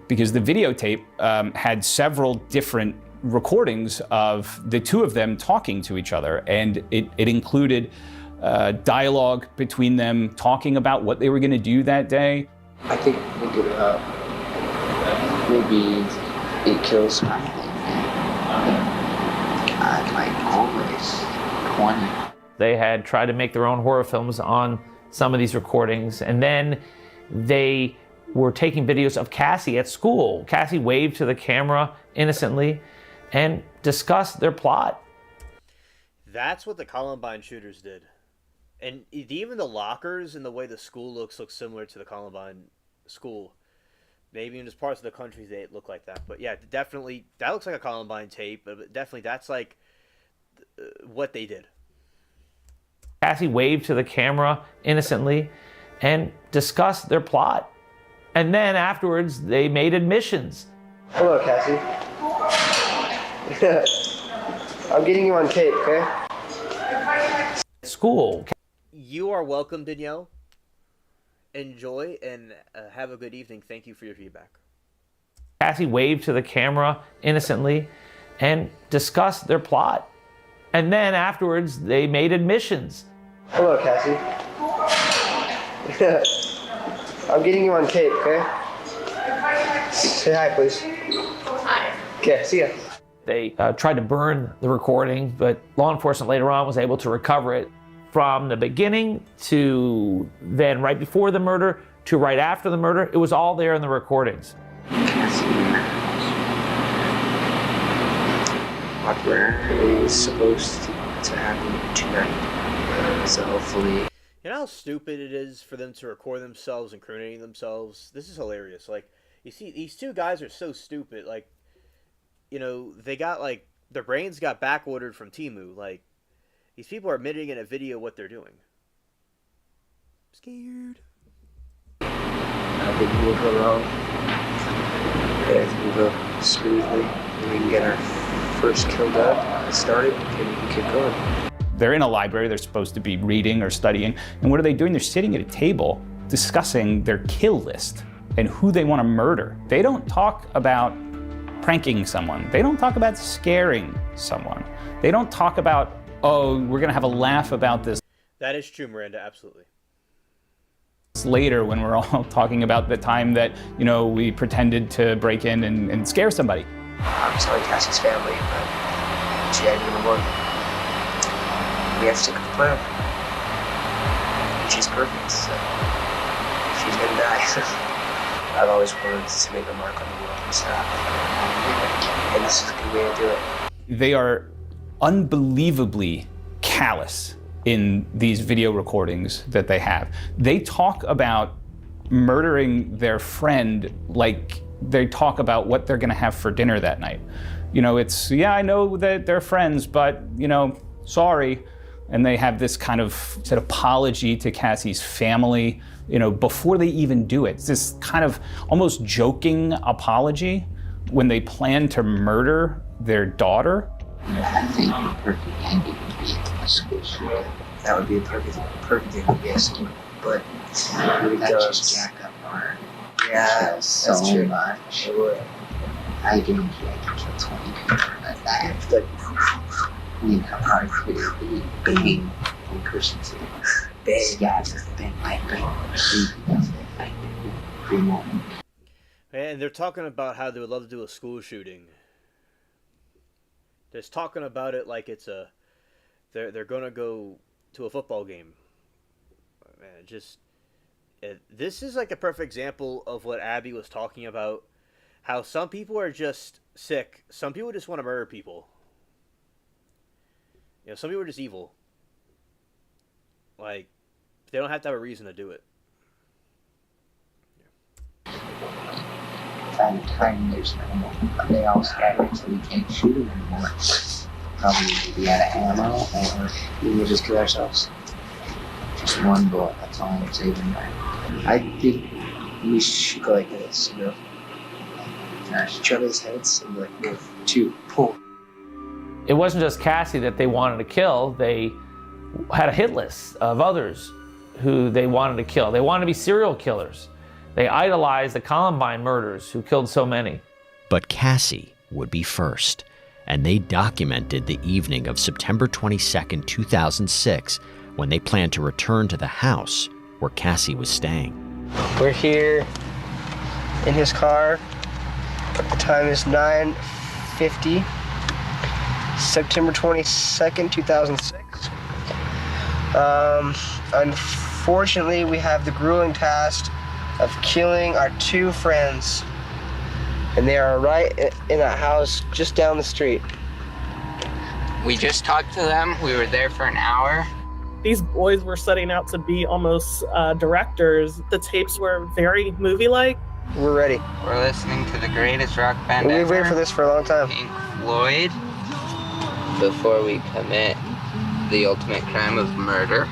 because the videotape had several different recordings of the two of them talking to each other, and it included dialogue between them talking about what they were going to do that day. I think we could maybe 8 kills. Like always, 20. They had tried to make their own horror films on some of these recordings, and then they were taking videos of Cassie at school. Cassie waved to the camera innocently and discussed their plot. That's what the Columbine shooters did. And even the lockers and the way the school looks similar to the Columbine school. Maybe in just parts of the country they look like that. But yeah, definitely, that looks like a Columbine tape. But definitely, that's like what they did. Cassie waved to the camera innocently and discussed their plot. And then afterwards, they made admissions. Hello, Cassie. I'm getting you on tape, okay? School. You are welcome, Danielle. Enjoy and have a good evening. Thank you for your feedback. Cassie waved to the camera innocently and discussed their plot. And then afterwards, they made admissions. Hello, Cassie. I'm getting you on tape, okay? Say hi, please. Hi. Okay, see ya. They tried to burn the recording, but law enforcement later on was able to recover it. From the beginning to then right before the murder to right after the murder, it was all there in the recordings. What is supposed to happen tonight? So hopefully. You know how stupid it is for them to record themselves incriminating themselves? This is hilarious. Like, you see, these two guys are so stupid. Like, you know, they got, like, their brains got back ordered from Temu. Like, these people are admitting in a video what they're doing. I'm scared. Nothing will go wrong. Everything will go smoothly. We can get our first kill done, started, and we can keep going. They're in a library, they're supposed to be reading or studying, and what are they doing? They're sitting at a table discussing their kill list and who they want to murder. They don't talk about pranking someone. They don't talk about scaring someone. They don't talk about, oh, we're going to have a laugh about this That is true, Miranda, absolutely. later when we're all talking about the time that, you know, we pretended to break in and scare somebody. I'm sorry, Cassie's family, but she had number one. We have to stick with the plan. She's perfect, so she's gonna die. I've always wanted to make a mark on the world and stuff. And this is a good way to do it. They are unbelievably callous in these video recordings that they have. They talk about murdering their friend like they talk about what they're gonna have for dinner that night. You know, it's, yeah, I know that they're friends, but, you know, sorry. And they have this kind of said apology to Cassie's family, you know, before they even do it. It's this kind of almost joking apology when they plan to murder their daughter. I think the perfect ending would be a school shooting. That would be a perfect thing to be a school. But it really does jack up our that's true. Much. It would. I guarantee I can kill 20 people at that. You know, hard clearly banging one person to the scabs of the bang, And they're talking about how they would love to do a school shooting. They're talking about it like it's a, they're gonna go to a football game. Man, this is like a perfect example of what Abby was talking about. How some people are just sick. Some people just want to murder people. You know, some people are just evil. Like, they don't have to have a reason to do it. By the time there's no more, they all scatter so we can't shoot them anymore. Probably be out of ammo, or we will just kill ourselves. Just one bullet, that's all I'm saving. I think we should go like this, you know? Each other's heads and like 1, 2, pull. It wasn't just Cassie that they wanted to kill. They had a hit list of others who they wanted to kill. They wanted to be serial killers. They idolized the Columbine murders who killed so many. But Cassie would be first, and they documented the evening of September 22nd, 2006, when they planned to return to the house where Cassie was staying. We're here in his car. The time is 9:50, September 22nd, 2006. Unfortunately, we have the grueling task of killing our two friends. And they are right in a house just down the street. We just talked to them. We were there for an hour. These boys were setting out to be almost directors. The tapes were very movie-like. We're ready. We're listening to the greatest rock band We've ever, waited for this for a long time. Pink Floyd, before we commit the ultimate crime of murder.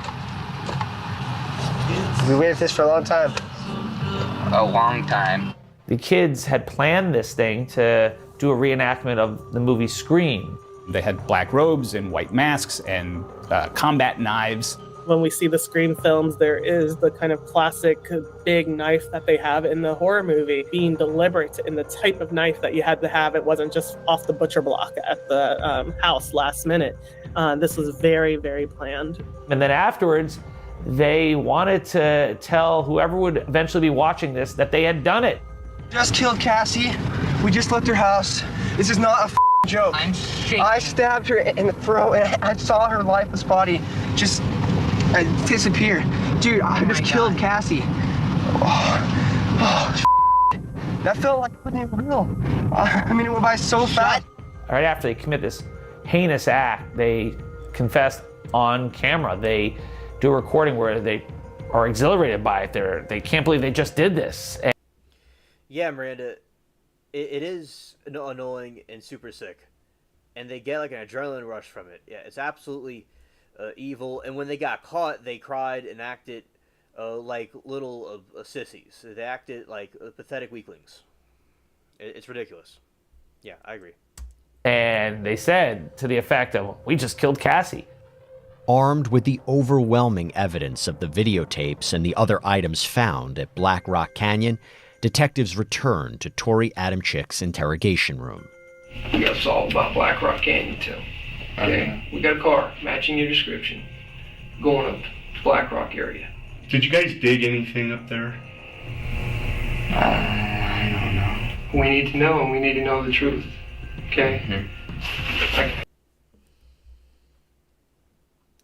We waited for this for a long time. A long time. The kids had planned this thing to do a reenactment of the movie Scream. They had black robes and white masks and combat knives. When we see the Scream films, there is the kind of classic big knife that they have in the horror movie, being deliberate in the type of knife that you had to have. It wasn't just off the butcher block at the house last minute. This was very, very planned. And then afterwards, they wanted to tell whoever would eventually be watching this that they had done it. Just killed Cassie. We just left her house. This is not a joke. I stabbed her in the throat and I saw her lifeless body just disappear. Dude, I just killed Cassie. That felt like it wasn't real. I mean, it went by so fast. Right after they commit this heinous act, they confess on camera. They do a recording where they are exhilarated by it. They can't believe they just did this. Yeah, Miranda, it is annoying and super sick, and they get like an adrenaline rush from it. Yeah, it's absolutely evil. And when they got caught, they cried and acted like little sissies. They acted like pathetic weaklings. It's ridiculous. Yeah, I agree. And they said to the effect of, "We just killed Cassie." Armed with the overwhelming evidence of the videotapes and the other items found at Black Rock Canyon, detectives returned to Tori Adamczyk's interrogation room. We got solved about Black Rock Canyon too. Okay, we got a car matching your description, going up to Black Rock area. Did you guys dig anything up there? I don't know. We need to know, and we need to know the truth. Okay.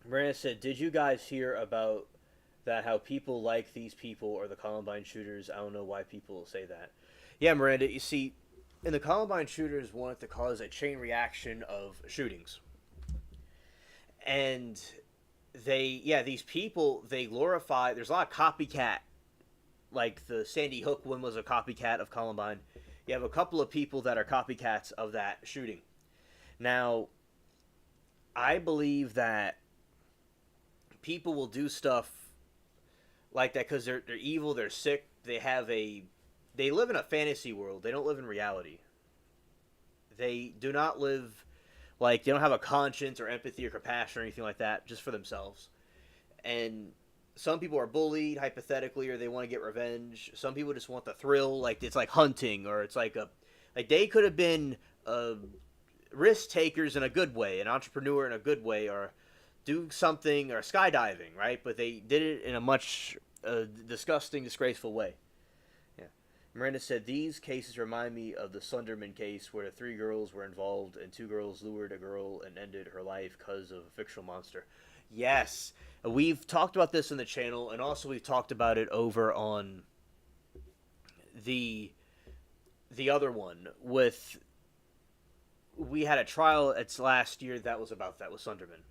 Miranda said, "Did you guys hear about that? How people like these people are the Columbine shooters? I don't know why people say that." Yeah, Miranda. You see, and the Columbine shooters wanted to cause a chain reaction of shootings, and these people, they glorify. There's a lot of copycat, like the Sandy Hook one was a copycat of Columbine. You have a couple of people that are copycats of that shooting. Now, I believe that people will do stuff like that because they're evil, they're sick, they live in a fantasy world. They don't live in reality. They do not live, like, they don't have a conscience or empathy or compassion or anything like that, just for themselves. And some people are bullied, hypothetically, or they want to get revenge. Some people just want the thrill, like it's like hunting, or it's like they could have been risk takers in a good way, an entrepreneur in a good way, or do something, or skydiving, right? But they did it in a much disgusting, disgraceful way. Yeah. Miranda said, "These cases remind me of the Sunderman case where the 3 girls were involved and 2 girls lured a girl and ended her life because of a fictional monster." Yes. We've talked about this in the channel, and also we've talked about it over on the other one with, we had a trial it's last year that was about that with Sunderman.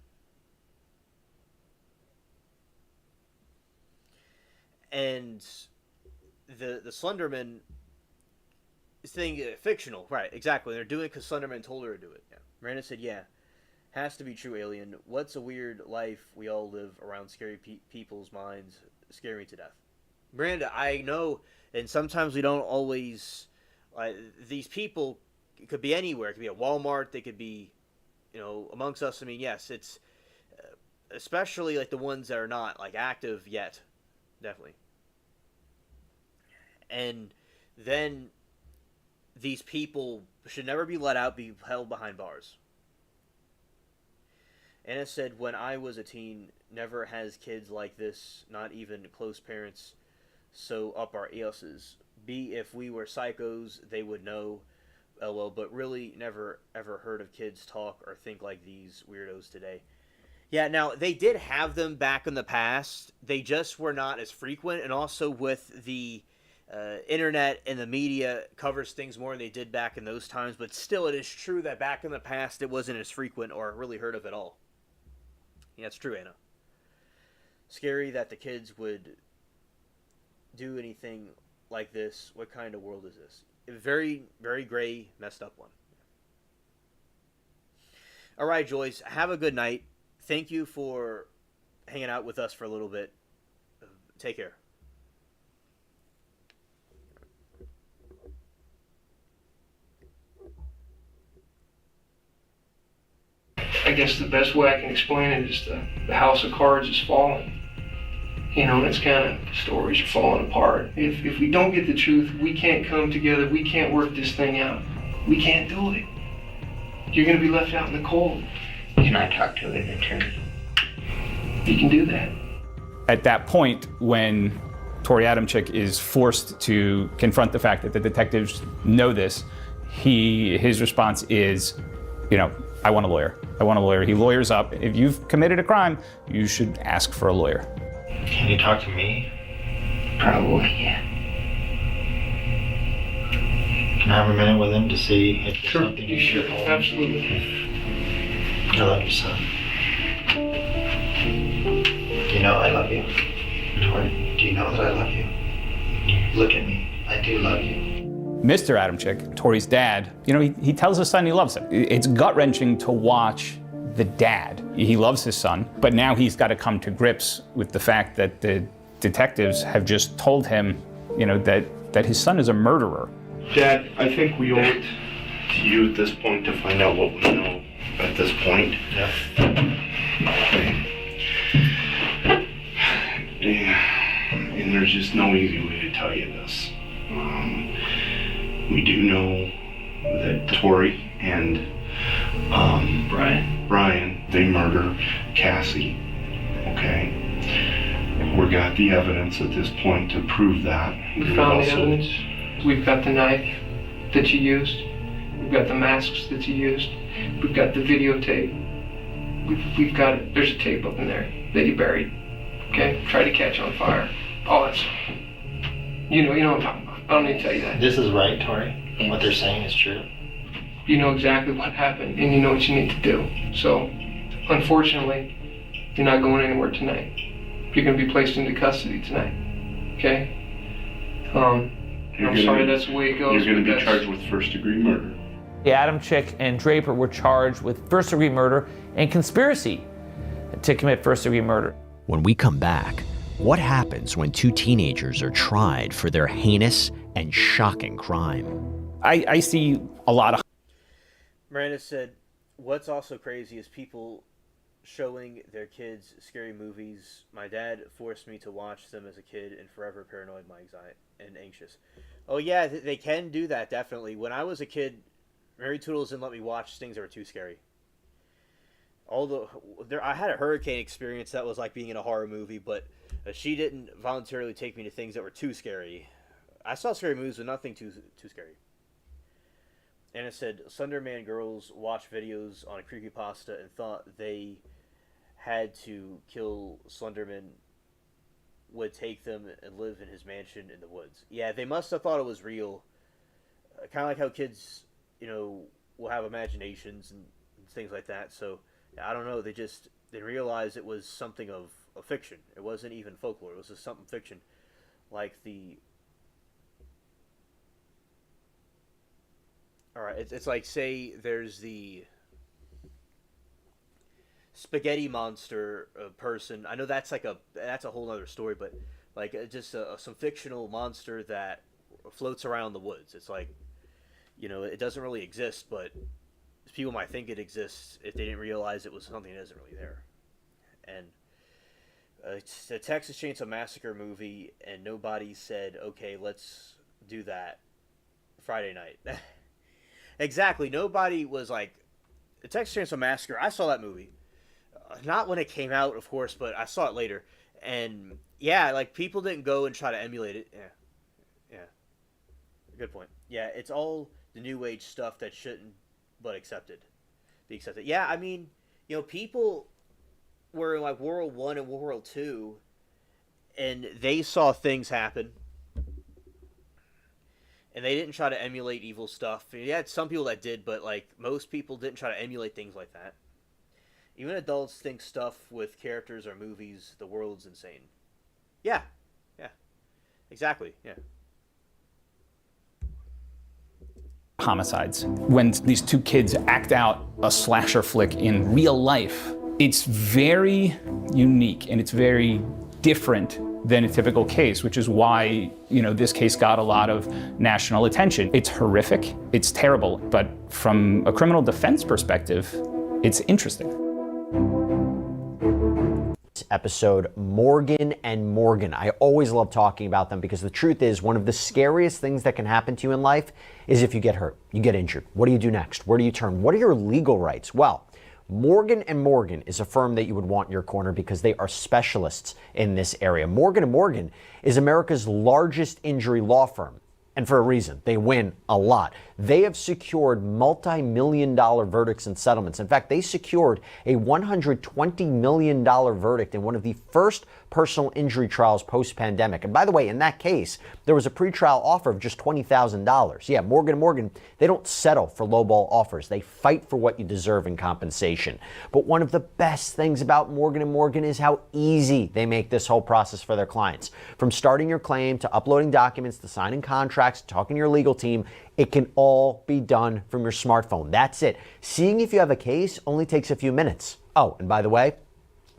And the Slenderman thing, fictional, right? Exactly. They're doing it because Slenderman told her to do it. Yeah. Miranda said, "Yeah, has to be true, alien. What's a weird life we all live around scary people's minds, scaring me to death." Miranda, I know, and sometimes we don't always. These people could be anywhere. It could be at Walmart. They could be, amongst us. I mean, yes, it's. especially like the ones that are not like active yet, definitely. And then these people should never be let out, be held behind bars. Anna said, when I was a teen, never has kids like this, not even close parents, so up our asses. B, if we were psychos, they would know. LOL, but really never ever heard of kids talk or think like these weirdos today. Yeah, now, they did have them back in the past. They just were not as frequent, and also with the internet and the media covers things more than they did back in those times, but still it is true that back in the past it wasn't as frequent or really heard of at all. Yeah, it's true, Anna. Scary that the kids would do anything like this. What kind of world is this? A very, very gray, messed up one. All right, Joyce, have a good night. Thank you for hanging out with us for a little bit. Take care. I guess the best way I can explain it is the house of cards is falling. You know, it's kind of, stories are falling apart. If we don't get the truth, we can't come together, we can't work this thing out. We can't do it. You're going to be left out in the cold. Can I talk to an attorney? You can do that. At that point, when Tori Adamczyk is forced to confront the fact that the detectives know this, his response is, you know, I want a lawyer. I want a lawyer. He lawyers up. If you've committed a crime, you should ask for a lawyer. Can you talk to me? Probably, yeah. Can I have a minute with him to see if there's something you should? Absolutely. I love you, son. Do you know I love you? Tori, do you know that I love you? Look at me. I do love you. Mr. Adamczyk, Tori's dad, you know, he tells his son he loves him. It's gut-wrenching to watch the dad. He loves his son, but now he's got to come to grips with the fact that the detectives have just told him, you know, that his son is a murderer. Dad, I think we owe it to you at this point to find out what we know at this point. Yeah. And there's just no easy way to tell you this. We do know that Tori and Bryan, they murder Cassie. Okay? We got the evidence at this point to prove that. We found the evidence. We've got the knife that you used. We've got the masks that you used. We've got the videotape. We've got it. There's a tape up in there that you buried. Okay? Tried to catch on fire. All that stuff. You know what I'm talking about. I don't need to tell you that. This is right, Tori? What they're saying is true? You know exactly what happened, and you know what you need to do. So, unfortunately, you're not going anywhere tonight. You're going to be placed into custody tonight. Okay? I'm sorry that's the way it goes. You're going to be charged with first-degree murder. Adamczyk and Draper were charged with first-degree murder and conspiracy to commit first-degree murder. When we come back, what happens when two teenagers are tried for their heinous and shocking crime? I see a lot of... Miranda said, what's also crazy is people showing their kids scary movies. My dad forced me to watch them as a kid and forever paranoid my anxiety and anxious. Oh yeah, they can do that, definitely. When I was a kid, Mary Toodles didn't let me watch things that were too scary. I had a hurricane experience that was like being in a horror movie, but she didn't voluntarily take me to things that were too scary. I saw scary movies, but nothing too scary. And it said, Slenderman girls watched videos on a creepypasta and thought they had to kill Slenderman, would take them and live in his mansion in the woods. Yeah, they must have thought it was real. Kind of like how kids, you know, will have imaginations and things like that. So, I don't know, they realized it was something of fiction. It wasn't even folklore, it was just something fiction. Like the... Alright, it's like, say there's the spaghetti monster person. I know that's a whole other story, but like just some fictional monster that floats around the woods. It's like, you know, it doesn't really exist, but people might think it exists if they didn't realize it was something that isn't really there. And it's the Texas Chainsaw Massacre movie, and nobody said, okay, let's do that Friday night. Exactly. Nobody was like, the Texas Chainsaw Massacre, I saw that movie. Not when it came out, of course, but I saw it later. And yeah, like, people didn't go and try to emulate it. Yeah. Good point. Yeah, it's all the new age stuff that shouldn't but be accepted. Yeah, I mean, people were in like World War I and World War II, and they saw things happen, and they didn't try to emulate evil stuff. You had some people that did, but like most people didn't try to emulate things like that. Even adults think stuff with characters or movies, the world's insane. Yeah, exactly, yeah. Homicides. When these two kids act out a slasher flick in real life, it's very unique and it's very different than a typical case, which is why, this case got a lot of national attention. It's horrific, it's terrible, but from a criminal defense perspective, it's interesting. Episode Morgan and Morgan. I always love talking about them because the truth is one of the scariest things that can happen to you in life is if you get hurt, you get injured. What do you do next? Where do you turn? What are your legal rights? Well, Morgan and Morgan is a firm that you would want in your corner because they are specialists in this area. Morgan and Morgan is America's largest injury law firm. And for a reason, they win a lot. They have secured multi-million-dollar verdicts and settlements. In fact, they secured a $120 million verdict in one of the first personal injury trials post-pandemic. And by the way, in that case, there was a pretrial offer of just $20,000. Yeah, Morgan & Morgan, they don't settle for lowball offers. They fight for what you deserve in compensation. But one of the best things about Morgan & Morgan is how easy they make this whole process for their clients. From starting your claim to uploading documents to signing contracts, talking to your legal team, it can all be done from your smartphone. That's it. Seeing if you have a case only takes a few minutes. Oh, and by the way,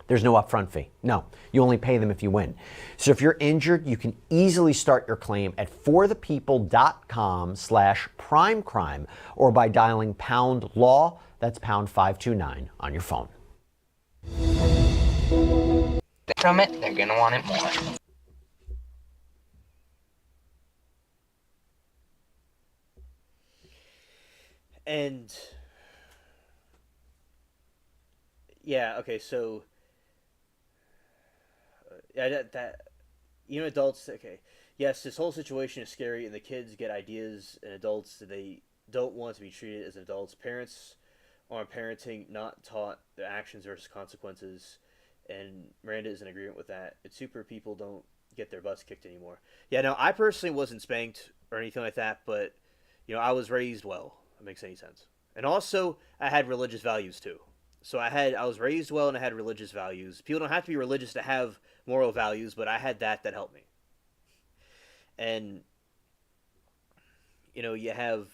there's no upfront fee. No, you only pay them if you win. So if you're injured, you can easily start your claim at forthepeople.com/primecrime or by dialing #law, that's #529 on your phone. From it, they're gonna want it more. And yeah, okay, so adults, okay, yes, this whole situation is scary, and the kids get ideas, and adults, they don't want to be treated as adults. Parents are parenting, not taught the actions versus consequences, and Miranda is in agreement with that. It's super people don't get their butts kicked anymore. Yeah, no, I personally wasn't spanked or anything like that, but I was raised well. If it makes any sense. And also, I had religious values too. So I was raised well, and I had religious values. People don't have to be religious to have moral values, but I had that helped me. And you have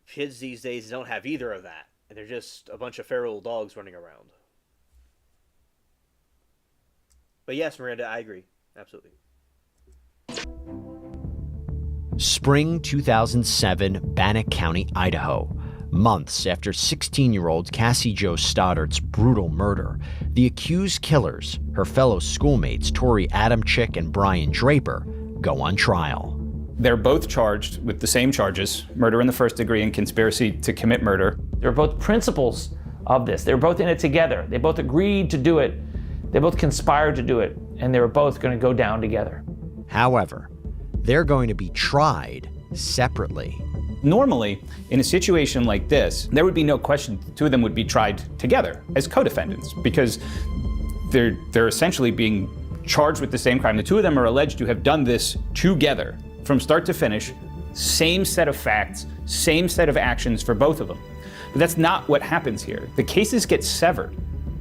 kids these days that don't have either of that, and they're just a bunch of feral dogs running around. But yes, Miranda, I agree. Absolutely. Spring 2007, Bannock County, Idaho. Months after 16-year-old Cassie Jo Stoddart's brutal murder, the accused killers, her fellow schoolmates Tori Adamczyk and Bryan Draper, go on trial. They're both charged with the same charges, murder in the first degree and conspiracy to commit murder. They're both principals of this. They were both in it together. They both agreed to do it. They both conspired to do it, and they were both going to go down together. However, they're going to be tried separately. Normally, in a situation like this, there would be no question the two of them would be tried together as co-defendants because they're essentially being charged with the same crime. The two of them are alleged to have done this together from start to finish, same set of facts, same set of actions for both of them. But that's not what happens here. The cases get severed.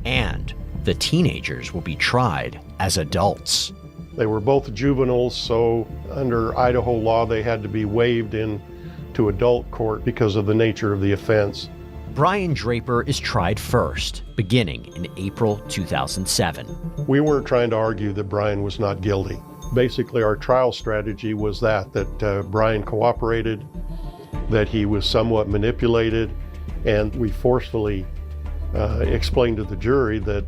And the teenagers will be tried as adults. They were both juveniles, so under Idaho law, they had to be waived into adult court because of the nature of the offense. Bryan Draper is tried first, beginning in April 2007. We weren't trying to argue that Bryan was not guilty. Basically, our trial strategy was that Bryan cooperated, that he was somewhat manipulated, and we forcefully explained to the jury that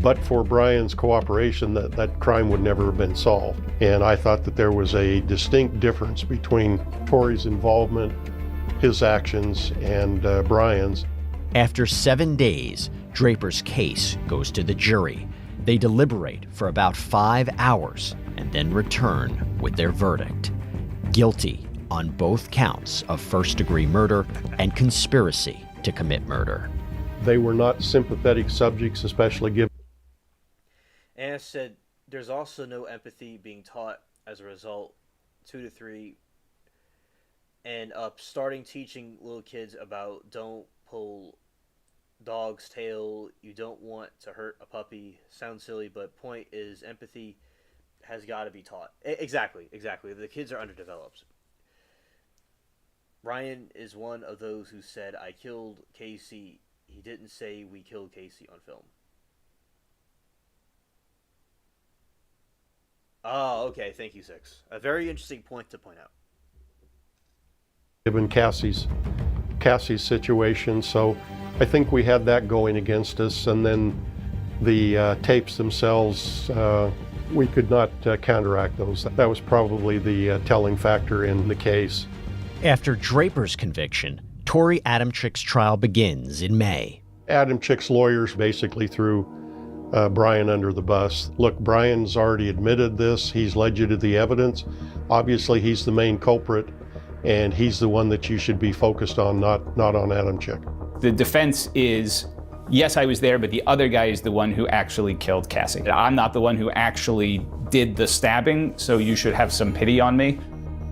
But for Bryan's cooperation, that crime would never have been solved. And I thought that there was a distinct difference between Tori's involvement, his actions, and Bryan's. After 7 days, Draper's case goes to the jury. They deliberate for about 5 hours and then return with their verdict. Guilty on both counts of first-degree murder and conspiracy to commit murder. They were not sympathetic subjects, especially given. Anna said there's also no empathy being taught as a result. 2 to 3. And starting teaching little kids about don't pull dog's tail, you don't want to hurt a puppy. Sounds silly, but point is empathy has got to be taught. Exactly. The kids are underdeveloped. Bryan is one of those who said, I killed Casey. He didn't say we killed Casey on film. Oh, okay. Thank you, Six. A very interesting point to point out. Given Cassie's situation, so I think we had that going against us, and then the tapes themselves, we could not counteract those. That was probably the telling factor in the case. After Draper's conviction, Tori Adamczyk's trial begins in May. Adamczyk's lawyers basically threw Bryan under the bus. Look, Bryan's already admitted this. He's led you to the evidence. Obviously, he's the main culprit, and he's the one that you should be focused on, not on Adamczyk. The defense is, yes, I was there, but the other guy is the one who actually killed Cassie. I'm not the one who actually did the stabbing, so you should have some pity on me.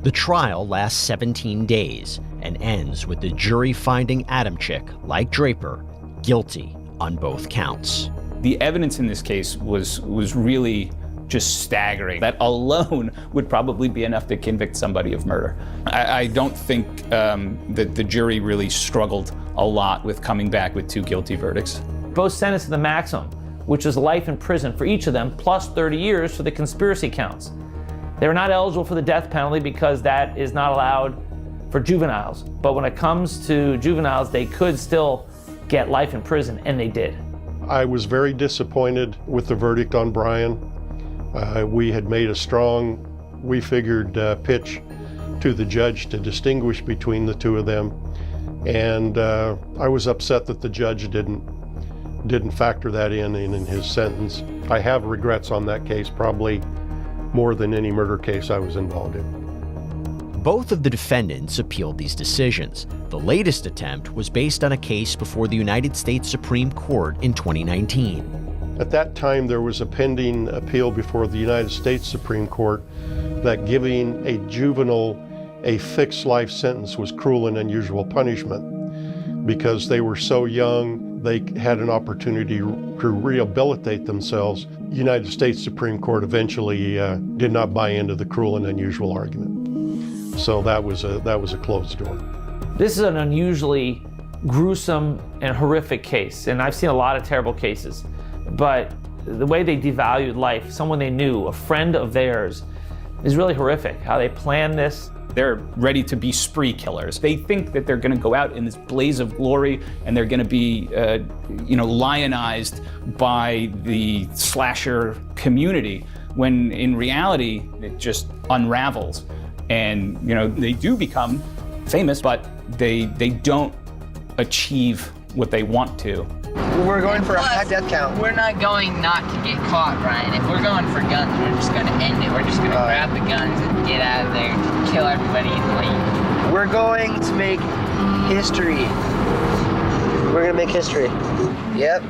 The trial lasts 17 days and ends with the jury finding Adamczyk, like Draper, guilty on both counts. The evidence in this case was really just staggering. That alone would probably be enough to convict somebody of murder. I don't think that the jury really struggled a lot with coming back with 2 guilty verdicts. Both sentenced to the maximum, which is life in prison for each of them, plus 30 years for the conspiracy counts. They were not eligible for the death penalty because that is not allowed for juveniles. But when it comes to juveniles, they could still get life in prison, and they did. I was very disappointed with the verdict on Bryan. We had made a strong, we figured, pitch to the judge to distinguish between the two of them. And I was upset that the judge didn't factor that in his sentence. I have regrets on that case, probably more than any murder case I was involved in. Both of the defendants appealed these decisions. The latest attempt was based on a case before the United States Supreme Court in 2019. At that time, there was a pending appeal before the United States Supreme Court that giving a juvenile a fixed life sentence was cruel and unusual punishment. Because they were so young, they had an opportunity to rehabilitate themselves. The United States Supreme Court eventually did not buy into the cruel and unusual argument. So that was a closed door. This is an unusually gruesome and horrific case, and I've seen a lot of terrible cases. But the way they devalued life, someone they knew, a friend of theirs, is really horrific. How they planned this. They're ready to be spree killers. They think that they're going to go out in this blaze of glory and they're going to be, lionized by the slasher community, when in reality it just unravels. And they do become famous, but they don't achieve what they want to. We're going for a high death count. We're not going not to get caught, Bryan. If we're going for guns, we're just going to end it. We're just going to grab the guns and get out of there, kill everybody and leave. We're going to make history. We're going to make history. Yep.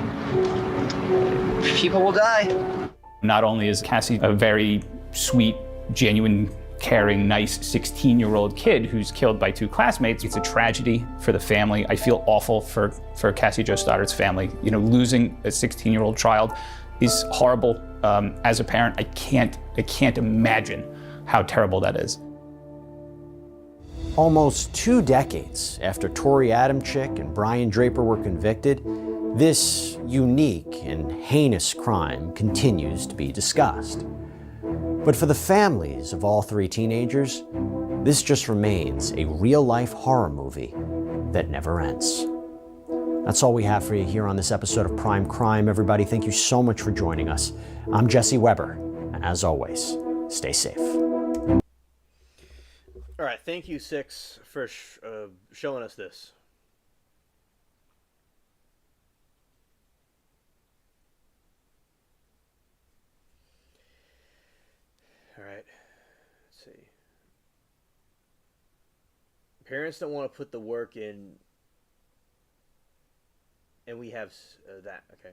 People will die. Not only is Cassie a very sweet, genuine, caring, nice 16-year-old kid who's killed by 2 classmates, it's a tragedy for the family. I feel awful for Cassie Jo Stoddard's family. Losing a 16-year-old child is horrible. As a parent, I can't imagine how terrible that is. Almost 2 decades after Tori Adamczyk and Bryan Draper were convicted, this unique and heinous crime continues to be discussed. But for the families of all 3 teenagers, this just remains a real-life horror movie that never ends. That's all we have for you here on this episode of Prime Crime. Everybody, thank you so much for joining us. I'm Jesse Weber, and as always, stay safe. All right, thank you, Six, for showing us this. All right, let's see. Parents don't want to put the work in, and we have that. Okay.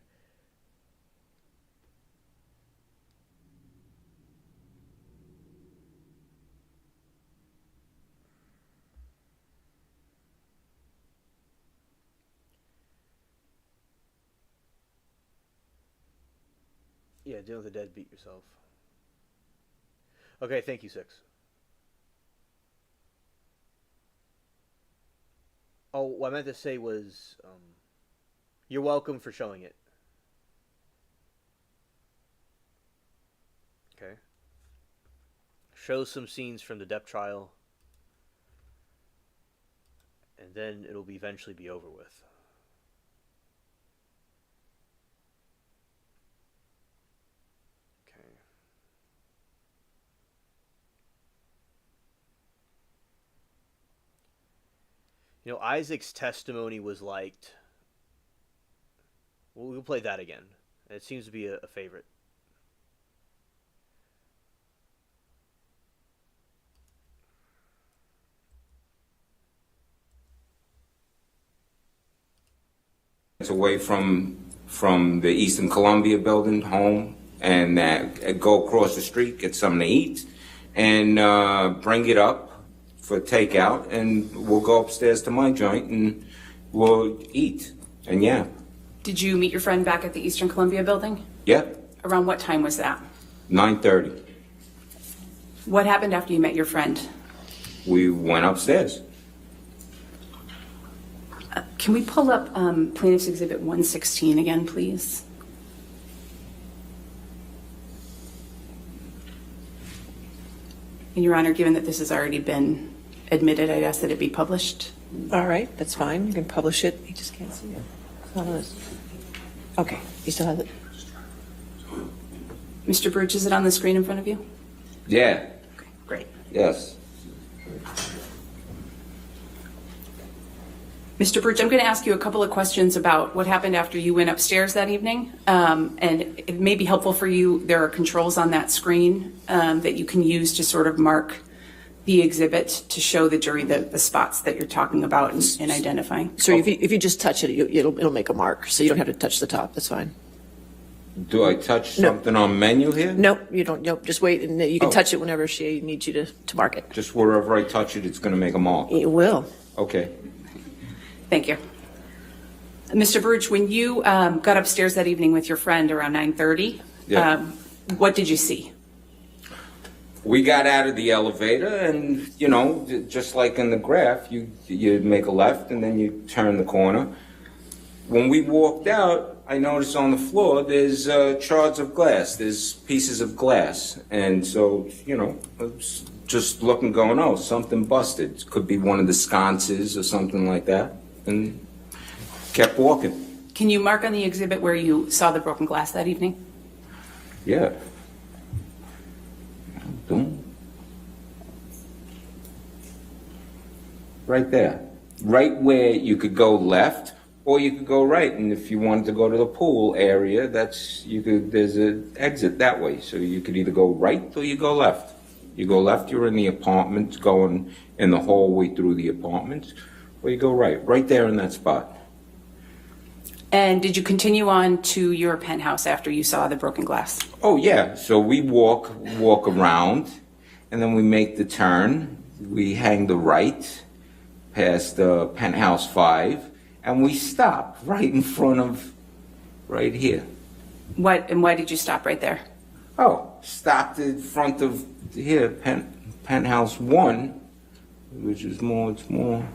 Yeah, dealing with the deadbeat yourself. Okay, thank you, Six. Oh, what I meant to say was, you're welcome for showing it. Okay. Show some scenes from the Depp trial, and then it'll eventually be over with. You know, Isaac's testimony was liked. We'll play that again. It seems to be a favorite. It's away from the Eastern Columbia building home, and go across the street, get something to eat, and bring it up for takeout, and we'll go upstairs to my joint and we'll eat. And yeah. Did you meet your friend back at the Eastern Columbia building? Yeah. Around what time was that? 9:30. What happened after you met your friend? We went upstairs. Can we pull up Plaintiff's Exhibit 116 again, please? And Your Honor, given that this has already been admitted, I'd ask that it be published. All right, that's fine. You can publish it. You just can't see it. It's not on this. Okay, you still have it. Mr. Birch, is it on the screen in front of you? Yeah. Okay, great. Yes. Mr. Birch, I'm going to ask you a couple of questions about what happened after you went upstairs that evening. And it may be helpful for you. There are controls on that screen that you can use to sort of mark the exhibit to show the jury the spots that you're talking about and identifying. So if you just touch it, it'll make a mark. So you don't have to touch the top. That's fine. Do I touch something on menu here? Nope, you don't. Nope, just wait, and you can touch it whenever she needs you to mark it. Just wherever I touch it, it's going to make a mark. It will. Okay. Thank you. Mr. Birch, when you got upstairs that evening with your friend around 9:30, what did you see? We got out of the elevator, and just like in the graph, you make a left and then you turn the corner. When we walked out, I noticed on the floor there's shards of glass, there's pieces of glass, and so I was just looking, going, oh, something busted. Could be one of the sconces or something like that, and kept walking. Can you mark on the exhibit where you saw the broken glass that evening? Yeah. Boom. Right there. Right where you could go left or you could go right. And if you wanted to go to the pool area, there's an exit that way. So you could either go right or you go left. You go left, you're in the apartment, going in the hallway through the apartment, or you go right there in that spot. And did you continue on to your penthouse after you saw the broken glass? Oh yeah, so we walk around, and then we make the turn. We hang the right past penthouse 5, and we stop right in front of, right here. Why did you stop right there? Oh, stopped in front of here, penthouse 1, which is it's more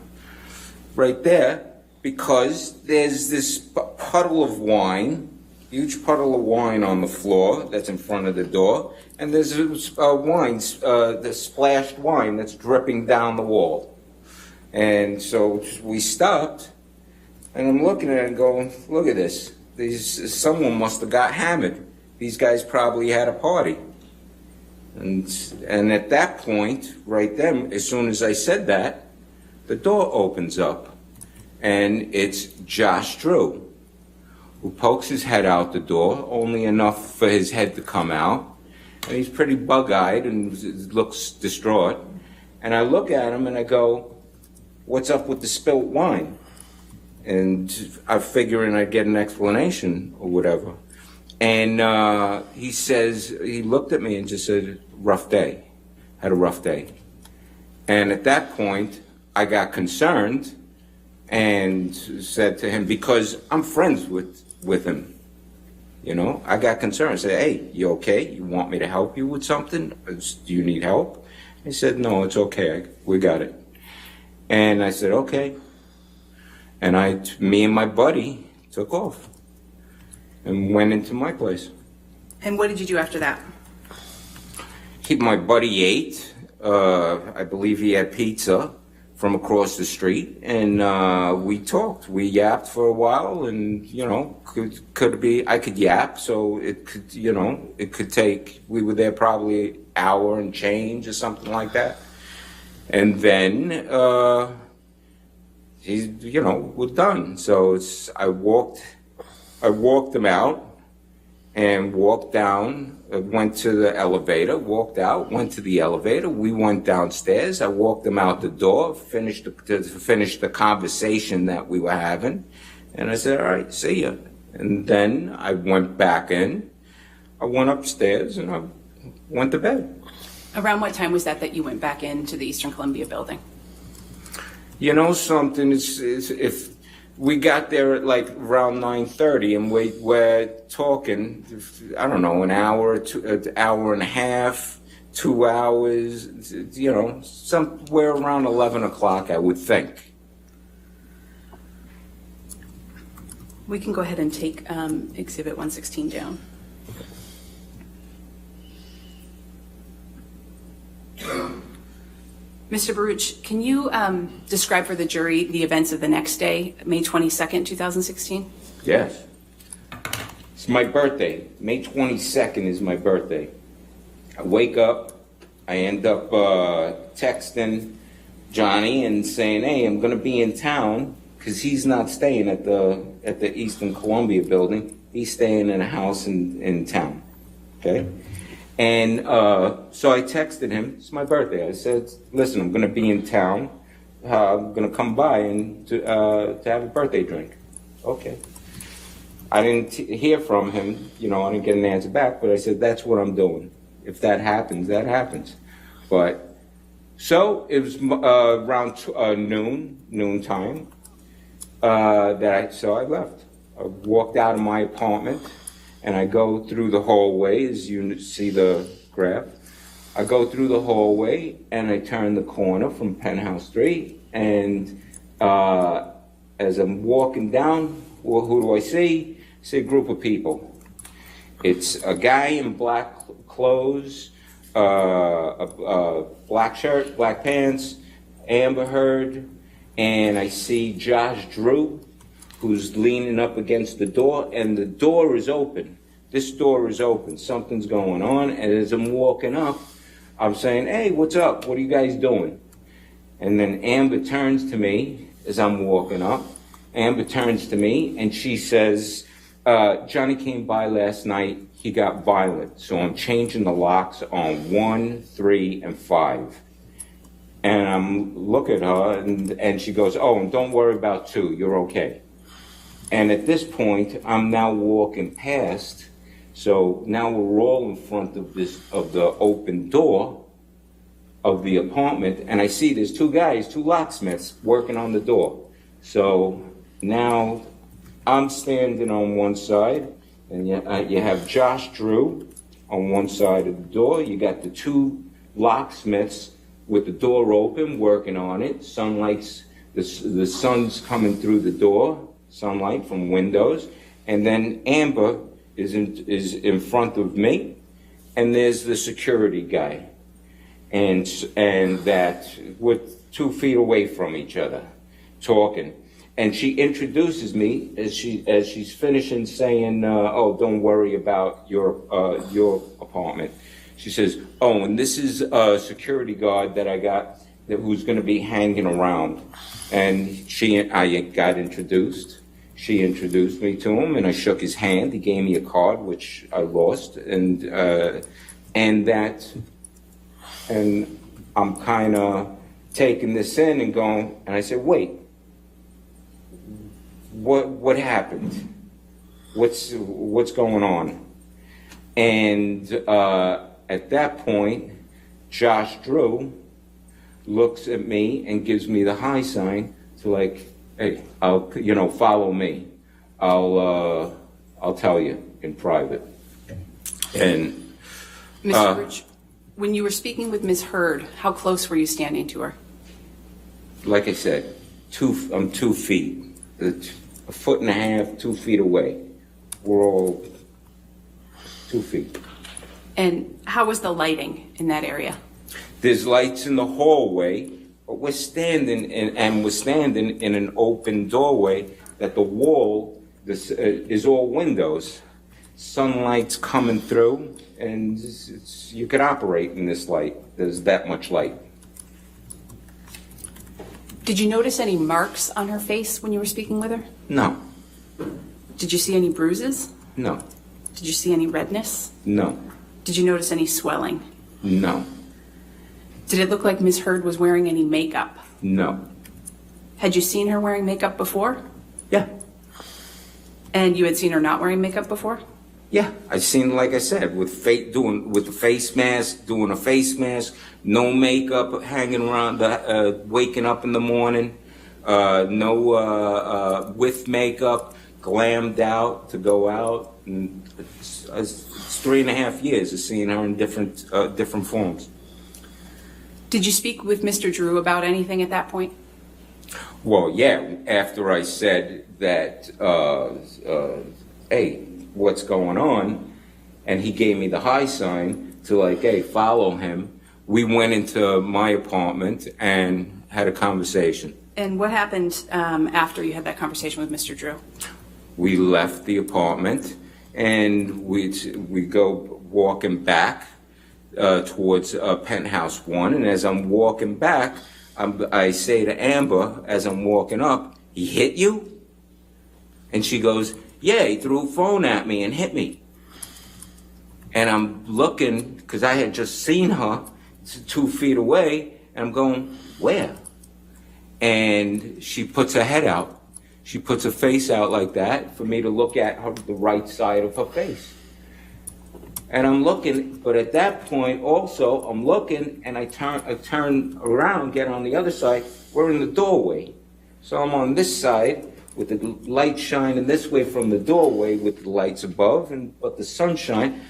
right there. Because there's this puddle of wine, huge puddle of wine on the floor that's in front of the door, and there's the splashed wine that's dripping down the wall. And so we stopped, And I'm looking at it and going, look at this. Someone must have got hammered. These guys probably had a party. And at that point, right then, as soon as I said that, the door opens up. And it's Josh Drew, who pokes his head out the door, only enough for his head to come out. And he's pretty bug-eyed and looks distraught. And I look at him and I go, what's up with the spilt wine? And I'm figuring I'd get an explanation or whatever. And he says, he looked at me and just said, rough day, had a rough day. And at that point, I got concerned and said to him, because I'm friends with him, you know, I got concerned. I said, hey, you okay? You want me to help you with something? Do you need help? He said, no, it's okay. We got it. And I said, okay. And me and my buddy took off and went into my place. And what did you do after that? My buddy ate. I believe he had pizza from across the street, and we talked. We yapped for a while, and you know, could be I could yap, so it could, you know, it could take. We were there probably an hour and change or something like that, and then you know, we're done. So I walked him out and walked down. Went to the elevator, walked out, went to the elevator. We went downstairs. I walked them out the door, finished the conversation that we were having. And I said, all right, see ya. And then I went back in. I went upstairs and I went to bed. Around what time was that you went back into the Eastern Columbia building? You know something, if we got there at like around 9:30 and we're talking, I don't know, an hour, an hour and a half, 2 hours, you know, somewhere around 11 o'clock, I would think. We can go ahead and take Exhibit 116 down. Mr. Baruch, can you describe for the jury the events of the next day, May 22nd, 2016? Yes. It's my birthday. May 22nd is my birthday. I wake up, I end up texting Johnny and saying, hey, I'm going to be in town, because he's not staying at the Eastern Columbia building. He's staying in a house in town, okay? And so I texted him, it's my birthday. I said, listen, I'm going to be in town. I'm going to come by and to have a birthday drink. Okay. I didn't hear from him, you know, I didn't get an answer back, but I said, that's what I'm doing. If that happens, that happens. But, so it was around noon time, so I left. I walked out of my apartment. And I go through the hallway, as you see the graph. I go through the hallway, and I turn the corner from Penthouse 3. And as I'm walking down, well, who do I see? I see a group of people. It's a guy in black clothes, a black shirt, black pants, Amber Heard, and I see Josh Drew, who's leaning up against the door, and the door is open. This door is open. Something's going on, and as I'm walking up, I'm saying, hey, what's up? What are you guys doing? And then Amber turns to me as I'm walking up. Amber turns to me, and she says, Johnny came by last night. He got violent, so I'm changing the locks on 1, 3, and 5. And I'm looking at her, and she goes, oh, and don't worry about 2. You're okay. And at this point, I'm now walking past, so now we're all in front of the open door of the apartment, and I see there's 2 guys, 2 locksmiths working on the door. So now I'm standing on one side, and you have Josh Drew on one side of the door. You got the 2 locksmiths with the door open, working on it. The sun's coming through the door. Sunlight from windows, and then Amber is in front of me, and there's the security guy, and that we're 2 feet away from each other, talking, And she introduces me as she's finishing saying, "Oh, don't worry about your apartment." She says, "Oh, and this is a security guard that I got who's going to be hanging around." And I got introduced. She introduced me to him, and I shook his hand. He gave me a card, which I lost, and I'm kind of taking this in and going, and I said, "Wait, what happened? What's going on?" And at that point, Josh Drew looks at me and gives me the high sign to like, "Hey, follow me. I'll tell you in private." And Mr. Rich, when you were speaking with Ms. Hurd, how close were you standing to her? like I said, I'm 2 feet, a foot and a half, 2 feet away. We're all 2 feet. And how was the lighting in that area? There's lights in the hallway, but we're standing in an open doorway that the wall is all windows. Sunlight's coming through, and you could operate in this light. There's that much light. Did you notice any marks on her face when you were speaking with her? No. Did you see any bruises? No. Did you see any redness? No. Did you notice any swelling? No. Did it look like Ms. Hurd was wearing any makeup? No. Had you seen her wearing makeup before? Yeah. And you had seen her not wearing makeup before? Yeah, I seen, like I said, with the face mask, doing a face mask, no makeup, hanging around, waking up in the morning, no with makeup, glammed out to go out. And it's 3.5 years of seeing her in different forms. Did you speak with Mr. Drew about anything at that point? Well, yeah, after I said that, hey, what's going on? And he gave me the high sign to like, hey, follow him. We went into my apartment and had a conversation. And what happened after you had that conversation with Mr. Drew? We left the apartment and we go walking back towards Penthouse 1. And as I'm walking back, I say to Amber, as I'm walking up, "He hit you?" And she goes, "Yeah, he threw a phone at me and hit me." And I'm looking, because I had just seen her 2 feet away, and I'm going, "Where?" And she puts her head out. She puts her face out like that for me to look at the right side of her face. And I'm looking, but at that point also, I'm looking, and I turn around, get on the other side. We're in the doorway. So I'm on this side, with the light shining this way from the doorway with the lights above, but the sunshine,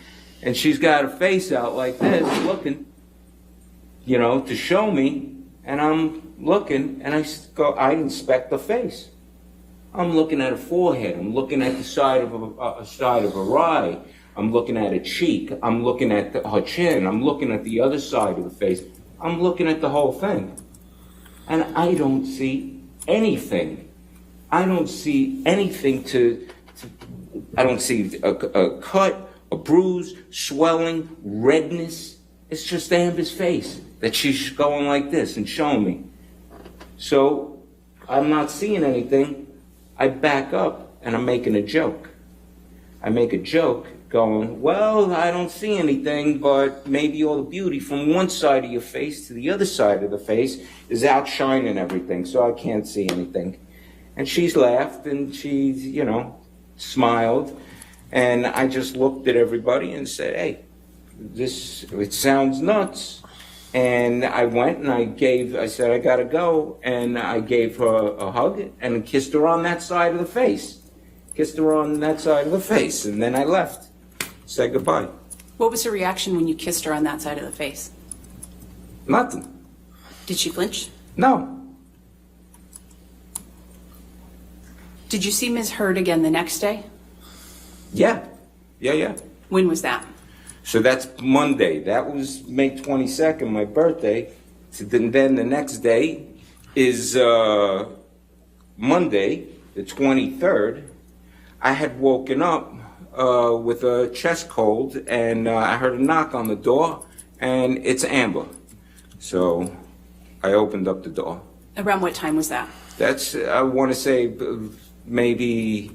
and she's got her face out like this, looking, to show me, and I'm looking, and I inspect the face. I'm looking at her forehead, I'm looking at the side of her eye, I'm looking at her cheek, I'm looking at her chin, I'm looking at the other side of the face, I'm looking at the whole thing, and I don't see anything. I don't see anything I don't see a cut, a bruise, swelling, redness. It's just Amber's face that she's going like this and showing me. So I'm not seeing anything. I back up and I'm making a joke. I make a joke going, "Well, I don't see anything, but maybe all the beauty from one side of your face to the other side of the face is outshining everything, so I can't see anything." And she's laughed and she, smiled. And I just looked at everybody and said, "Hey, it sounds nuts." And I went and I said, "I gotta go." And I gave her a hug and kissed her on that side of the face. And then I left. Said goodbye. What was her reaction when you kissed her on that side of the face? Nothing. Did she flinch? No. Did you see Ms. Hurd again the next day? Yeah. When was that? So that's Monday. That was May 22nd, my birthday. So then the next day is Monday, the 23rd, I had woken up with a chest cold, and I heard a knock on the door, and it's Amber. So I opened up the door. Around what time was that? That's, I want to say, maybe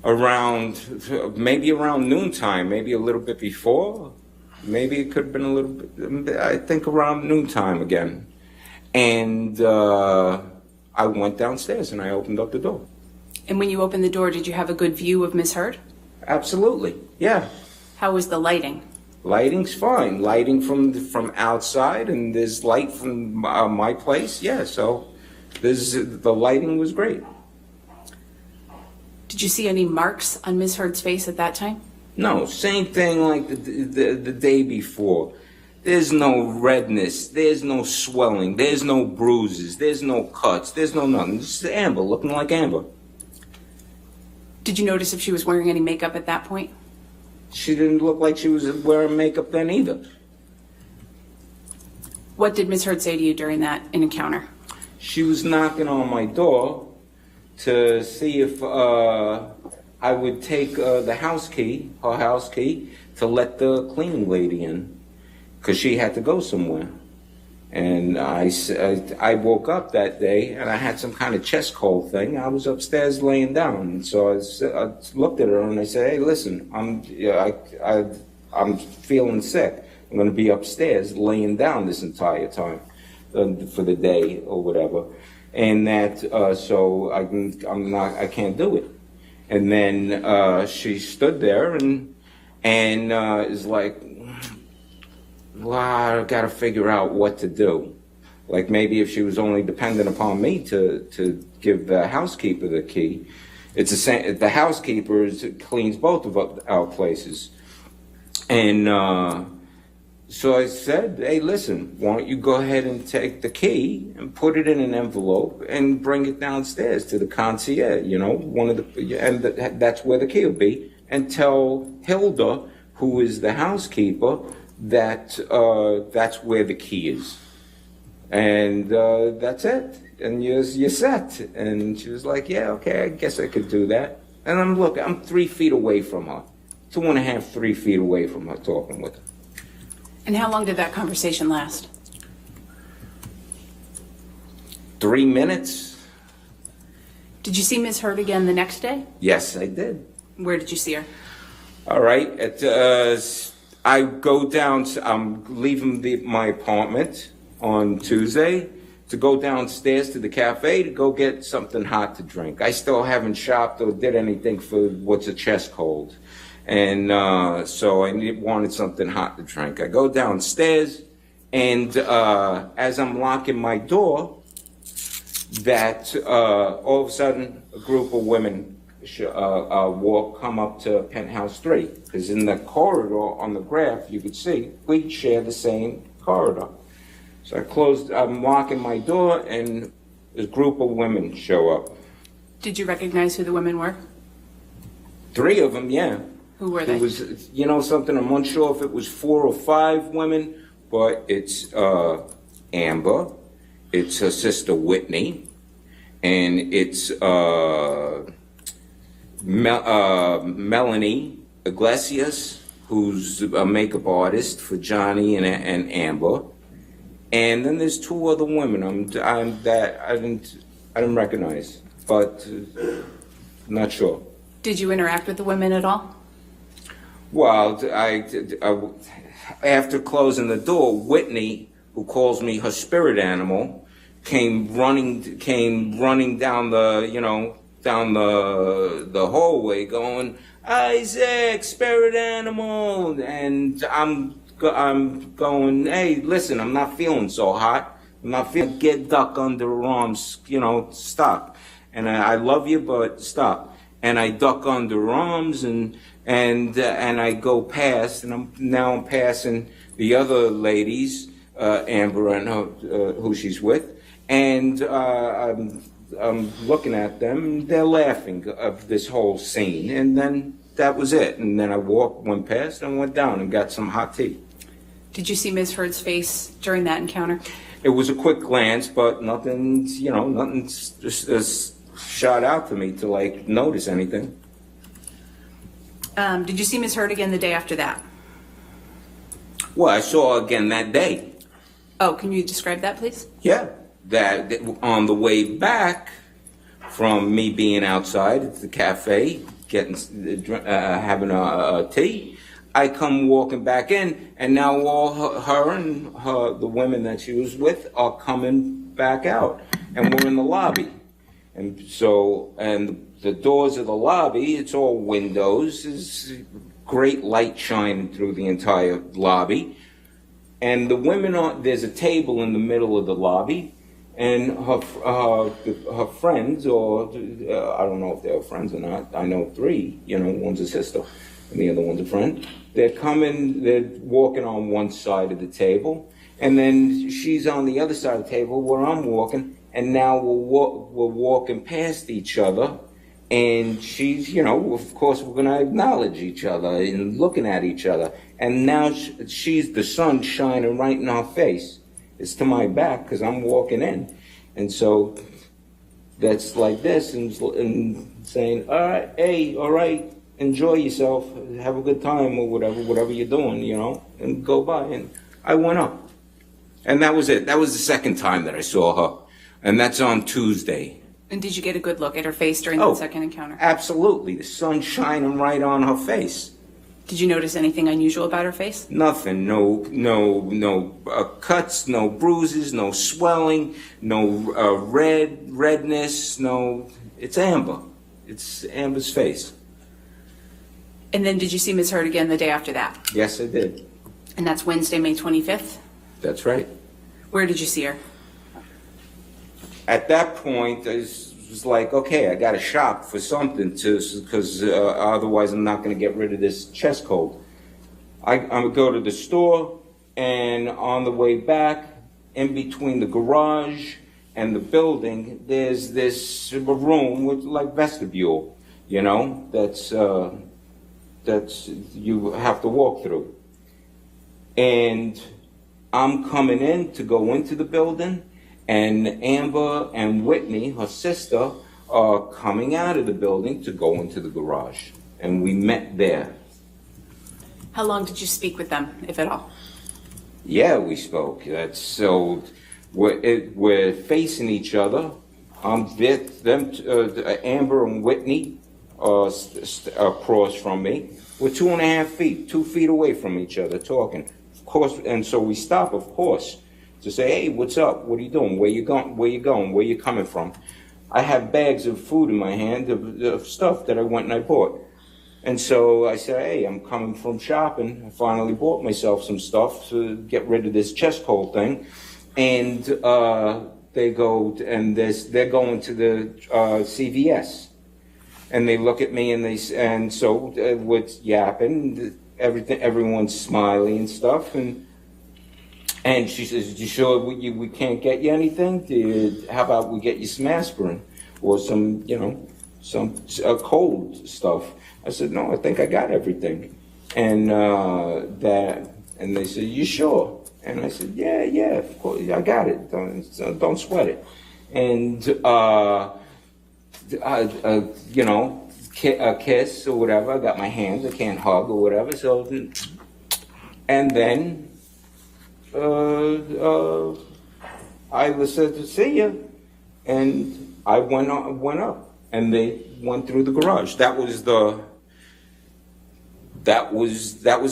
around noontime, maybe a little bit before. Maybe it could have been a little bit, I think around noontime again. And I went downstairs and I opened up the door. And when you opened the door, did you have a good view of Miss Heard? Absolutely, yeah. How was the lighting? Lighting's fine. Lighting from outside, and there's light from my place, yeah, so the lighting was great. Did you see any marks on Miss Heard's face at that time? No, same thing like the day before. There's no redness, there's no swelling, there's no bruises, there's no cuts, there's no nothing. Just Amber, looking like Amber. Did you notice if she was wearing any makeup at that point? She didn't look like she was wearing makeup then either. What did Miss Heard say to you during that encounter? She was knocking on my door to see if I would take her house key, to let the cleaning lady in, because she had to go somewhere. And I woke up that day and I had some kind of chest cold thing. I was upstairs laying down, and so I looked at her and I said, "Hey, listen, I'm feeling sick. I'm going to be upstairs laying down this entire time for the day or whatever." And that so I can't do it. And then she stood there and is like, "Well, I got to figure out what to do." Like maybe if she was only dependent upon me to give the housekeeper the key. It's the same. The housekeeper cleans both of our places. And so I said, "Hey, listen, why don't you go ahead and take the key and put it in an envelope and bring it downstairs to the concierge, and that's where the key will be, and tell Hilda, who is the housekeeper, that that's where the key is, and that's it, and you're set." And she was like, "Yeah, okay, I guess I could do that." And I'm 3 feet away from her, 2.5, 3 feet away from her, talking with her. And how long did that conversation last? 3 minutes. Did you see Miss Heard again the next day? Yes, I did. Where did you see her? All right, I go down, I'm leaving my apartment on Tuesday to go downstairs to the cafe to go get something hot to drink. I still haven't shopped or did anything for what's a chest cold. And so I wanted something hot to drink. I go downstairs, and as I'm locking my door, that all of a sudden a group of women come up to penthouse 3, because in the corridor on the graph you could see we share the same corridor. So I'm locking my door, and a group of women show up. Did you recognize who the women were? 3 of them, yeah. Who were they? It was, something, I'm unsure if it was 4 or 5 women, but it's Amber, it's her sister Whitney, and it's Melanie Iglesias, who's a makeup artist for Johnny and Amber, and then there's 2 other women that I didn't recognize, but not sure. Did you interact with the women at all? Well, after closing the door, Whitney, who calls me her spirit animal, came running down the hallway, going, "Isaac, spirit animal," and I'm going, "Hey, listen, I'm not feeling so hot. I'm not feeling. Get duck under her arms, stop. And I love you, but stop." And I duck under her arms, and I go past, and I'm passing the other ladies, Amber and who she's with, and I'm looking at them, and they're laughing of this whole scene, and then that was it. And then I went past, and went down and got some hot tea. Did you see Ms. Heard's face during that encounter? It was a quick glance, but nothing's just shot out to me to like notice anything. Did you see Ms. Hurd again the day after that? Well, I saw her again that day. Oh, can you describe that, please? Yeah, that on the way back from me being outside at the cafe, having a tea, I come walking back in, and now all her and the women that she was with are coming back out, and we're in the lobby, and the doors of the lobby, it's all windows, there's great light shining through the entire lobby, and the women there's a table in the middle of the lobby, and her friends, or I don't know if they're friends or not, I know 3, one's a sister and the other one's a friend. They're walking on one side of the table, and then she's on the other side of the table where I'm walking, and now we're walking past each other, and she's, of course we're gonna acknowledge each other and looking at each other, and now she's the sun shining right in our face. It's to my back because I'm walking in, and so that's like this, and saying, all right, hey, all right, enjoy yourself, have a good time, or whatever you're doing, and go by. And I went up, and that was it. That was the second time that I saw her, and that's on Tuesday. And did you get a good look at her face during that second encounter? Absolutely, the sun shining right on her face. Did you notice anything unusual about her face? Nothing. No cuts, no bruises, no swelling, no redness. No, it's Amber. It's Amber's face. And then did you see Ms. Hurd again the day after that? Yes, I did. And that's Wednesday, May 25th? That's right. Where did you see her? At that point, I was like, okay, I got to shop for something because otherwise I'm not going to get rid of this chest cold. I'm going to go to the store, and on the way back, in between the garage and the building, there's this room with like vestibule, that's you have to walk through. And I'm coming in to go into the building, and Amber and Whitney, her sister, are coming out of the building to go into the garage. And we met there. How long did you speak with them, if at all? Yeah, we spoke. We're facing each other. Amber and Whitney across from me. We're 2.5 feet, 2 feet away from each other, talking. Of course, and so we stop, of course, to say, hey, what's up? What are you doing? Where you going? Where you coming from? I have bags of food in my hand, of stuff that I went and I bought. And so I said, hey, I'm coming from shopping. I finally bought myself some stuff to get rid of this chest cold thing. And they go, and they're going to the CVS. And they look at me, and so what's yapping, everyone's smiling and stuff, and she says, "You sure we can't get you anything? How about we get you some aspirin or some cold stuff?" I said, "No, I think I got everything," and they said, "You sure?" And I said, "Yeah, of course, I got it. Don't sweat it," and. A kiss or whatever. I got my hands. I can't hug or whatever. So, and then I said to see you, and I went up, and they went through the garage. That was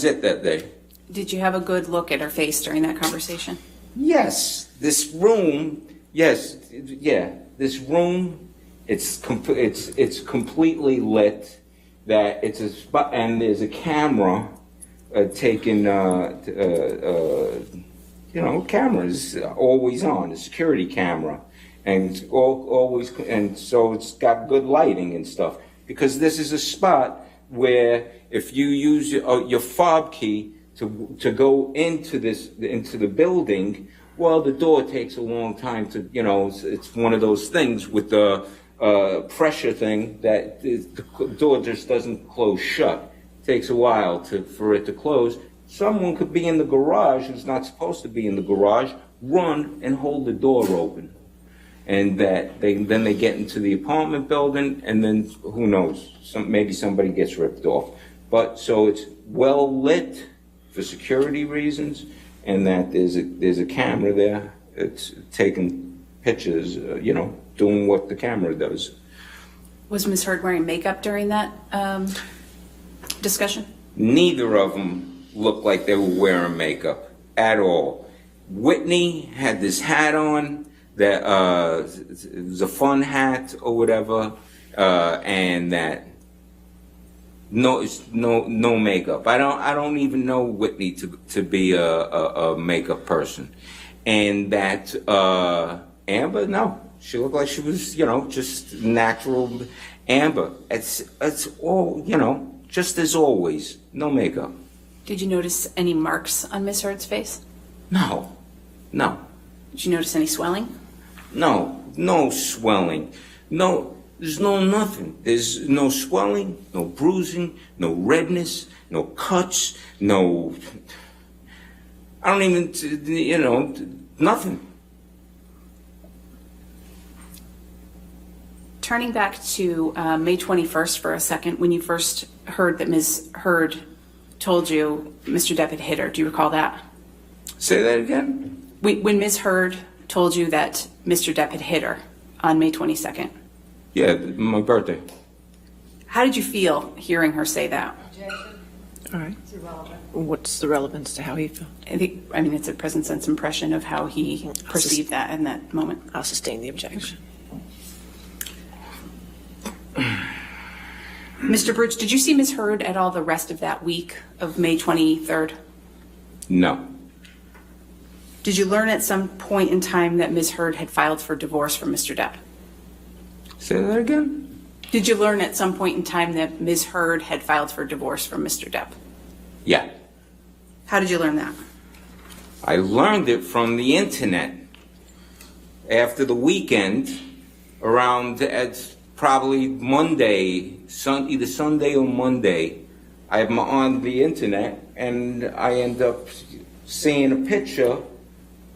it that day. Did you have a good look at her face during that conversation? Yes. This room. Yes. Yeah. This room. It's completely lit. That it's a spot, and there's a camera taking cameras always on, a security camera, and always, and so it's got good lighting and stuff. Because this is a spot where if you use your fob key to go into the building, well, the door takes a long time to, it's one of those things with the pressure thing that the door just doesn't close shut. It takes a while for it to close. Someone could be in the garage who's not supposed to be in the garage, run and hold the door open. And that then they get into the apartment building, and then who knows, maybe somebody gets ripped off. But so it's well lit for security reasons, and that there's a camera there. It's taking pictures, doing what the camera does. Was Ms. Heard wearing makeup during that discussion? Neither of them looked like they were wearing makeup at all. Whitney had this hat on that it was a fun hat or whatever, and that no makeup. I don't even know Whitney to be a makeup person, and that Amber, no, she looked like she was just natural Amber. It's all just as always, no makeup. Did you notice any marks on Ms. Heard's face? No. Did you notice any swelling? No swelling. No, there's nothing. There's no swelling, no bruising, no redness, no cuts, no, I don't even, nothing. Turning back to May 21st for a second, when you first heard that Ms. Heard told you Mr. Depp had hit her, do you recall that? Say that again? When Ms. Heard told you that Mr. Depp had hit her on May 22nd. Yeah, my birthday. How did you feel hearing her say that? All right. What's the relevance to how he felt? I mean, it's a present sense impression of how he perceived that in that moment. I'll sustain the objection. Mr. Birch, did you see Ms. Heard at all the rest of that week of May 23rd? No. Did you learn at some point in time that Ms. Heard had filed for divorce from Mr. Depp? Say that again? Did you learn at some point in time that Ms. Heard had filed for divorce from Mr. Depp? Yeah. How did you learn that? I learned it from the internet. After the weekend, around probably Monday, either Sunday or Monday, I'm on the internet and I end up seeing a picture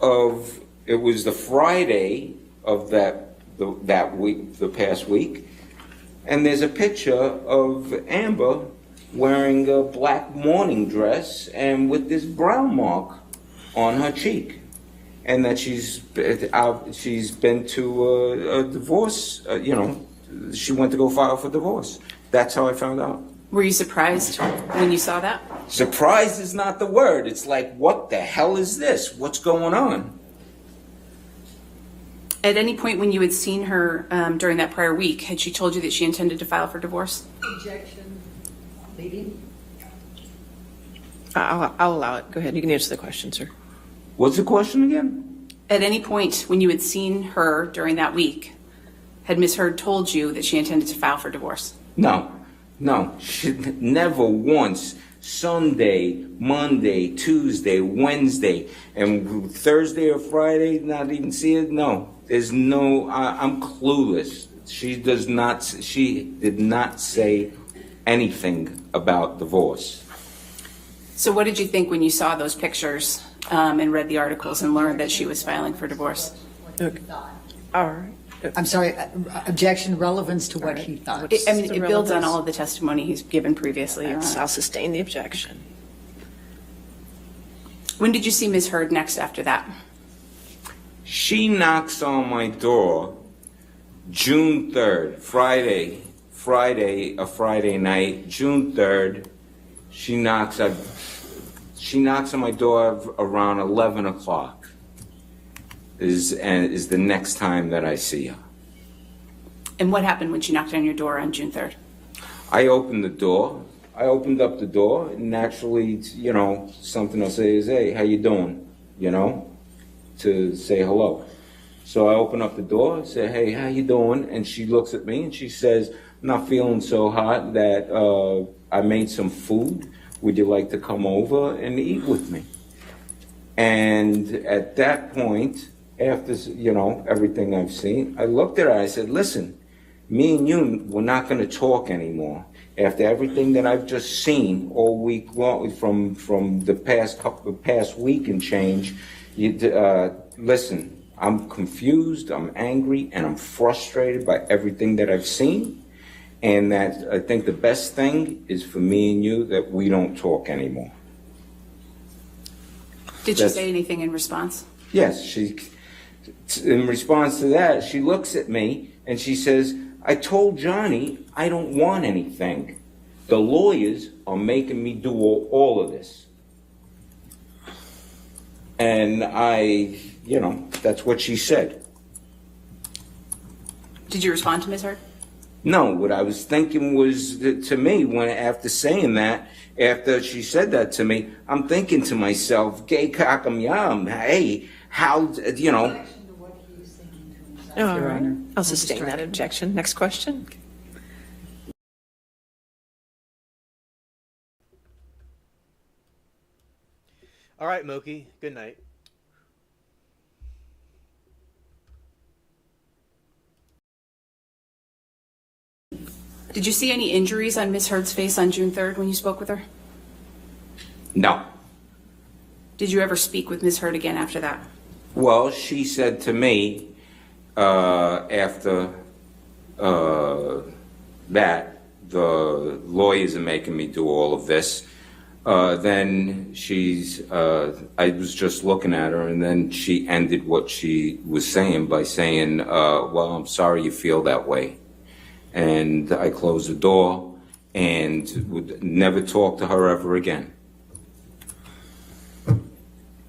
of, it was the Friday of that week, the past week, and there's a picture of Amber wearing a black morning dress and with this brown mark on her cheek, and that she's been to a divorce. She went to go file for divorce. That's how I found out. Were you surprised when you saw that? Surprised is not the word. It's like, what the hell is this? What's going on? At any point when you had seen her during that prior week, had she told you that she intended to file for divorce? Objection. Leading. I'll allow it. Go ahead. You can answer the question, sir. What's the question again? At any point when you had seen her during that week, had Ms. Heard told you that she intended to file for divorce? No. She never once. Sunday, Monday, Tuesday, Wednesday, and Thursday or Friday, not even see it? No. There's no, I'm clueless. She did not say anything about divorce. So what did you think when you saw those pictures and read the articles and learned that she was filing for divorce? Okay. All right. I'm sorry, objection, relevance to what he thought. It builds on all of the testimony he's given previously. I'll sustain the objection. When did you see Ms. Heard next after that? She knocks on my door June 3rd, Friday, a Friday night, June 3rd. She knocks on my door around 11 o'clock. Is the next time that I see her. And what happened when she knocked on your door on June 3rd? I opened the door. I opened up the door, and naturally, something I'll say is, hey, how you doing? To say hello. So I open up the door, say, hey, how you doing? And she looks at me and she says, I'm not feeling so hot that I made some food. Would you like to come over and eat with me? And at that point, after, everything I've seen, I looked at her, I said, listen, me and you, we're not going to talk anymore. After everything that I've just seen all week long, from the past week and change, Listen, I'm confused, I'm angry, and I'm frustrated by everything that I've seen. And that I think the best thing is for me and you that we don't talk anymore. Did she say anything in response? Yes, in response to that, she looks at me and she says, I told Johnny I don't want anything. The lawyers are making me do all of this. And that's what she said. Did you respond to Ms. Hurd? No, what I was thinking was that to me, after saying that, after she said that to me, I'm thinking to myself, gay cock'em yum, hey, how, All right. I'll sustain that objection. Next question. All right, Moki, good night. Did you see any injuries on Ms. Hurd's face on June 3rd when you spoke with her? No. Did you ever speak with Ms. Hurd again after that? Well, she said to me after that, the lawyers are making me do all of this. Then I was just looking at her, and then she ended what she was saying by saying, well, I'm sorry you feel that way. And I closed the door and would never talk to her ever again.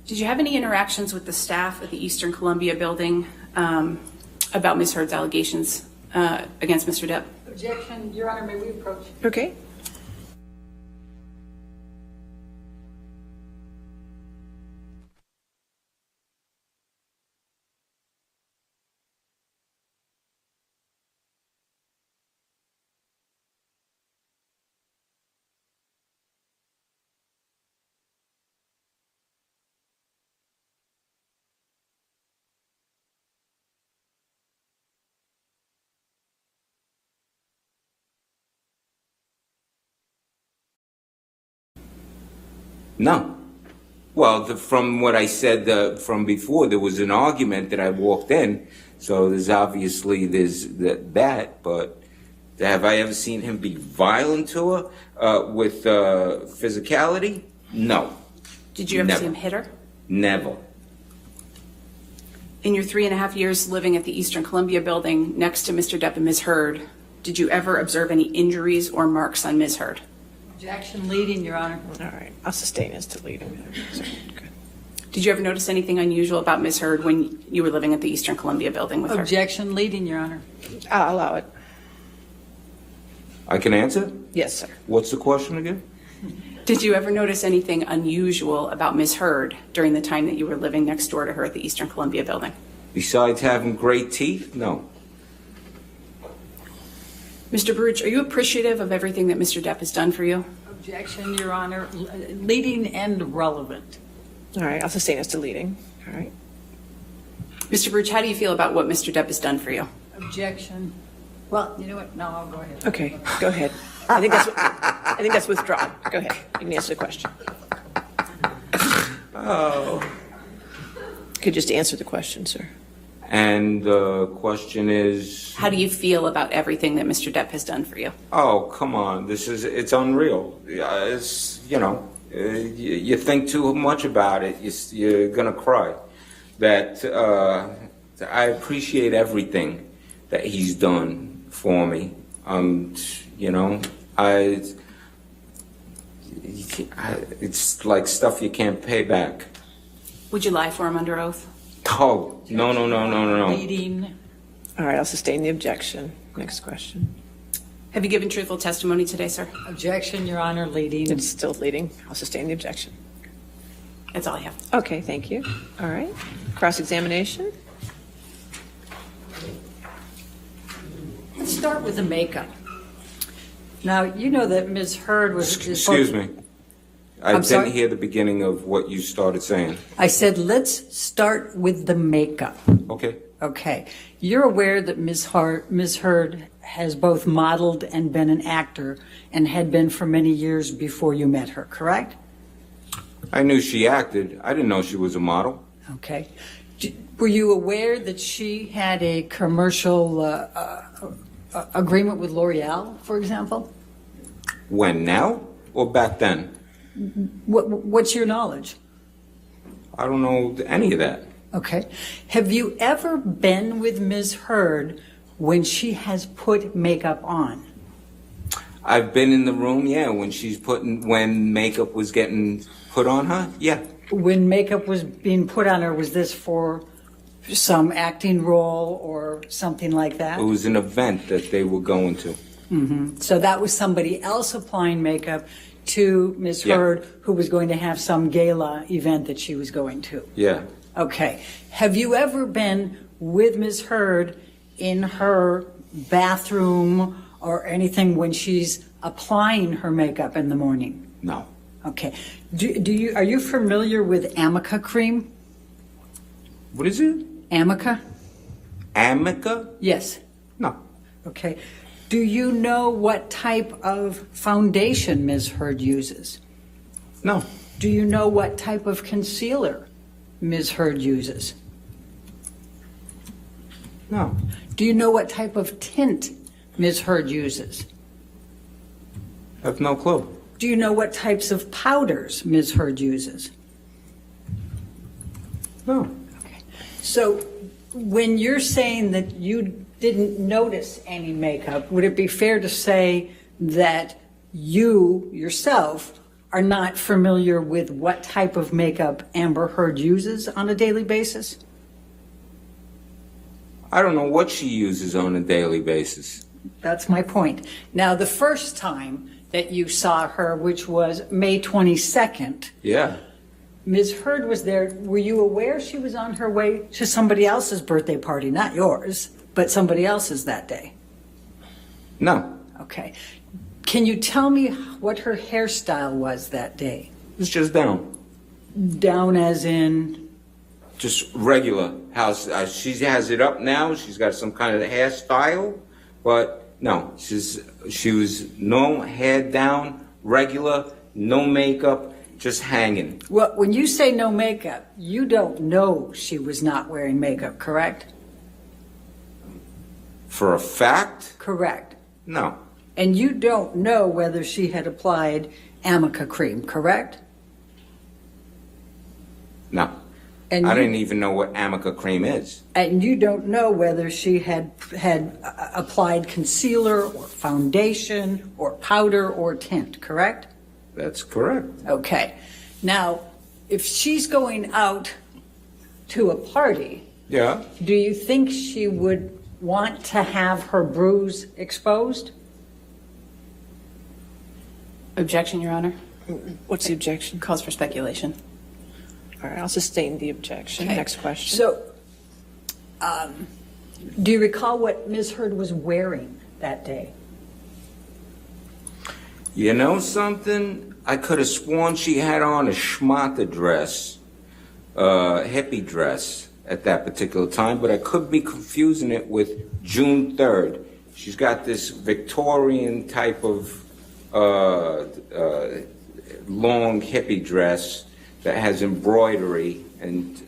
Did you have any interactions with the staff at the Eastern Columbia building about Ms. Hurd's allegations against Mr. Depp? Objection, Your Honor, may we approach? Okay. No. Well, from what I said from before, there was an argument that I walked in, so there's that, but have I ever seen him be violent to her with physicality? No. Did you ever see him hit her? Never. In your 3.5 years living at the Eastern Columbia building next to Mr. Depp and Ms. Hurd, did you ever observe any injuries or marks on Ms. Hurd? Objection, leading, Your Honor. All right. I'll sustain as to leading. Did you ever notice anything unusual about Ms. Hurd when you were living at the Eastern Columbia building with her? Objection, leading, Your Honor. I'll allow it. I can answer? Yes, sir. What's the question again? Did you ever notice anything unusual about Ms. Hurd during the time that you were living next door to her at the Eastern Columbia building? Besides having great teeth? No. Mr. Baruch, are you appreciative of everything that Mr. Depp has done for you? Objection, Your Honor. Leading and relevant. All right. I'll sustain as to leading. All right. Mr. Baruch, how do you feel about what Mr. Depp has done for you? Objection. Well, you know what? No, I'll go ahead. Okay. Go ahead. I think that's withdrawn. Go ahead. You can answer the question. Oh. You could just answer the question, sir. And the question is... How do you feel about everything that Mr. Depp has done for you? Oh, come on. It's unreal. It's, you think too much about it, you're going to cry. That I appreciate everything that he's done for me. It's like stuff you can't pay back. Would you lie for him under oath? Oh, no. Leading. All right, I'll sustain the objection. Next question. Have you given truthful testimony today, sir? Objection, Your Honor, leading. It's still leading. I'll sustain the objection. That's all I have. Okay, thank you. All right. Cross-examination. Let's start with the makeup. Now, you know that Ms. Hurd was... Excuse me. I didn't hear the beginning of what you started saying. I said, let's start with the makeup. Okay. Okay. You're aware that Ms. Hurd has both modeled and been an actor and had been for many years before you met her, correct? I knew she acted. I didn't know she was a model. Okay. Were you aware that she had a commercial agreement with L'Oreal, for example? When, now or back then? What's your knowledge? I don't know any of that. Okay. Have you ever been with Ms. Heard when she has put makeup on? I've been in the room, yeah, when makeup was getting put on her, yeah. When makeup was being put on her, was this for some acting role or something like that? It was an event that they were going to. Mm-hmm. So that was somebody else applying makeup to Ms. Heard, who was going to have some gala event that she was going to. Yeah. Okay. Have you ever been with Ms. Heard in her bathroom or anything when she's applying her makeup in the morning? No. Okay. Are you familiar with Amica cream? What is it? Amica? Amica? Yes. No. Okay. Do you know what type of foundation Ms. Heard uses? No. Do you know what type of concealer Ms. Heard uses? No. Do you know what type of tint Ms. Heard uses? I have no clue. Do you know what types of powders Ms. Heard uses? No. Okay. So when you're saying that you didn't notice any makeup, would it be fair to say that you yourself are not familiar with what type of makeup Amber Heard uses on a daily basis? I don't know what she uses on a daily basis. That's my point. Now, the first time that you saw her, which was May 22nd, Yeah. Ms. Heard was there. Were you aware she was on her way to somebody else's birthday party? Not yours, but somebody else's that day? No. Okay. Can you tell me what her hairstyle was that day? It's just down. Down as in? Just regular. She has it up now. She's got some kind of hairstyle, but no, she was no hair down, regular, no makeup, just hanging. Well, when you say no makeup, you don't know she was not wearing makeup, correct? For a fact? Correct. No. And you don't know whether she had applied Amica cream, correct? No. And I you- didn't even know what Amica cream is. And you don't know whether she had applied concealer or foundation or powder or tint, correct? That's correct. Okay. Now, if she's going out to a party, Yeah. do you think she would want to have her bruise exposed? Objection, Your Honor. What's the objection? Calls for speculation. All right, I'll sustain the objection. Okay. Next question. So, do you recall what Ms. Heard was wearing that day? You know something? I could have sworn she had on a schmata dress, hippie dress at that particular time, but I could be confusing it with June 3rd. She's got this Victorian type of long hippie dress that has embroidery, and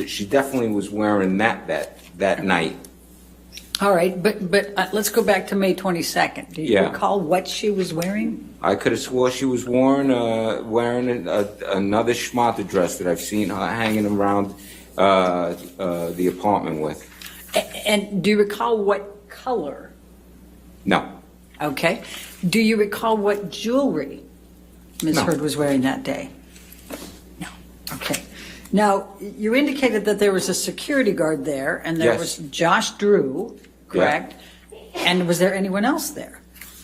she definitely was wearing that night. All right, but let's go back to May 22nd. Do you Yeah. recall what she was wearing? I could have swore she was wearing another schmata dress that I've seen her hanging around the apartment with. And do you recall what color? No. Okay. Do you recall what jewelry Ms. No. Heard was wearing that day? No. Okay. Now, you indicated that there was a security guard there, and there Yes. was Josh Drew, correct? And was there anyone else there?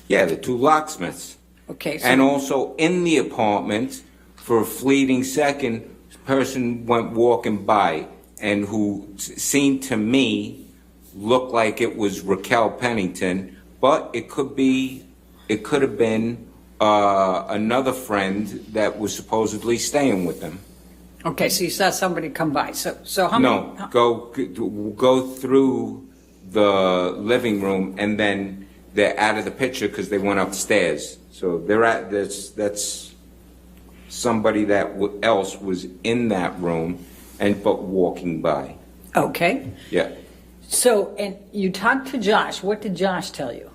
Yeah, the two locksmiths. Okay. So And also in the apartment, for a fleeting second, a person went walking by and who seemed to me looked like it was Raquel Pennington, but it could have been another friend that was supposedly staying with them. Okay, so you saw somebody come by. So how many? No, go through the living room and then they're out of the picture because they went upstairs. So that's somebody that else was in that room but walking by. Okay. Yeah. So, and you talked to Josh. What did Josh tell you?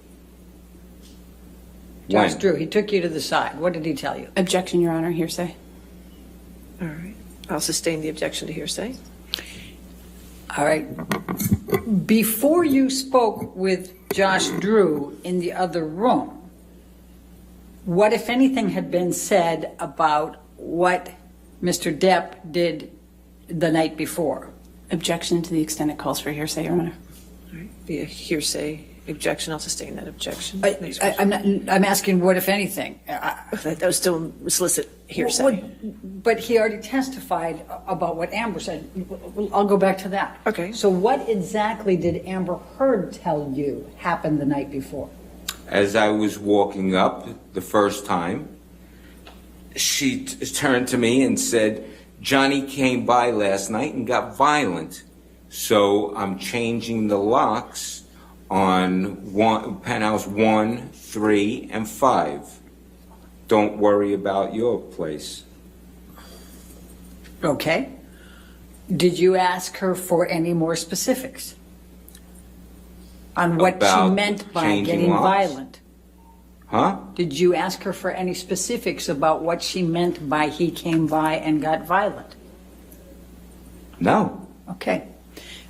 Josh When? Drew, he took you to the side. What did he tell you? Objection, Your Honor, hearsay. All right. I'll sustain the objection to hearsay. All right. Before you spoke with Josh Drew in the other room, what, if anything, had been said about what Mr. Depp did the night before? Objection to the extent it calls for hearsay, Your Honor. All right. Be a hearsay objection. I'll sustain that objection. I'm asking what, if anything. That was still solicit hearsay. But he already testified about what Amber said. I'll go back to that. Okay. So what exactly did Amber Heard tell you happened the night before? As I was walking up the first time, she turned to me and said, Johnny came by last night and got violent. So I'm changing the locks on penthouse 1, 3, and 5. Don't worry about your place. Okay. Did you ask her for any more specifics on what About she meant by changing getting locks? violent? Huh? Did you ask her for any specifics about what she meant by he came by and got violent? No. Okay.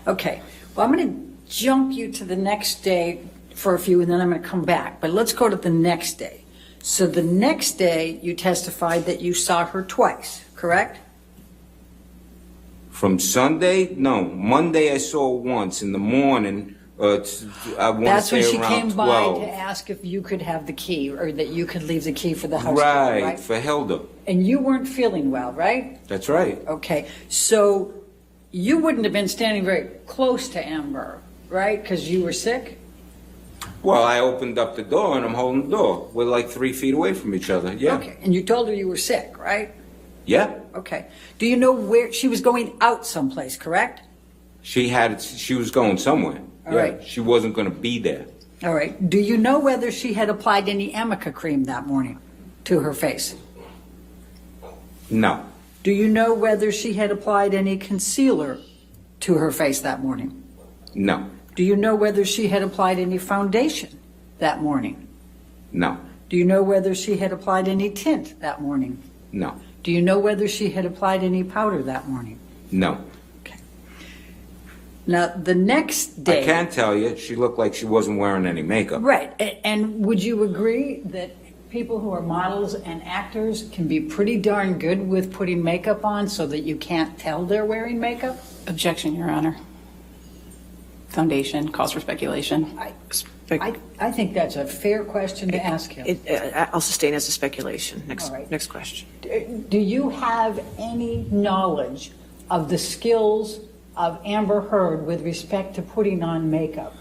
Okay. Well, I'm going to jump you to the next day for a few, and then I'm going to come back. But let's go to the next day. So the next day, you testified that you saw her twice, correct? From Sunday? No. Monday I saw her once in the morning. I want to That's when say she around came 12. by to ask if you could have the key or that you could leave the key for the house. Right, Right? for Hilda. And you weren't feeling well, right? That's right. Okay. So you wouldn't have been standing very close to Amber, right? Because you were sick? Well, I opened up the door and I'm holding the door. We're like 3 feet away from each other. Yeah. Okay. And you told her you were sick, right? Yeah. Okay. Do you know where she was going out someplace, correct? She was going somewhere. All Yeah. right. She wasn't going to be there. All right. Do you know whether she had applied any Amica cream that morning to her face? No. Do you know whether she had applied any concealer to her face that morning? No. Do you know whether she had applied any foundation that morning? No. Do you know whether she had applied any tint that morning? No. Do you know whether she had applied any powder that morning? No. Now, the next day... I can tell you, she looked like she wasn't wearing any makeup. Right. And would you agree that people who are models and actors can be pretty darn good with putting makeup on so that you can't tell they're wearing makeup? Objection, Your Honor. Foundation calls for speculation. I think that's a fair question to ask him. I'll sustain as a speculation. All right. Next question. Do you have any knowledge of the skills of Amber Heard with respect to putting on makeup?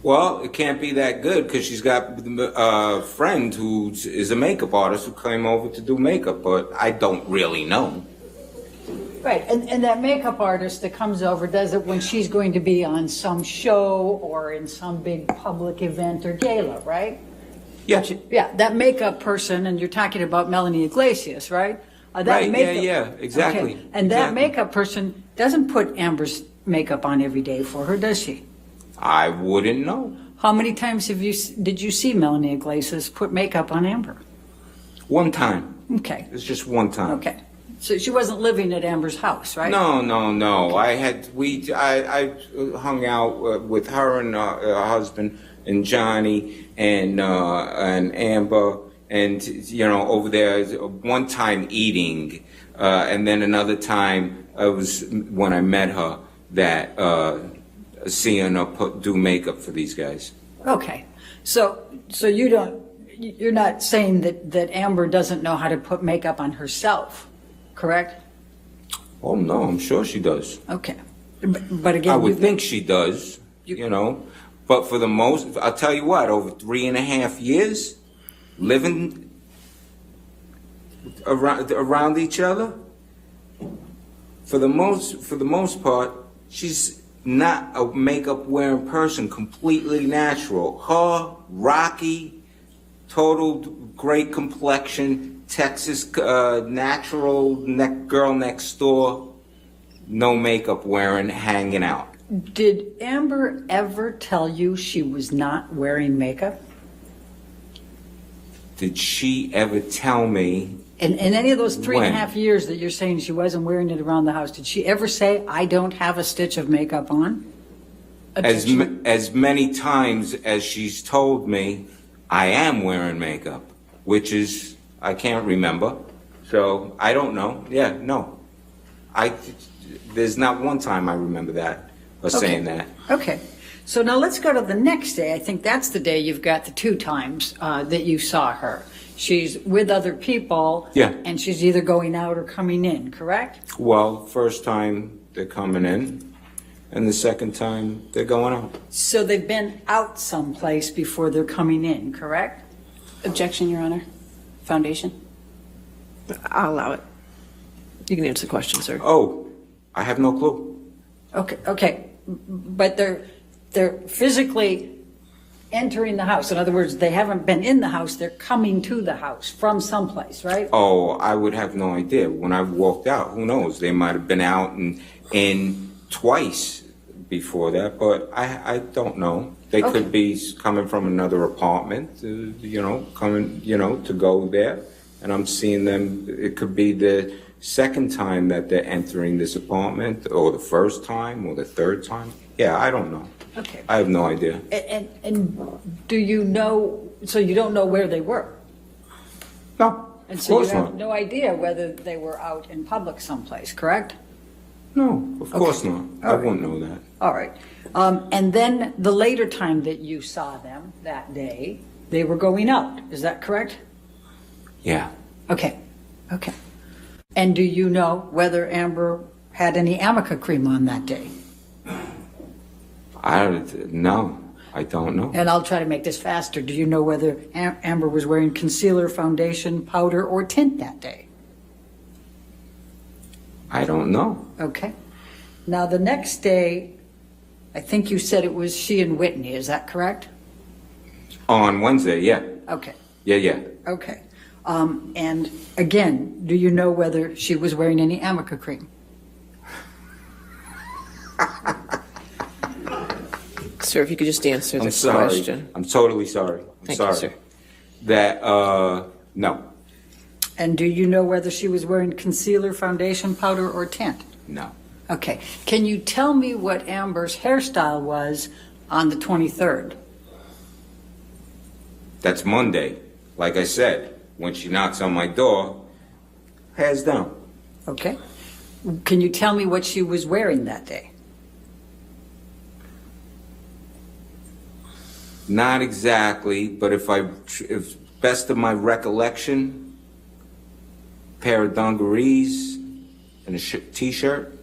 Well, it can't be that good because she's got a friend who is a makeup artist who came over to do makeup, but I don't really know. Right, and that makeup artist that comes over does it when she's going to be on some show or in some big public event or gala, right? Yeah. Yeah, that makeup person, and you're talking about Melanie Iglesias, right? That Right, makeup, yeah, exactly. Okay. And that Exactly. makeup person doesn't put Amber's makeup on every day for her, does she? I wouldn't know. How many times did you see Melanie Iglesias put makeup on Amber? One time. Okay. It's just one time. Okay. So she wasn't living at Amber's house, right? No. I hung out with her and her husband and Johnny and Amber and over there one time eating and then another time it was when I met her that seeing her do makeup for these guys. Okay. So you're not saying that Amber doesn't know how to put makeup on herself, correct? Oh no, I'm sure she does. Okay. But again, I would think she does, but for the most, I'll tell you what, over 3.5 years, living around each other, for the most part, she's not a makeup wearing person, completely natural. Her, Rocky, total great complexion, Texas natural girl next door, no makeup wearing, hanging out. Did Amber ever tell you she was not wearing makeup? Did she ever tell me? In any of those 3.5 When? years that you're saying she wasn't wearing it around the house, did she ever say, I don't have a stitch of makeup on? As many times as she's told me, I am wearing makeup, which is, I can't remember. So I don't know. Yeah, no. There's not one time I remember that or saying that. Okay. So now let's go to the next day. I think that's the day you've got the 2 times that you saw her. She's with other people. Yeah. And she's either going out or coming in, correct? Well, first time they're coming in, and the second time they're going out. So they've been out someplace before they're coming in, correct? Objection, Your Honor. Foundation. I'll allow it. You can answer the question, sir. Oh, I have no clue. Okay. But they're physically entering the house. In other words, they haven't been in the house, they're coming to the house from someplace, right? Oh, I would have no idea. When I walked out, who knows? They might have been out and in twice before that, but I don't know. They could be coming from another apartment, coming, to go there. And I'm seeing them, it could be the second time that they're entering this apartment, or the first time, or the third time. Yeah, I don't know. Okay. I have no idea. And do you know, so you don't know where they were? No, And of so you course have not. no idea whether they were out in public someplace, correct? No, of course not. I wouldn't know that. All right. And then the later time that you saw them that day, they were going out. Is that correct? Yeah. Okay. And do you know whether Amber had any Amica cream on that day? No, I don't know. And I'll try to make this faster. Do you know whether Amber was wearing concealer, foundation, powder, or tint that day? I don't know. Okay. Now, the next day, I think you said it was she and Whitney. Is that correct? On Wednesday, yeah. Okay. Yeah. Okay. And again, do you know whether she was wearing any Amica cream? Sir, if you could just answer the I'm sorry. question. I'm totally sorry. Thank sorry. you, sir. That, no. And do you know whether she was wearing concealer, foundation, powder, or tint? No. Okay. Can you tell me what Amber's hairstyle was on the 23rd? That's Monday. Like I said, when she knocks on my door, hands down. Okay. Can you tell me what she was wearing that day? Not exactly, but if best of my recollection, pair of dungarees and a t-shirt.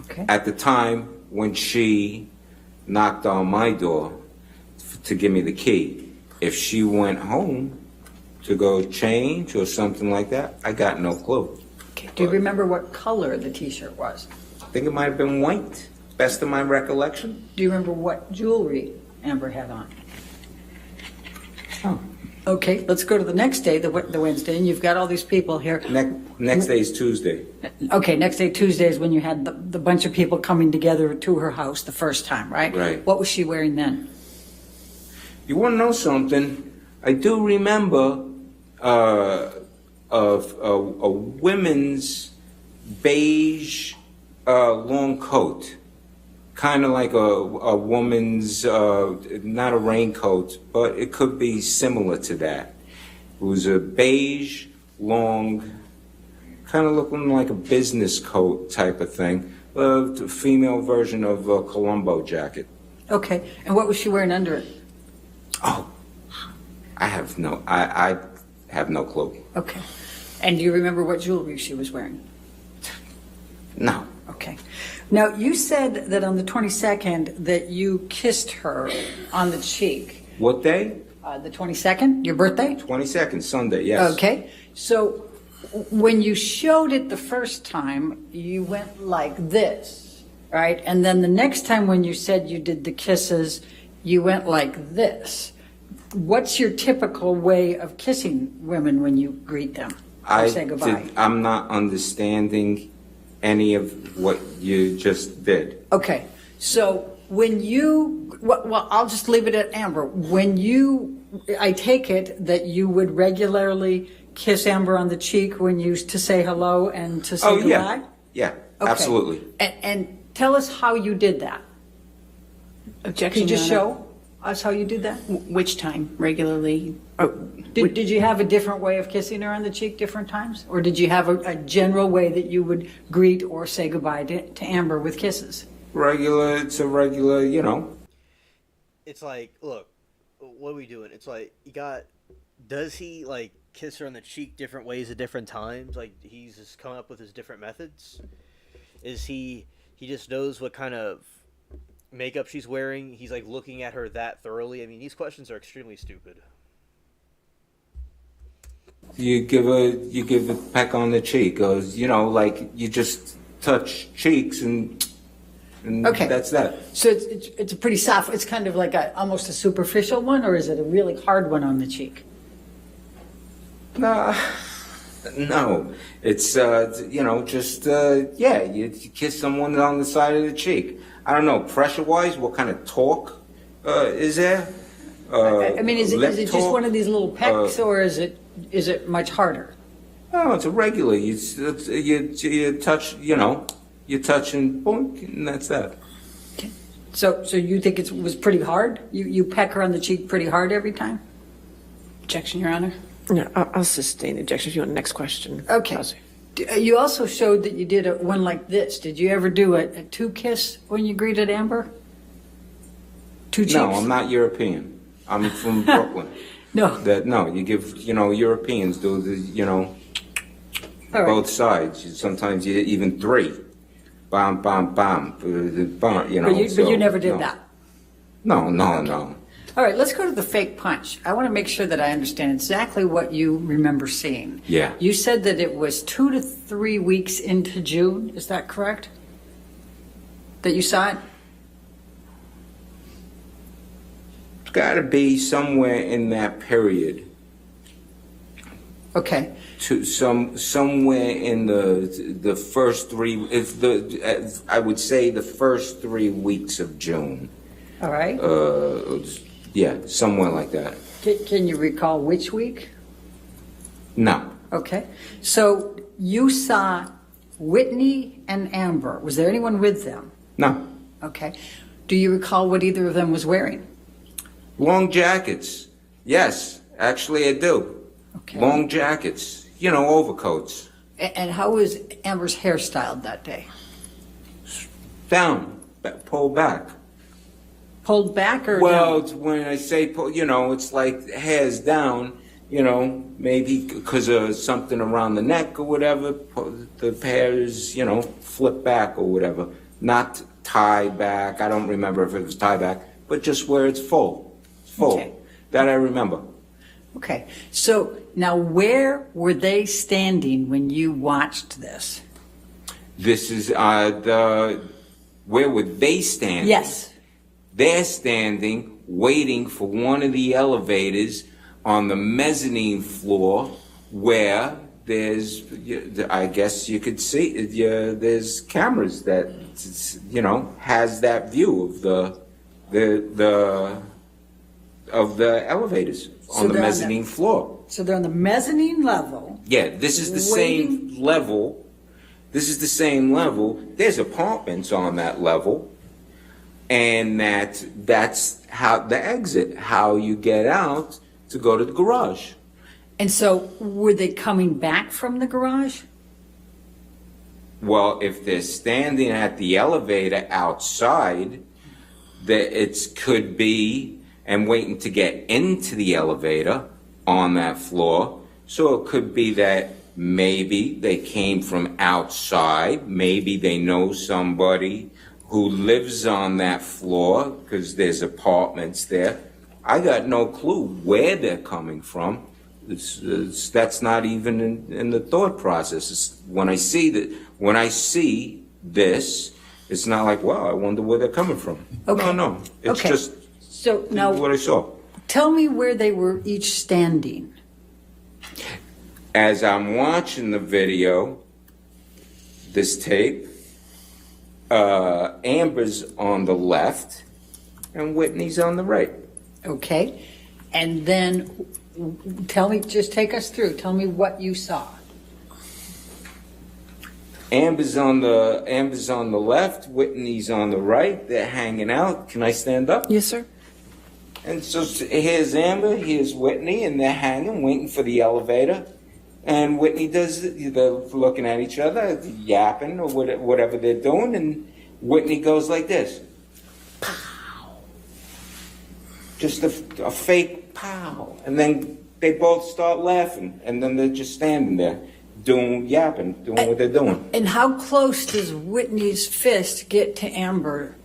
Okay. At the time when she knocked on my door to give me the key. If she went home to go change or something like that, I got no clue. Okay. Do you remember what color the t-shirt was? I think it might have been white, best of my recollection. Do you remember what jewelry Amber had on? Oh. Okay, let's go to the next day, the Wednesday, and you've got all these people here. Next day is Tuesday. Okay, next day, Tuesday, is when you had the bunch of people coming together to her house the first time, right? Right. What was she wearing then? You want to know something? I do remember of a women's beige long coat, kind of like a woman's, not a raincoat, but it could be similar to that. It was a beige, long, kind of looking like a business coat type of thing, the female version of a Columbo jacket. Okay, and what was she wearing under it? Oh, I have no clue. Okay, and do you remember what jewelry she was wearing? No. Okay. Now, you said that on the 22nd that you kissed her on the cheek. What day? The 22nd, your birthday? 22nd, Sunday, yes. Okay, so when you showed it the first time, you went like this, right? And then the next time when you said you did the kisses, you went like this. What's your typical way of kissing women when you greet them or say goodbye? I'm not understanding any of what you just did. Okay, so when you, well, I'll just leave it at Amber. When you, I take it that you would regularly kiss Amber on the cheek when you, to say hello and to say goodbye? Yeah, Okay. absolutely. And tell us how you did that. Objection, Could you just Your Honor. show us how you did that? Which time? Regularly? Did you have a different way of kissing her on the cheek different times? Or did you have a general way that you would greet or say goodbye to Amber with kisses? Regular, it's a regular, you know. It's like, look, what are we doing? It's like, does he, like, kiss her on the cheek different ways at different times? Like, he's just coming up with his different methods? Is he just knows what kind of makeup she's wearing? He's, like, looking at her that thoroughly? I mean, these questions are extremely stupid. You give a peck on the cheek, or, you know, like, you just touch cheeks and Okay. that's that. So it's a pretty soft, it's kind of like almost a superficial one, or is it a really hard one on the cheek? No, it's, you know, just, yeah, you kiss someone on the side of the cheek. I don't know, pressure-wise, what kind of talk is there? I mean, is it just talk? one of these little pecks, or is it much harder? No, it's a regular. You touch, you know, you touch and boink, and that's that. So you think it was pretty hard? You peck her on the cheek pretty hard every time? Objection, Your Honor. No, I'll sustain the objection if you want the next question. Okay. You also showed that you did one like this. Did you ever do a two kiss when you greeted Amber? Two cheeks? No, I'm not European. I'm from Brooklyn. No. You give, you know, Europeans do the, you know, All right. both sides. Sometimes you even three. Bam, bam, bam. You know. But you never did that? No. All right, let's go to the fake punch. I want to make sure that I understand exactly what you remember seeing. Yeah. You said that it was 2 to 3 weeks into June. Is that correct? That you saw it? It's got to be somewhere in that period. Okay. To somewhere in the first three, I would say the first 3 weeks of June. All right. Yeah, somewhere like that. Can you recall which week? No. Okay. So you saw Whitney and Amber. Was there anyone with them? No. Okay. Do you recall what either of them was wearing? Long jackets. Yes, actually I do. Okay. Long jackets. You know, overcoats. And how was Amber's hair styled that day? Down, pulled back. Pulled back or well, down? It's when I say pull, you know, it's like hair's down, you know, maybe because of something around the neck or whatever, the hair is, you know, flip back or whatever. Not tied back. I don't remember if it was tied back, but just where it's full. It's full. Okay. That I remember. Okay. So now where were they standing when you watched this? This is where would they stand? Yes. They're standing, waiting for one of the elevators on the mezzanine floor where there's, I guess you could see, there's cameras that, you know, has that view of the elevators on the mezzanine floor. So they're on the mezzanine level. Yeah, this is the same level. This is the same level. There's apartments on that level. And that's how the exit, how you get out to go to the garage. And so were they coming back from the garage? Well, if they're standing at the elevator outside, it could be, and waiting to get into the elevator on that floor. So it could be that maybe they came from outside, maybe they know somebody who lives on that floor, because there's apartments there. I got no clue where they're coming from. That's not even in the thought process. When I see this, it's not like, wow, I wonder where they're coming from. Okay. No, it's Okay. just So now what I saw. tell me where they were each standing. As I'm watching the video, this tape. Amber's on the left, and Whitney's on the right. Okay. And then just take us through. Tell me what you saw. Amber's on the left, Whitney's on the right. They're hanging out. Can I stand up? Yes, sir. And so here's Amber, here's Whitney, and they're hanging, waiting for the elevator. And Whitney they're looking at each other, yapping or whatever they're doing, and Whitney goes like this. Pow. Just a fake pow. And then they both start laughing, and then they're just standing there, yapping, doing what they're doing. And how close does Whitney's fist get to Amber?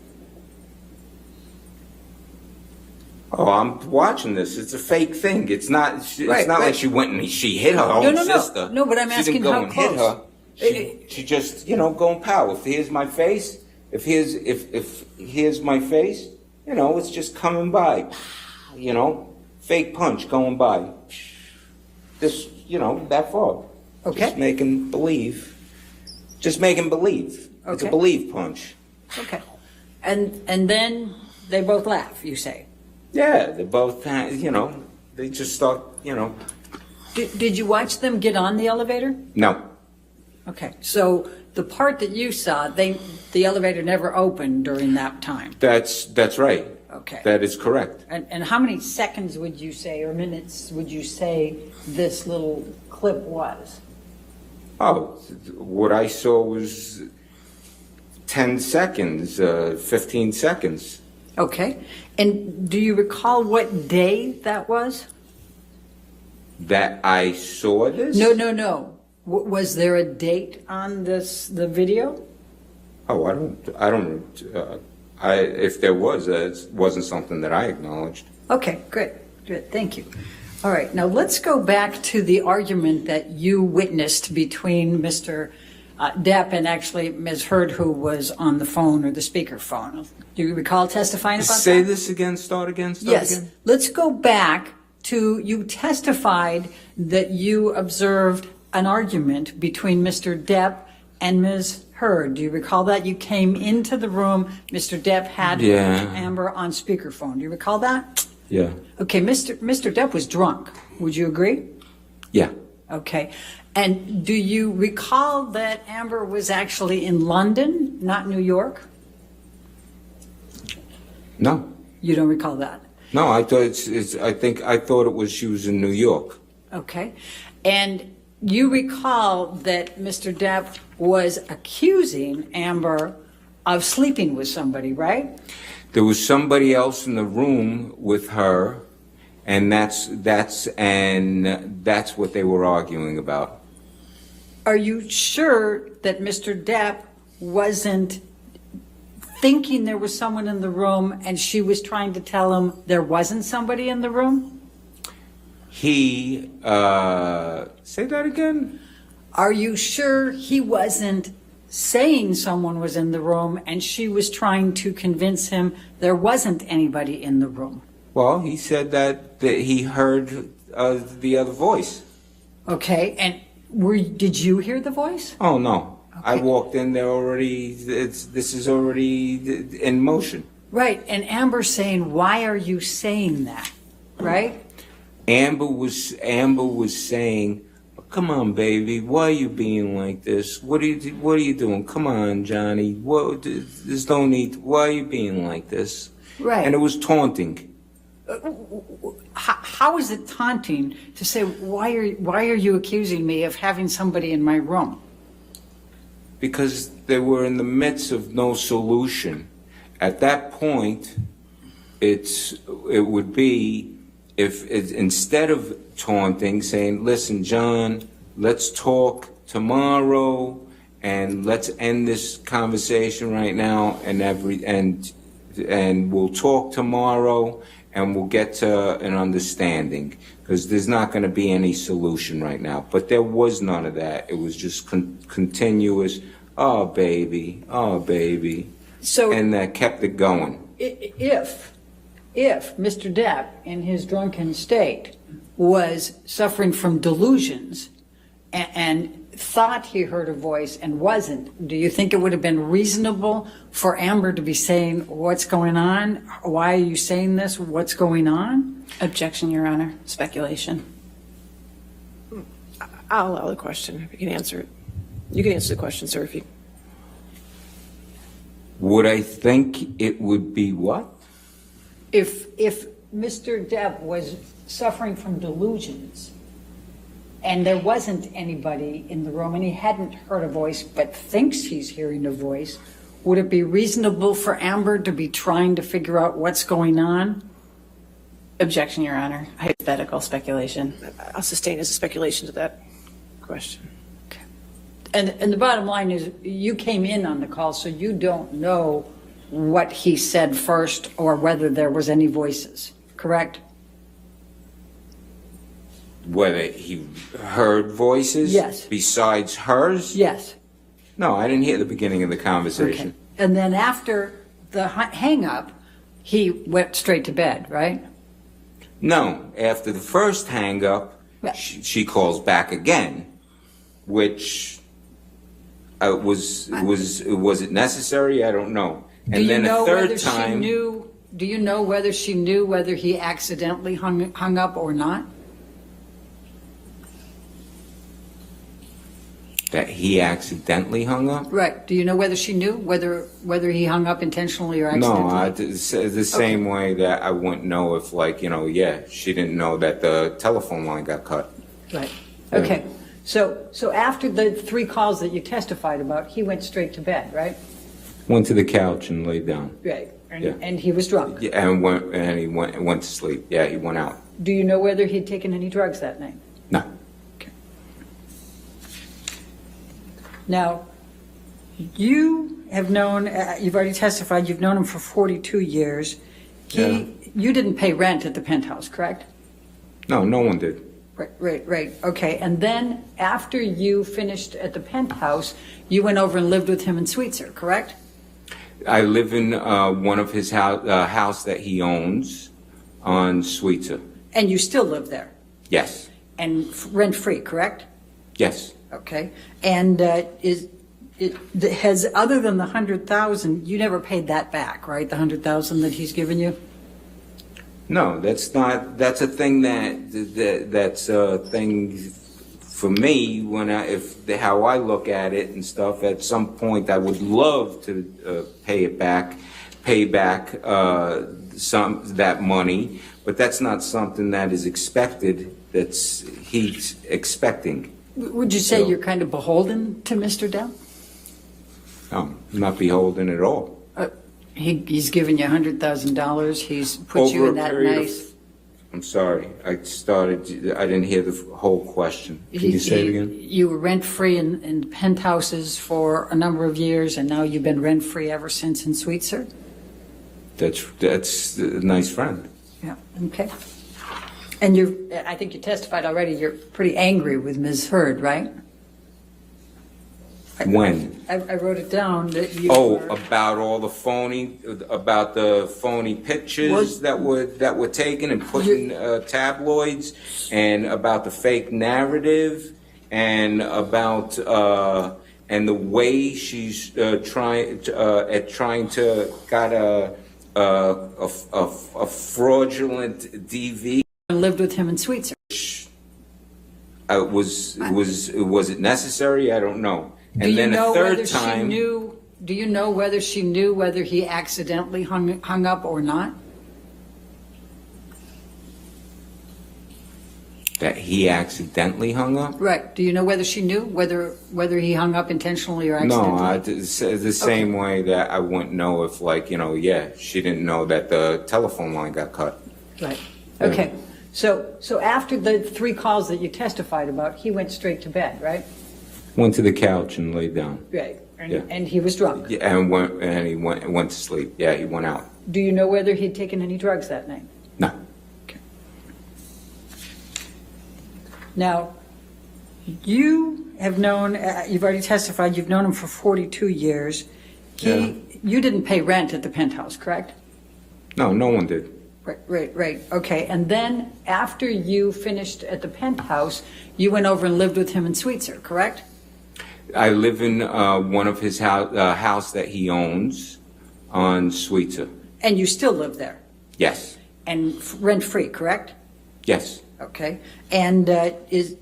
Oh, I'm watching this. It's a fake thing. It's not. It's not like she went and she hit her own sister. No, but I'm she asking didn't go how and close. Hit her. She just, going pow. If here's my face, if here's my face, it's just coming by. Fake punch going by. This, that far. Okay. Just making believe. Just making believe. Okay. It's a believe punch. Okay. And then they both laugh, you say? Yeah, they both, they just start, Did you watch them get on the elevator? No. Okay. So the part that you saw, the elevator never opened during that time? That's right. Okay. That is correct. And how many seconds would you say, or minutes would you say this little clip was? Oh, what I saw was 10 seconds, 15 seconds. Okay. And do you recall what day that was? That I saw this? No. Was there a date on the video? Oh, I don't. If there was, it wasn't something that I acknowledged. Okay, good. Thank you. All right, now let's go back to the argument that you witnessed between Mr. Depp and actually Ms. Heard, who was on the phone or the speakerphone. Do you recall testifying about that? Say this again, start again. Yes, let's go back to, you testified that you observed an argument between Mr. Depp and Ms. Heard. Do you recall that? You came into the room, Mr. Depp had Amber on speakerphone. Do you recall that? Yeah. Okay, Mr. Depp was drunk. Would you agree? Yeah. Okay. And do you recall that Amber was actually in London, not New York? No. You don't recall that? No, I thought I thought it was she was in New York. Okay. And you recall that Mr. Depp was accusing Amber of sleeping with somebody, right? There was somebody else in the room with her, and that's what they were arguing about. Are you sure that Mr. Depp wasn't thinking there was someone in the room and she was trying to tell him there wasn't somebody in the room? He, say that again? Are you sure he wasn't saying someone was in the room and she was trying to convince him there wasn't anybody in the room? Well, he said that he heard the other voice. Okay, and did you hear the voice? Oh, no. Okay. I walked in there already, this is already in motion. Right, and Amber's saying, why are you saying that, right? Amber was saying, come on, baby, why are you being like this? What are you doing? Come on, Johnny, there's no need, why are you being like this? Right. And it was taunting. How is it taunting to say, why are you accusing me of having somebody in my room? Because they were in the midst of no solution. At that point, it would be, if instead of taunting, saying, listen, John, let's talk tomorrow and let's end this conversation right now and we'll talk tomorrow and we'll get to an understanding, because there's not going to be any solution right now. But there was none of that. It was just continuous, oh, baby, so, and that kept it going. If Mr. Depp, in his drunken state, was suffering from delusions and thought he heard a voice and wasn't, do you think it would have been reasonable for Amber to be saying, what's going on? Why are you saying this? What's going on? Objection, Your Honor. Speculation. I'll allow the question if you can answer it. You can answer the question, sir, if you. Would I think it would be what? If Mr. Depp was suffering from delusions and there wasn't anybody in the room and he hadn't heard a voice but thinks he's hearing a voice, would it be reasonable for Amber to be trying to figure out what's going on? Objection, Your Honor. Hypothetical speculation. I'll sustain as a speculation to that question. And the bottom line is you came in on the call, so you don't know what he said first or whether there was any voices, correct? Whether he heard voices? Yes. Besides hers? Yes. No, I didn't hear the beginning of the conversation. Okay. And then after the hang up, he went straight to bed, right? No, after the first hang up, she calls back again, which was it necessary? I don't know. And then a third time. Do you know whether she knew whether he accidentally hung up or not? That he accidentally hung up? Right. Do you know whether she knew whether he hung up intentionally or accidentally? No, the same way that I wouldn't know if, like, she didn't know that the telephone line got cut. Right. Okay. So after the 3 calls that you testified about, he went straight to bed, right? Went to the couch and laid down. Right. And he was drunk. Yeah, and he went to sleep. Yeah, he went out. Do you know whether he'd taken any drugs that night? No. Okay. Now, you have known, you've already testified, you've known him for 42 years. You didn't pay rent at the penthouse, correct? No, no one did. Right. Okay. And then after you finished at the penthouse, you went over and lived with him in Sweetser, correct? I live in one of his house that he owns on Sweetser. And you still live there? Yes. And rent-free, correct? Yes. Okay. And has, other than the $100,000, you never paid that back, right? The $100,000 that he's given you? No, that's a thing that's a thing for me how I look at it and stuff. At some point, I would love to pay back that money, but that's not something that is expected. He's expecting. Would you say you're kind of beholden to Mr. Depp? No, I'm not beholden at all. He's given you $100,000. He's put you in that nice. I'm sorry. I didn't hear the whole question. Can you say it again? You were rent-free in penthouses for a number of years, and now you've been rent-free ever since in Sweetser? That's a nice friend. Yeah, okay. And I think you testified already, you're pretty angry with Ms. Heard, right? When? I wrote it down that you about the phony pictures that were taken and put in tabloids, and about the fake narrative, and about and the way she's trying to got a fraudulent DV. And lived with him in Sweetser. Was it necessary? I don't know. And then a third time. Do you know whether she knew whether he accidentally hung up or not? That he accidentally hung up? Right. Do you know whether she knew whether he hung up intentionally or accidentally? No, the same way that I wouldn't know if, she didn't know that the telephone line got cut. Right. Okay. So after the 3 calls that you testified about, he went straight to bed, right? Went to the couch and laid down. Right. And he was drunk. Yeah, and he went to sleep. Yeah, he went out. Do you know whether he'd taken any drugs that night? No. Okay. Now, you have known, you've already testified, you've known him for 42 years. You didn't pay rent at the penthouse, correct? No, no one did. Right. Okay. And then after you finished at the penthouse, you went over and lived with him in Sweetser, correct? I live in one of his house that he owns on Sweetser. And you still live there? Yes. And rent-free, correct? Yes. Okay. And has,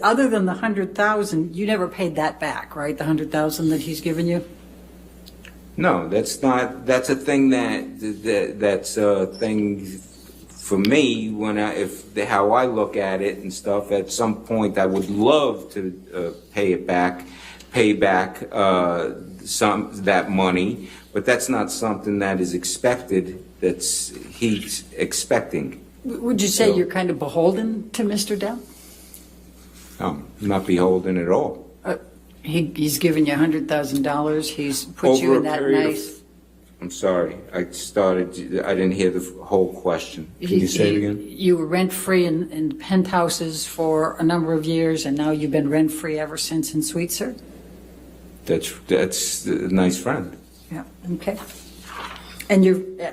other than the 100,000, you never paid that back, right? The 100,000 that he's given you? No, that's not. That's a thing that's a thing for me when how I look at it and stuff. At some point, I would love to pay back some that money, but that's not something that is expected. He's expecting. Would you say you're kind of beholden to Mr. Depp? No, not beholden at all. He's given you $100,000. He's put you in that nice. I'm sorry. I didn't hear the whole question. Can you say it again? You were rent-free in penthouses for a number of years, and now you've been rent-free ever since in Sweetser? That's a nice friend. Yeah, okay. And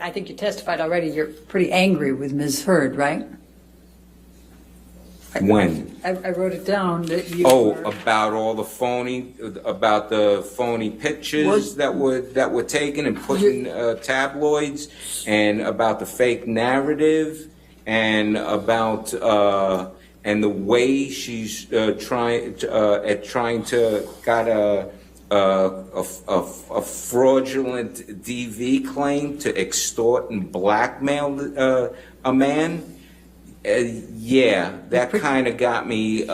I think you testified already, you're pretty angry with Ms. Heard, right? When? I wrote it down that you about the phony pictures that were taken and put in tabloids, and about the fake narrative, and about and the way she's trying to got a fraudulent DV claim to extort and blackmail a man. Yeah, that kind of got me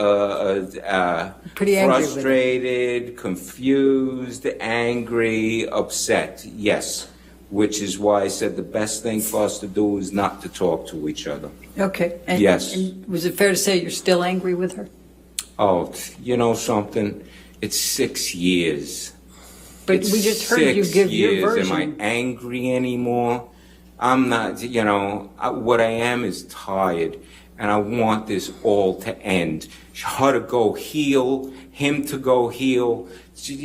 frustrated, confused, angry, upset. Yes, which is why I said the best thing for us to do is not to talk to each other. Okay. And, yes. And was it fair to say you're still angry with her? Oh, you know something? It's 6 years. But we just heard you give your version. Am I angry anymore? I'm not, what I am is tired, and I want this all to end. Her to go heal, him to go heal. So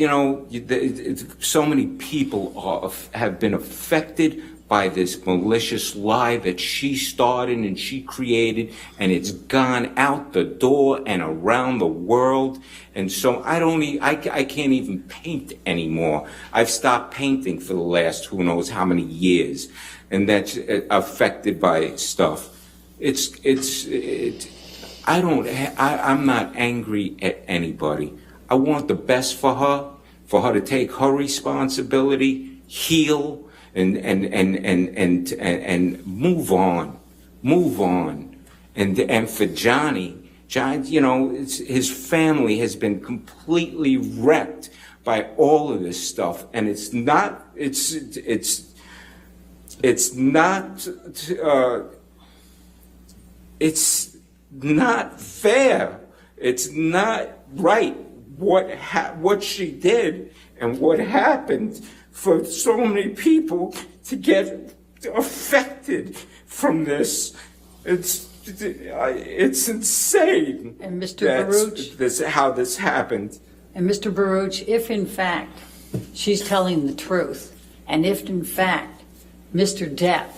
many people have been affected by this malicious lie that she started and she created, and it's gone out the door and around the world. And so I can't even paint anymore. I've stopped painting for the last who knows how many years. And that's affected by stuff. I'm not angry at anybody. I want the best for her to take her responsibility, heal, and move on. And for Johnny, his family has been completely wrecked by all of this stuff, and it's not fair. It's not right what she did and what happened for so many people to get affected from this. It's insane. And Mr. Baruch, how this happened. And Mr. Baruch, if in fact she's telling the truth, and if in fact Mr. Depp,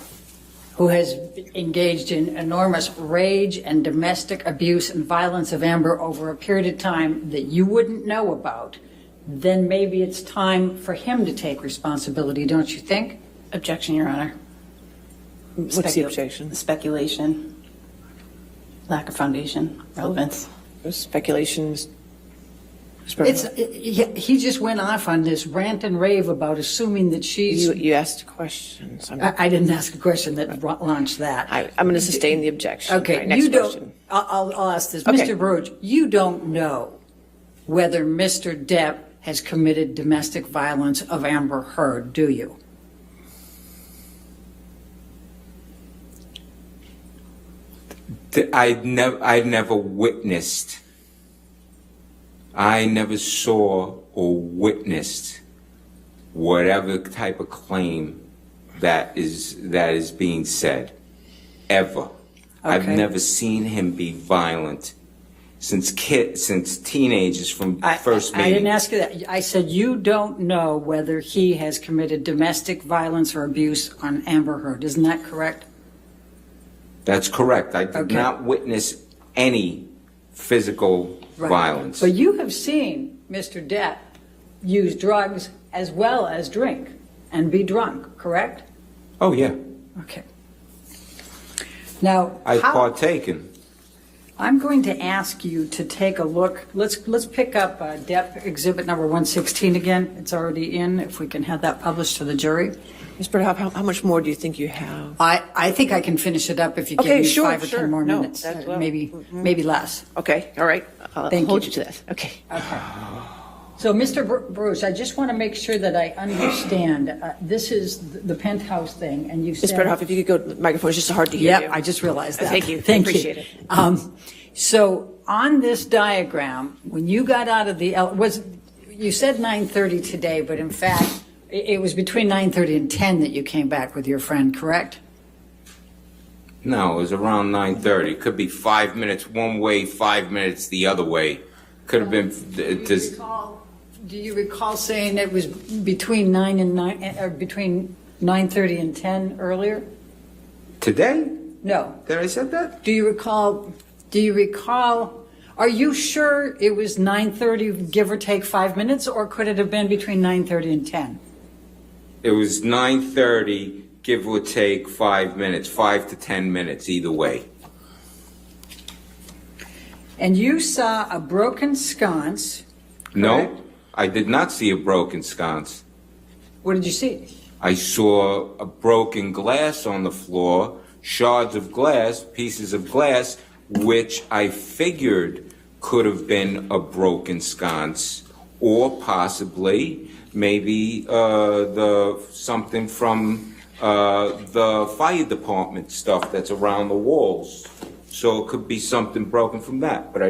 who has engaged in enormous rage and domestic abuse and violence of Amber over a period of time that you wouldn't know about, then maybe it's time for him to take responsibility, don't you think? Objection, Your Honor. What's the objection? Speculation, lack of foundation, relevance. Speculation. He just went off on this rant and rave about assuming that she's... You asked questions. I didn't ask a question that launched that. I'm going to sustain the objection. Okay, right, next question. I'll ask this. Okay. Mr. Baruch, you don't know whether Mr. Depp has committed domestic violence of Amber Heard, do you? I never witnessed. I never saw or witnessed whatever type of claim that is being said, ever. Okay. I've never seen him be violent since teenagers from first meeting. I didn't ask you that. I said you don't know whether he has committed domestic violence or abuse on Amber Heard. Isn't that correct? That's correct. I did not witness any physical violence. But you have seen Mr. Depp use drugs as well as drink and be drunk, correct? Oh, yeah. Okay. Now, I've partaken. I'm going to ask you to take a look. Let's pick up Depp exhibit number 116 again. It's already in. If we can have that published to the jury. Ms. Birdhoff, how much more do you think you have? I think I can finish it up if you give me 5 or 10 more minutes. That's well. Maybe less. Okay, all right. I'll hold you to that. Okay. Okay. So, Mr. Bruce, I just want to make sure that I understand. This is the penthouse thing, and you said... Ms. Birdhoff, if you could go to the microphone, it's just hard to hear you. Yep, I just realized that. Thank you. Thank Appreciate you. So, on this diagram, when you got out of the... You said 9:30 today, but in fact, it was between 9:30 and 10 that you came back with your friend, correct? No, it was around 9:30. It could be 5 minutes one way, 5 minutes the other way. Could have been... Do you recall saying it was between 9:30 and 10 earlier? Today? No. Did I said that? Do you recall, are you sure it was 9:30, give or take 5 minutes, or could it have been between 9:30 and 10? It was 9:30, give or take 5 minutes, 5 to 10 minutes, either way. And you saw a broken sconce. No, I did not see a broken sconce. What did you see? I saw a broken glass on the floor, shards of glass, pieces of glass, which I figured could have been a broken sconce, or possibly maybe something from the fire department stuff that's around the walls. So it could be something broken from that. But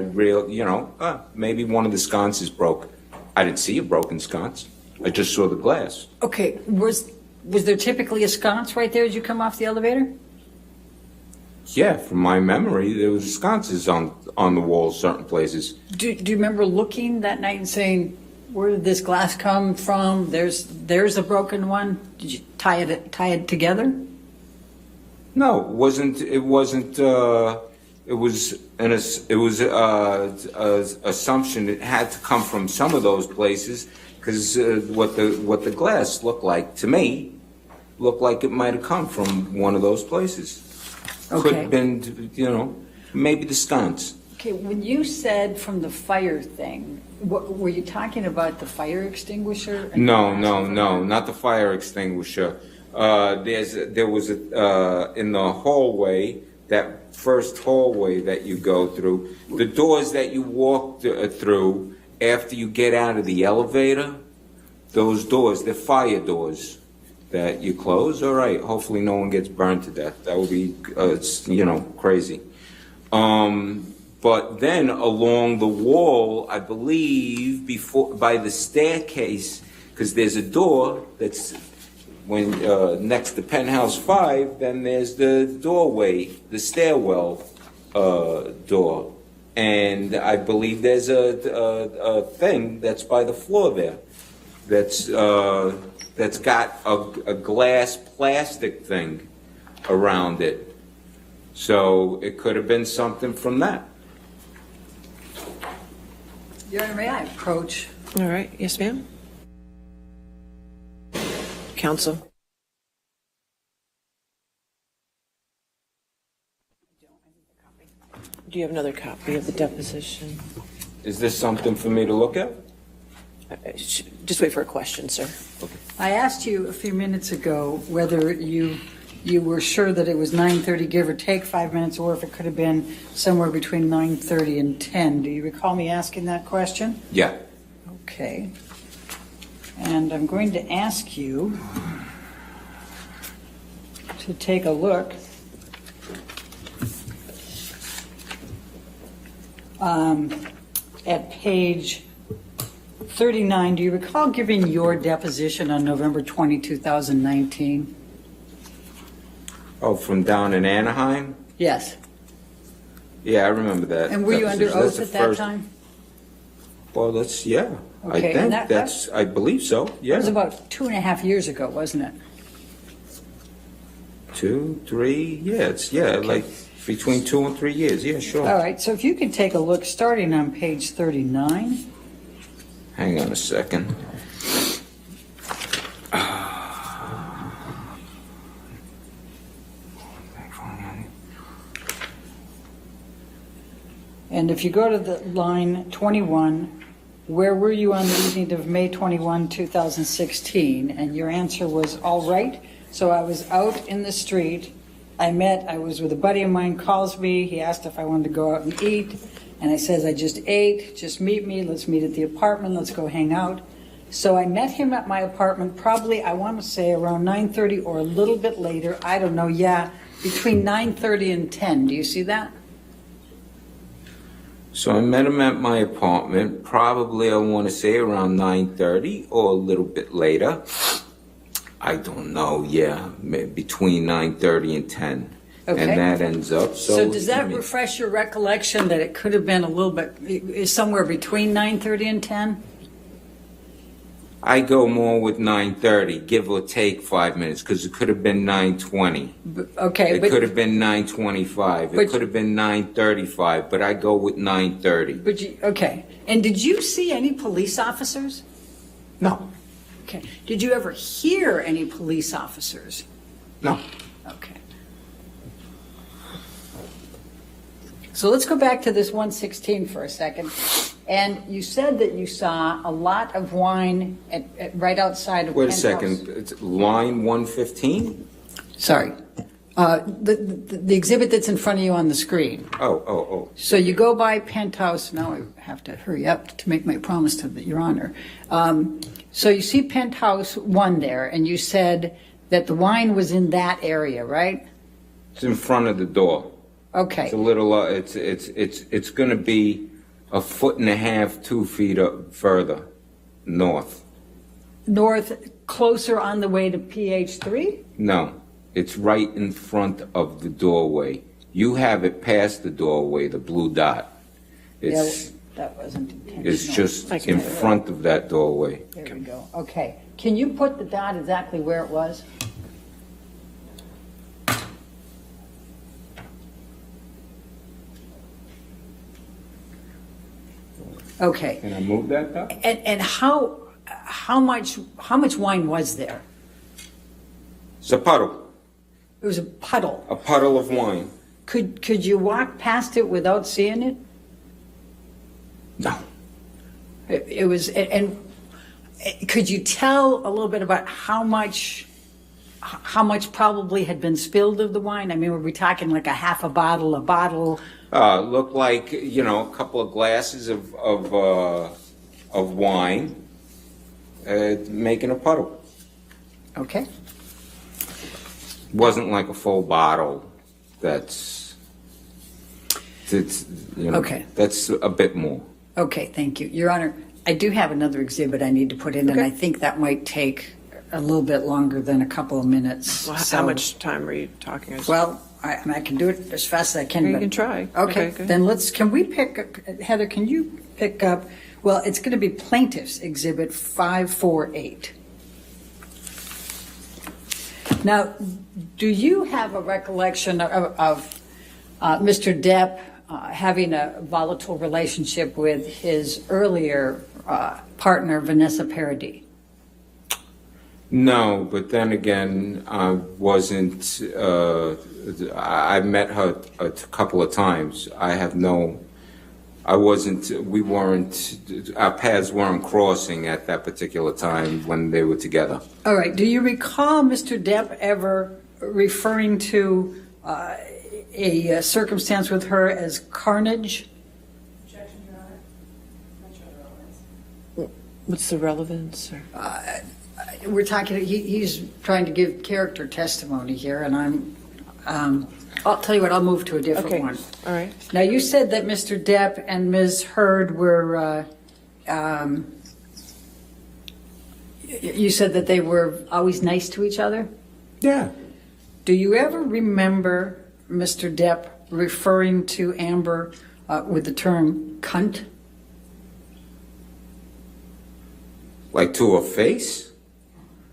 maybe one of the sconces broke. I didn't see a broken sconce. I just saw the glass. Okay, was there typically a sconce right there as you come off the elevator? Yeah, from my memory, there was sconces on the walls, certain places. Do you remember looking that night and saying, where did this glass come from? There's a broken one. Did you tie it together? No, it wasn't. It was an assumption it had to come from some of those places because what the glass looked like to me looked like it might have come from one of those places. Okay. Could have been, maybe the sconce. Okay, when you said from the fire thing, were you talking about the fire extinguisher? No, not the fire extinguisher. There was in the hallway, that first hallway that you go through, the doors that you walk through after you get out of the elevator, those doors, they're fire doors that you close. All right, hopefully no one gets burned to death. That would be, crazy. But then along the wall, I believe, by the staircase, because there's a door that's next to penthouse 5, then there's the doorway, the stairwell door, and I believe there's a thing that's by the floor there, that's got a glass plastic thing around it, so it could have been something from that. Your Honor, may I approach? All right, yes, ma'am. Counsel. Do you have another copy of the deposition? Is this something for me to look at? Just wait for a question, sir. Okay. I asked you a few minutes ago whether you were sure that it was 9:30, give or take 5 minutes, or if it could have been somewhere between 9:30 and 10. Do you recall me asking that question? Yeah. Okay. And I'm going to ask you to take a look at page 39. Do you recall giving your deposition on November 20, 2019? Oh, from down in Anaheim? Yes. Yeah, I remember that. And were you under oath at that time? Well, yeah. Okay, I think I believe so, yeah. It was about 2.5 years ago, wasn't it? 2, 3, yeah, Okay. like Between 2 and 3 years, yeah, sure. All right, so if you could take a look, starting on page 39. Hang on a second. And if you go to the line 21, where were you on the evening of May 21, 2016? And your answer was, all right. So I was out in the street. I was with a buddy of mine, calls me. He asked if I wanted to go out and eat. And I says, I just ate. Just meet me. Let's meet at the apartment. Let's go hang out. So I met him at my apartment probably, I want to say, around 9:30 or a little bit later. I don't know. Yeah, between 9:30 and 10. Do you see that? So I met him at my apartment, probably I want to say around 9:30 or a little bit later. I don't know, yeah, between 9:30 and 10. Okay. And that ends up, So does that refresh your recollection that it could have been a little bit, somewhere between 9:30 and 10? I go more with 9:30, give or take 5 minutes, because it could have been 9:20. Okay. It could have been 9:25. It could have been 9:35, but I go with 9:30. Okay. And did you see any police officers? No. Okay. Did you ever hear any police officers? No. Okay. So let's go back to this 116 for a second. And you said that you saw a lot of wine right outside of Wait a Penthouse. second, it's line 115? Sorry. The exhibit that's in front of you on the screen. Oh. So you go by Penthouse. Now I have to hurry up to make my promise to Your Honor. So you see Penthouse 1 there, and you said that the wine was in that area, right? It's in front of the door. Okay. It's a little, it's going to be 1.5 feet, 2 feet up further north. North, closer on the way to PH3? No, it's right in front of the doorway. You have it past the doorway, the blue dot. It's, that wasn't intentional. it's just in front of that doorway. There we go. Okay. Can you put the dot exactly where it was? Okay. Can I move that dot? And how much wine was there? It's a puddle. It was a puddle. A puddle of wine. Could you walk past it without seeing it? No. It was, and could you tell a little bit about how much probably had been spilled of the wine? I mean, were we talking like a half a bottle, a bottle? Looked like, a couple of glasses of wine making a puddle. Okay. Wasn't like a full bottle. That's Okay. That's a bit more. Okay, thank you. Your Honor, I do have another exhibit I need to put in, and I think that might take a little bit longer than a couple of minutes. Well, how much time are you talking? Well, I can do it as fast as I can. You can try. Okay, good. then can we pick, Heather, can you pick up, well, it's going to be Plaintiff's Exhibit 548. Now, do you have a recollection of Mr. Depp having a volatile relationship with his earlier partner, Vanessa Paradis? No, but then again, I wasn't. I met her a couple of times. I wasn't. We weren't. Our paths weren't crossing at that particular time when they were together. All right. Do you recall Mr. Depp ever referring to a circumstance with her as carnage? What's the relevance? We're talking. He's trying to give character testimony here, and I'll tell you what. I'll move to a different one. All right. Now, you said that Mr. Depp and Ms. Heard were. You said that they were always nice to each other? Yeah. Do you ever remember Mr. Depp referring to Amber with the term cunt? Like to her face?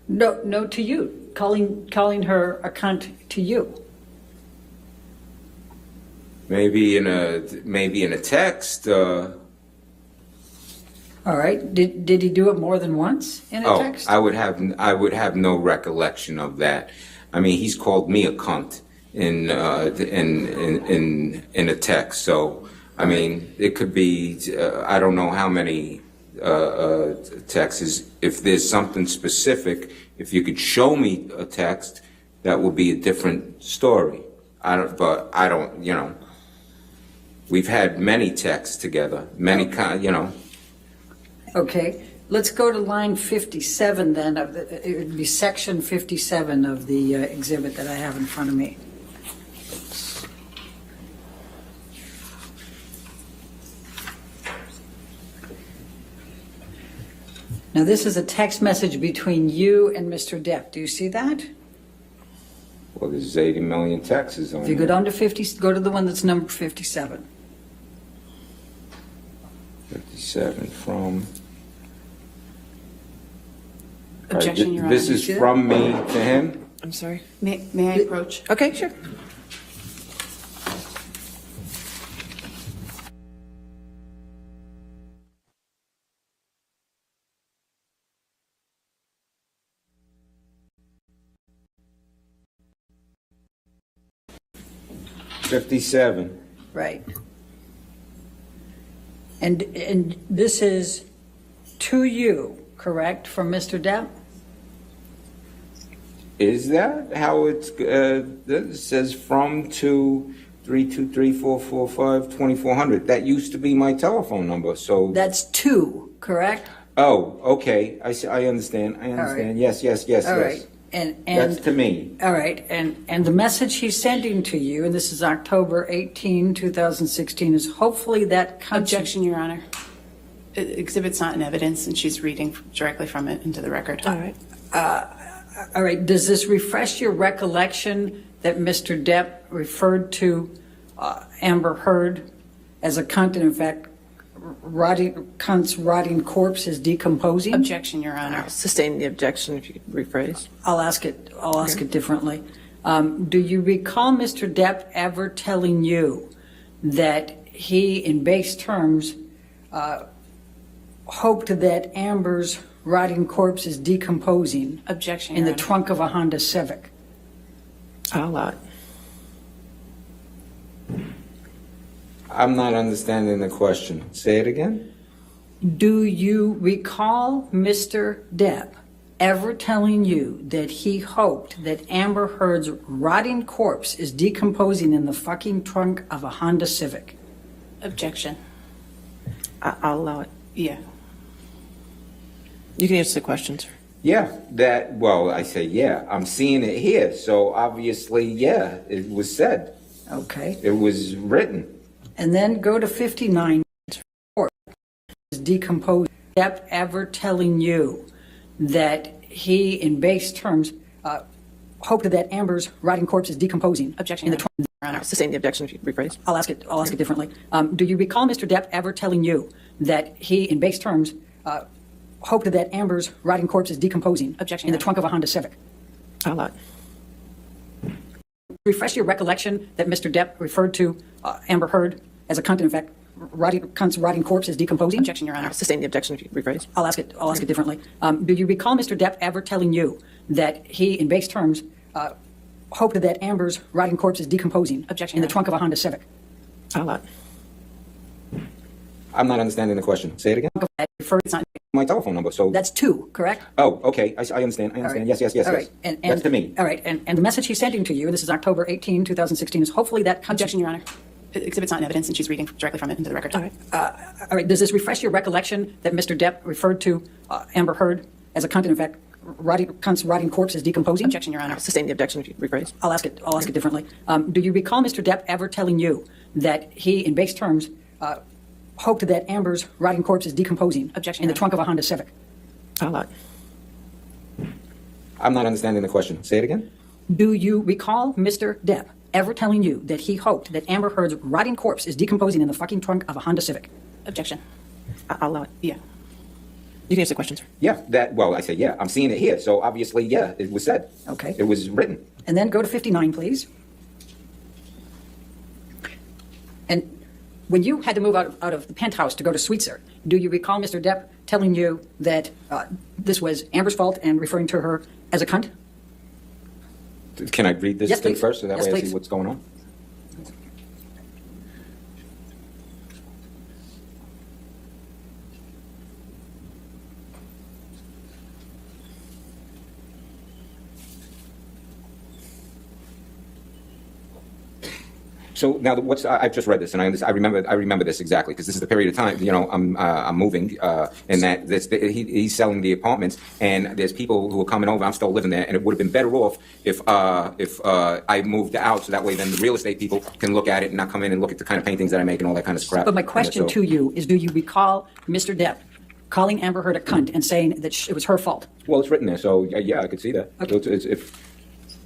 No, to you. Calling her a cunt to you. Maybe in a text. All right. Did he do it more than once in a text? I would have no recollection of that. I mean, he's called me a cunt in a text. So, I mean, it could be I don't know how many texts. If there's something specific, if you could show me a text, that would be a different story. But I don't, you know. We've had many texts together, many you know. Okay, let's go to line 57 then. It would be section 57 of the exhibit that I have in front of me. Now, this is a text message between you and Mr. Depp. Do you see that? Well, there's 80 million texts on If you go down to 50, go to the one that's number 57. 57 from. Objection, Your Honor. This is from me to him? I'm sorry. May I approach? Okay, sure. $57. Right. And this is to you, correct, from Mr. Depp? Is that how it's, it says from to 323-445-2400. That used to be my telephone number, so. That's to, correct? Oh, okay, I understand, right. Yes. All right. And That's to me. All right, and the message he's sending to you, and this is October 18, 2016, is hopefully that comes. Objection, Your Honor. Exhibit's not in evidence, and she's reading directly from it into the record. All right. All right, does this refresh your recollection that Mr. Depp referred to Amber Heard as a cunt, and in fact, cunt's rotting corpse is decomposing? Objection, Your Honor. Sustain the objection if you could rephrase. I'll ask it differently. Do you recall Mr. Depp ever telling you that he, in base terms, hoped that Amber's rotting corpse is decomposing? Objection, in Your the Honor. trunk of a Honda Civic? I'll allow it. I'm not understanding the question. Say it again? Do you recall Mr. Depp ever telling you that he hoped that Amber Heard's rotting corpse is decomposing in the fucking trunk of a Honda Civic? Objection. I'll allow it. Yeah. You can answer the question, sir. Yeah, I say yeah. I'm seeing it here, so obviously, yeah, it was said. Okay. It was written. And then go to 59. Is decomposed. Depp ever telling you that he, in base terms, hoped that Amber's rotting corpse is decomposing? Objection, in the Your Honor. Sustain the objection if you could rephrase. I'll ask it differently. Do you recall Mr. Depp ever telling you that he, in base terms, hoped that Amber's rotting corpse is decomposing? Objection, in the Your trunk of a Honda Civic? I'll allow it. Refresh your recollection that Mr. Depp referred to Amber Heard as a cunt, and in fact, cunt's rotting corpse is decomposing? Objection, Your Honor. Sustain the objection if you could rephrase. I'll ask it differently. Do you recall Mr. Depp ever telling you that he, in base terms, hoped that Amber's rotting corpse is decomposing? Objection, in the Your trunk of a Honda Civic? I'll allow it. I'm not understanding the question. Say it again? It's not my telephone number, so. That's two, correct? Oh, okay, I understand. All right. Yes. All right. And That's to me. All right, and the message he's sending to you, and this is October 18, 2016, is hopefully that comes. Objection, Your Honor. Exhibit's not in evidence, and she's reading directly from it into the record. All right. All right. Does this refresh your recollection that Mr. Depp referred to Amber Heard as a cunt, and in fact, cunt's rotting corpse is decomposing? Objection, Your Honor. Sustain the objection if you could rephrase. I'll ask it differently. Do you recall Mr. Depp ever telling you that he, in base terms, hoped that Amber's rotting corpse is decomposing? Objection, in the Your trunk of a Honda Civic? I'll allow it. I'm not understanding the question. Say it again? Do you recall Mr. Depp ever telling you that he hoped that Amber Heard's rotting corpse is decomposing in the fucking trunk of a Honda Civic? Objection. I'll allow it. Yeah. You can answer the question, sir. Yeah, I say yeah. I'm seeing it here, so obviously, yeah, it was said. Okay. It was written. And then go to 59, please. When you had to move out of the penthouse to go to Sweetser, do you recall Mr. Depp telling you that this was Amber's fault and referring to her as a cunt? Can I read this Yes, thing please. first so that Yes, way I please. see what's going on? So now, I've just read this, and I remember this exactly because this is the period of time. I'm moving, and that he's selling the apartments, and there's people who are coming over. I'm still living there, and it would have been better off if I moved out, so that way then the real estate people can look at it and not come in and look at the kind of paintings that I make and all that kind of scrap. But my question to you is, do you recall Mr. Depp calling Amber Heard a cunt and saying that it was her fault? Well, it's written there, so yeah, I could see that. Okay.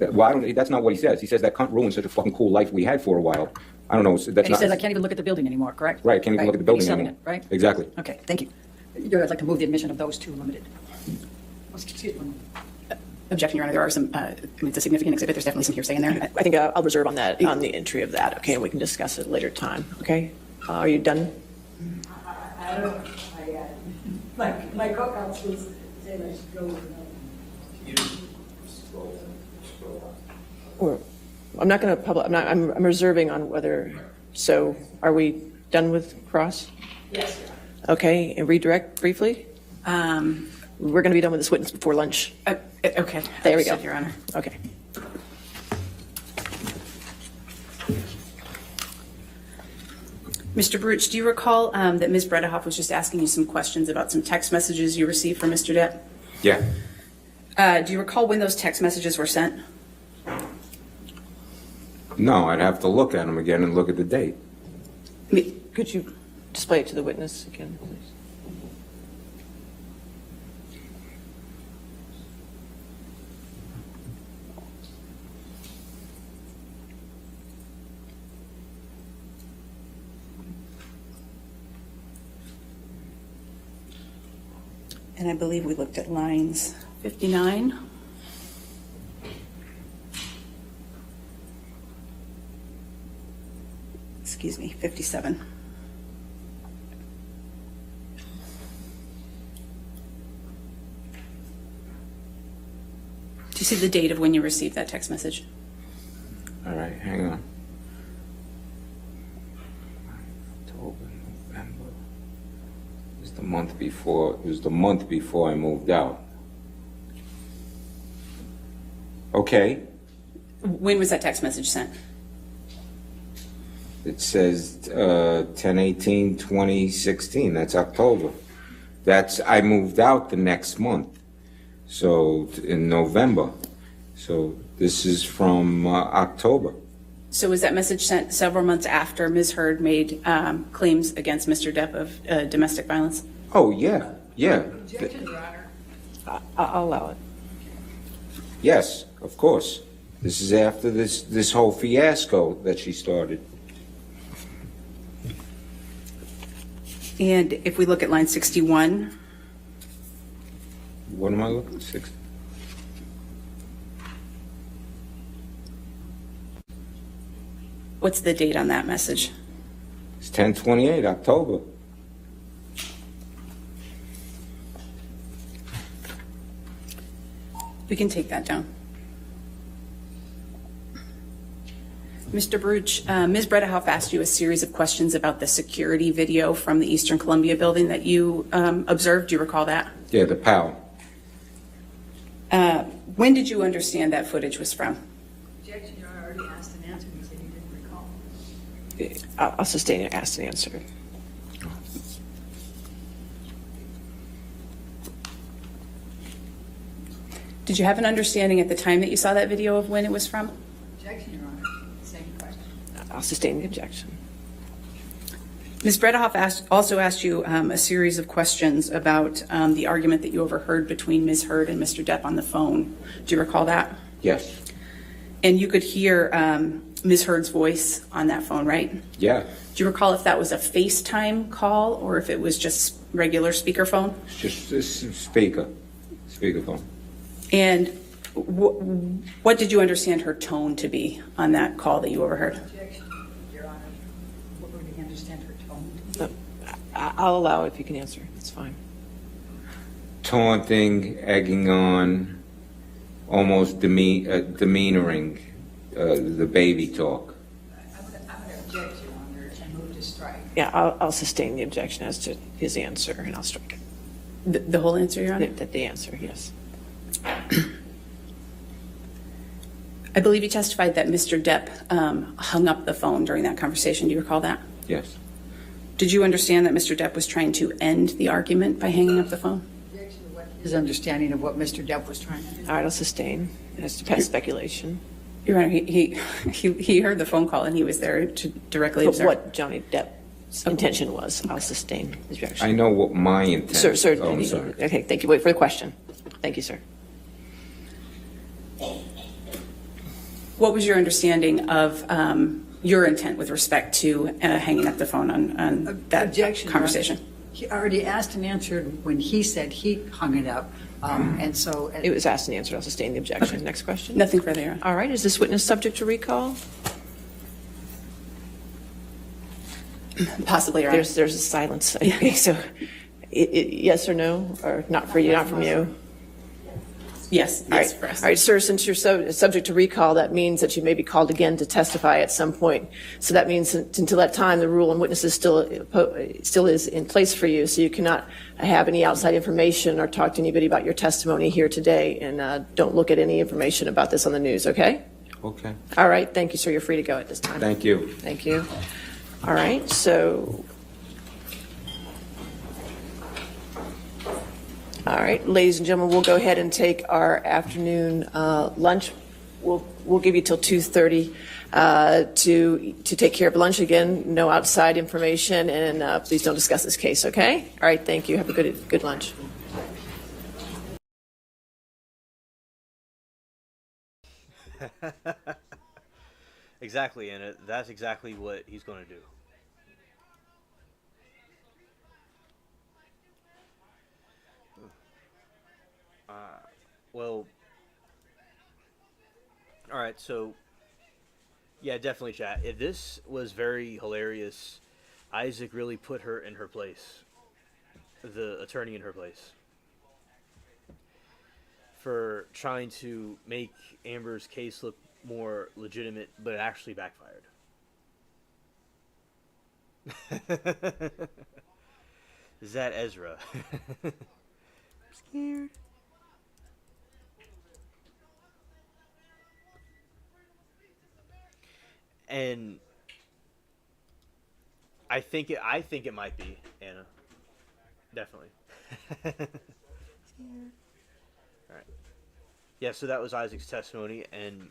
So that's not what he says. He says that cunt ruined such a fucking cool life we had for a while. I don't know. And he says, I can't even look at the building anymore, correct? Right, can't even look at the building He's selling anymore. it, right? Exactly. Okay, thank you. I'd like to move the admission of those two limited. Excuse me. Objection, Your Honor. There are some, it's a significant exhibit. There's definitely some hearsay in there. I think I'll reserve on that, on the entry of that, okay, and we can discuss it at a later time, okay? Are you done? I don't know. My cookouts was saying I should go with I'm not going to I'm reserving on whether, so are we done with cross? Yes. Okay, and redirect briefly? We're going to be done with this witness before lunch. Okay. There we go. Understood, Your Honor. Okay. Mr. Baruch, do you recall that Ms. Bredehoff was just asking you some questions about some text messages you received from Mr. Depp? Yeah. Do you recall when those text messages were sent? No, I'd have to look at them again and look at the date. Could you display it to the witness again, please? And I believe we looked at lines 59. Excuse me, 57. Do you see the date of when you received that text message? All right, hang on. October, November. It was the month before. It was the month before I moved out. Okay. When was that text message sent? It says 10/18/2016. That's October. I moved out the next month. So in November. So this is from October. So was that message sent several months after Ms. Heard made claims against Mr. Depp of domestic violence? Oh, yeah, yeah. I'll allow it. Yes, of course. This is after this whole fiasco that she started. And if we look at line 61. What am I looking at? 60? What's the date on that message? It's 10/28, October. We can take that down. Mr. Baruch, Ms. Bredehoff asked you a series of questions about the security video from the Eastern Columbia building that you observed. Do you recall that? Yeah, the POW. When did you understand that footage was from? Objection, Your Honor, already asked and answered. He said he didn't recall. I'll sustain it, asked and answered. Did you have an understanding at the time that you saw that video of when it was from? Objection, Your Honor. Same question. I'll sustain the objection. Ms. Bredehoff also asked you a series of questions about the argument that you overheard between Ms. Heard and Mr. Depp on the phone. Do you recall that? Yes. And you could hear Ms. Heard's voice on that phone, right? Yeah. Do you recall if that was a FaceTime call or if it was just regular speakerphone? Just this speakerphone. And what did you understand her tone to be on that call that you overheard? Objection, Your Honor. What would we understand her I'll allow it if you can answer. It's fine. Taunting, egging on, almost demeanoring the baby talk. Yeah, I'll sustain the objection as to his answer, and I'll strike it. The whole answer, Your Honor? The answer, yes. I believe you testified that Mr. Depp hung up the phone during that conversation. Do you recall that? Yes. Did you understand that Mr. Depp was trying to end the argument by hanging up the phone? His understanding of what Mr. Depp was trying to do. All right, I'll sustain as to past speculation. Your Honor, he heard the phone call and he was there to directly But observe. what Johnny Depp's intention was, I'll sustain the objection. I know what my intent. Sir, Oh, I'm sorry. okay, thank you. Wait for the question. Thank you, sir. What was your understanding of your intent with respect to hanging up the phone on that Objection, conversation? He already asked and answered when he said he hung it up, and so It was asked and answered. I'll sustain the objection. Okay. Next question. Nothing further, Your Honor. All right, is this witness subject to recall? Possibly, Your Honor. There's a silence. Okay, so yes or no, or not for you, not from you? Yes, All yes, right. for us. All right, sir, since you're subject to recall, that means that you may be called again to testify at some point. So that means until that time, the rule on witnesses still is in place for you. So you cannot have any outside information or talk to anybody about your testimony here today. And don't look at any information about this on the news, okay? Okay. All right, thank you, sir. You're free to go at this time. Thank you. Thank you. All right, so. All right, ladies and gentlemen, we'll go ahead and take our afternoon lunch. We'll give you till 2:30 to take care of lunch. Again, no outside information, and please don't discuss this case, okay? All right, thank you. Have a good lunch. Exactly, and that's exactly what he's going to do. Well, all right, so, yeah, definitely, chat. If this was very hilarious, Isaac really put her in her place, the attorney in her place, for trying to make Amber's case look more legitimate, but it actually backfired. Is that Ezra? I'm scared. And I think it might be Anna. Definitely. All right. Yeah, so that was Isaac's testimony, and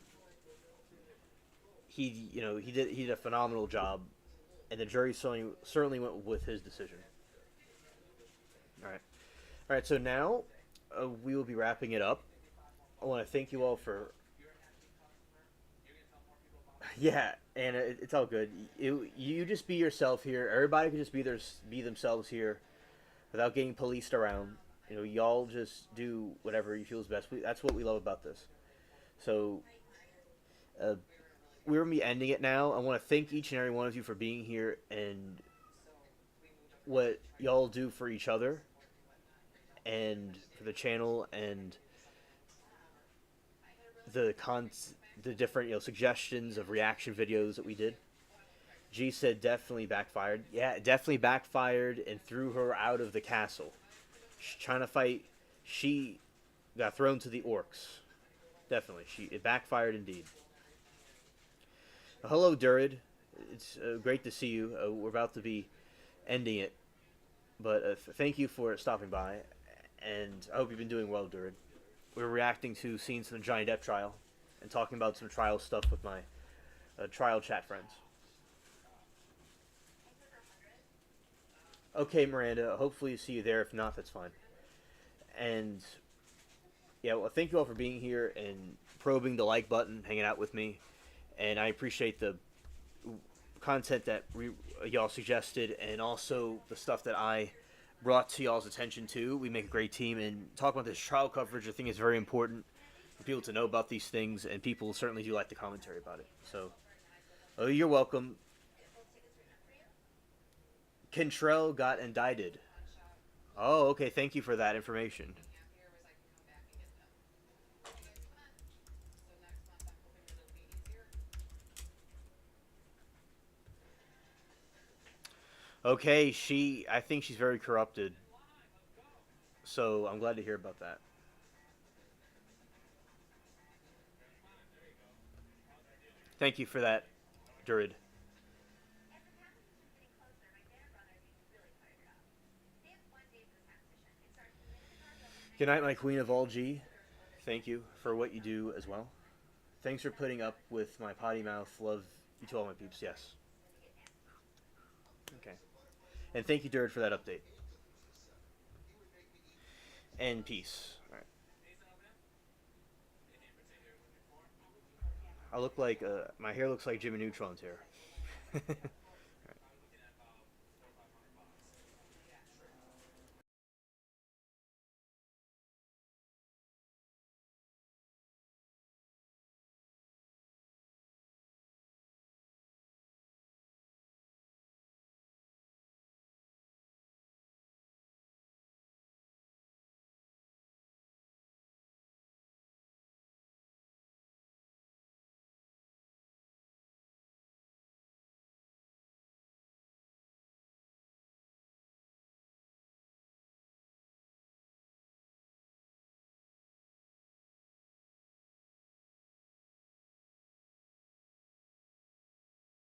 he did a phenomenal job, and the jury certainly went with his decision. All right. So now we will be wrapping it up. I want to thank you all for. Yeah, and it's all good. You just be yourself here. Everybody can just be themselves here, without getting policed around. Y'all just do whatever you feel is best. That's what we love about this. So, we're gonna be ending it now. I want to thank each and every one of you for being here and what y'all do for each other and for the channel and the different suggestions of reaction videos that we did. G said definitely backfired. Yeah, it definitely backfired and threw her out of the castle. She's trying to fight. She got thrown to the orcs. Definitely, it backfired indeed. Hello, Durid. It's great to see you. We're about to be ending it, but thank you for stopping by, and I hope you've been doing well, Durid. We're reacting to scenes from the Johnny Depp trial and talking about some trial stuff with my trial chat friends. Okay, Miranda, hopefully see you there. If not, that's fine. And yeah, well, thank you all for being here and probing the like button, hanging out with me. And I appreciate the content that y'all suggested and also the stuff that I brought to y'all's attention too. We make a great team, and talking about this trial coverage, I think is very important for people to know about these things, and people certainly do like the commentary about it. So, you're welcome. Cantrell got indicted. Oh, okay. Thank you for that information. Okay, I think she's very corrupted. So I'm glad to hear about that. Thank you for that, Durid. Good night, my queen of all G. Thank you for what you do as well. Thanks for putting up with my potty mouth. Love you to all my peeps. Yes. Okay. And thank you, Durid, for that update. And peace. All right. I look like my hair looks like Jimmy Neutron's hair.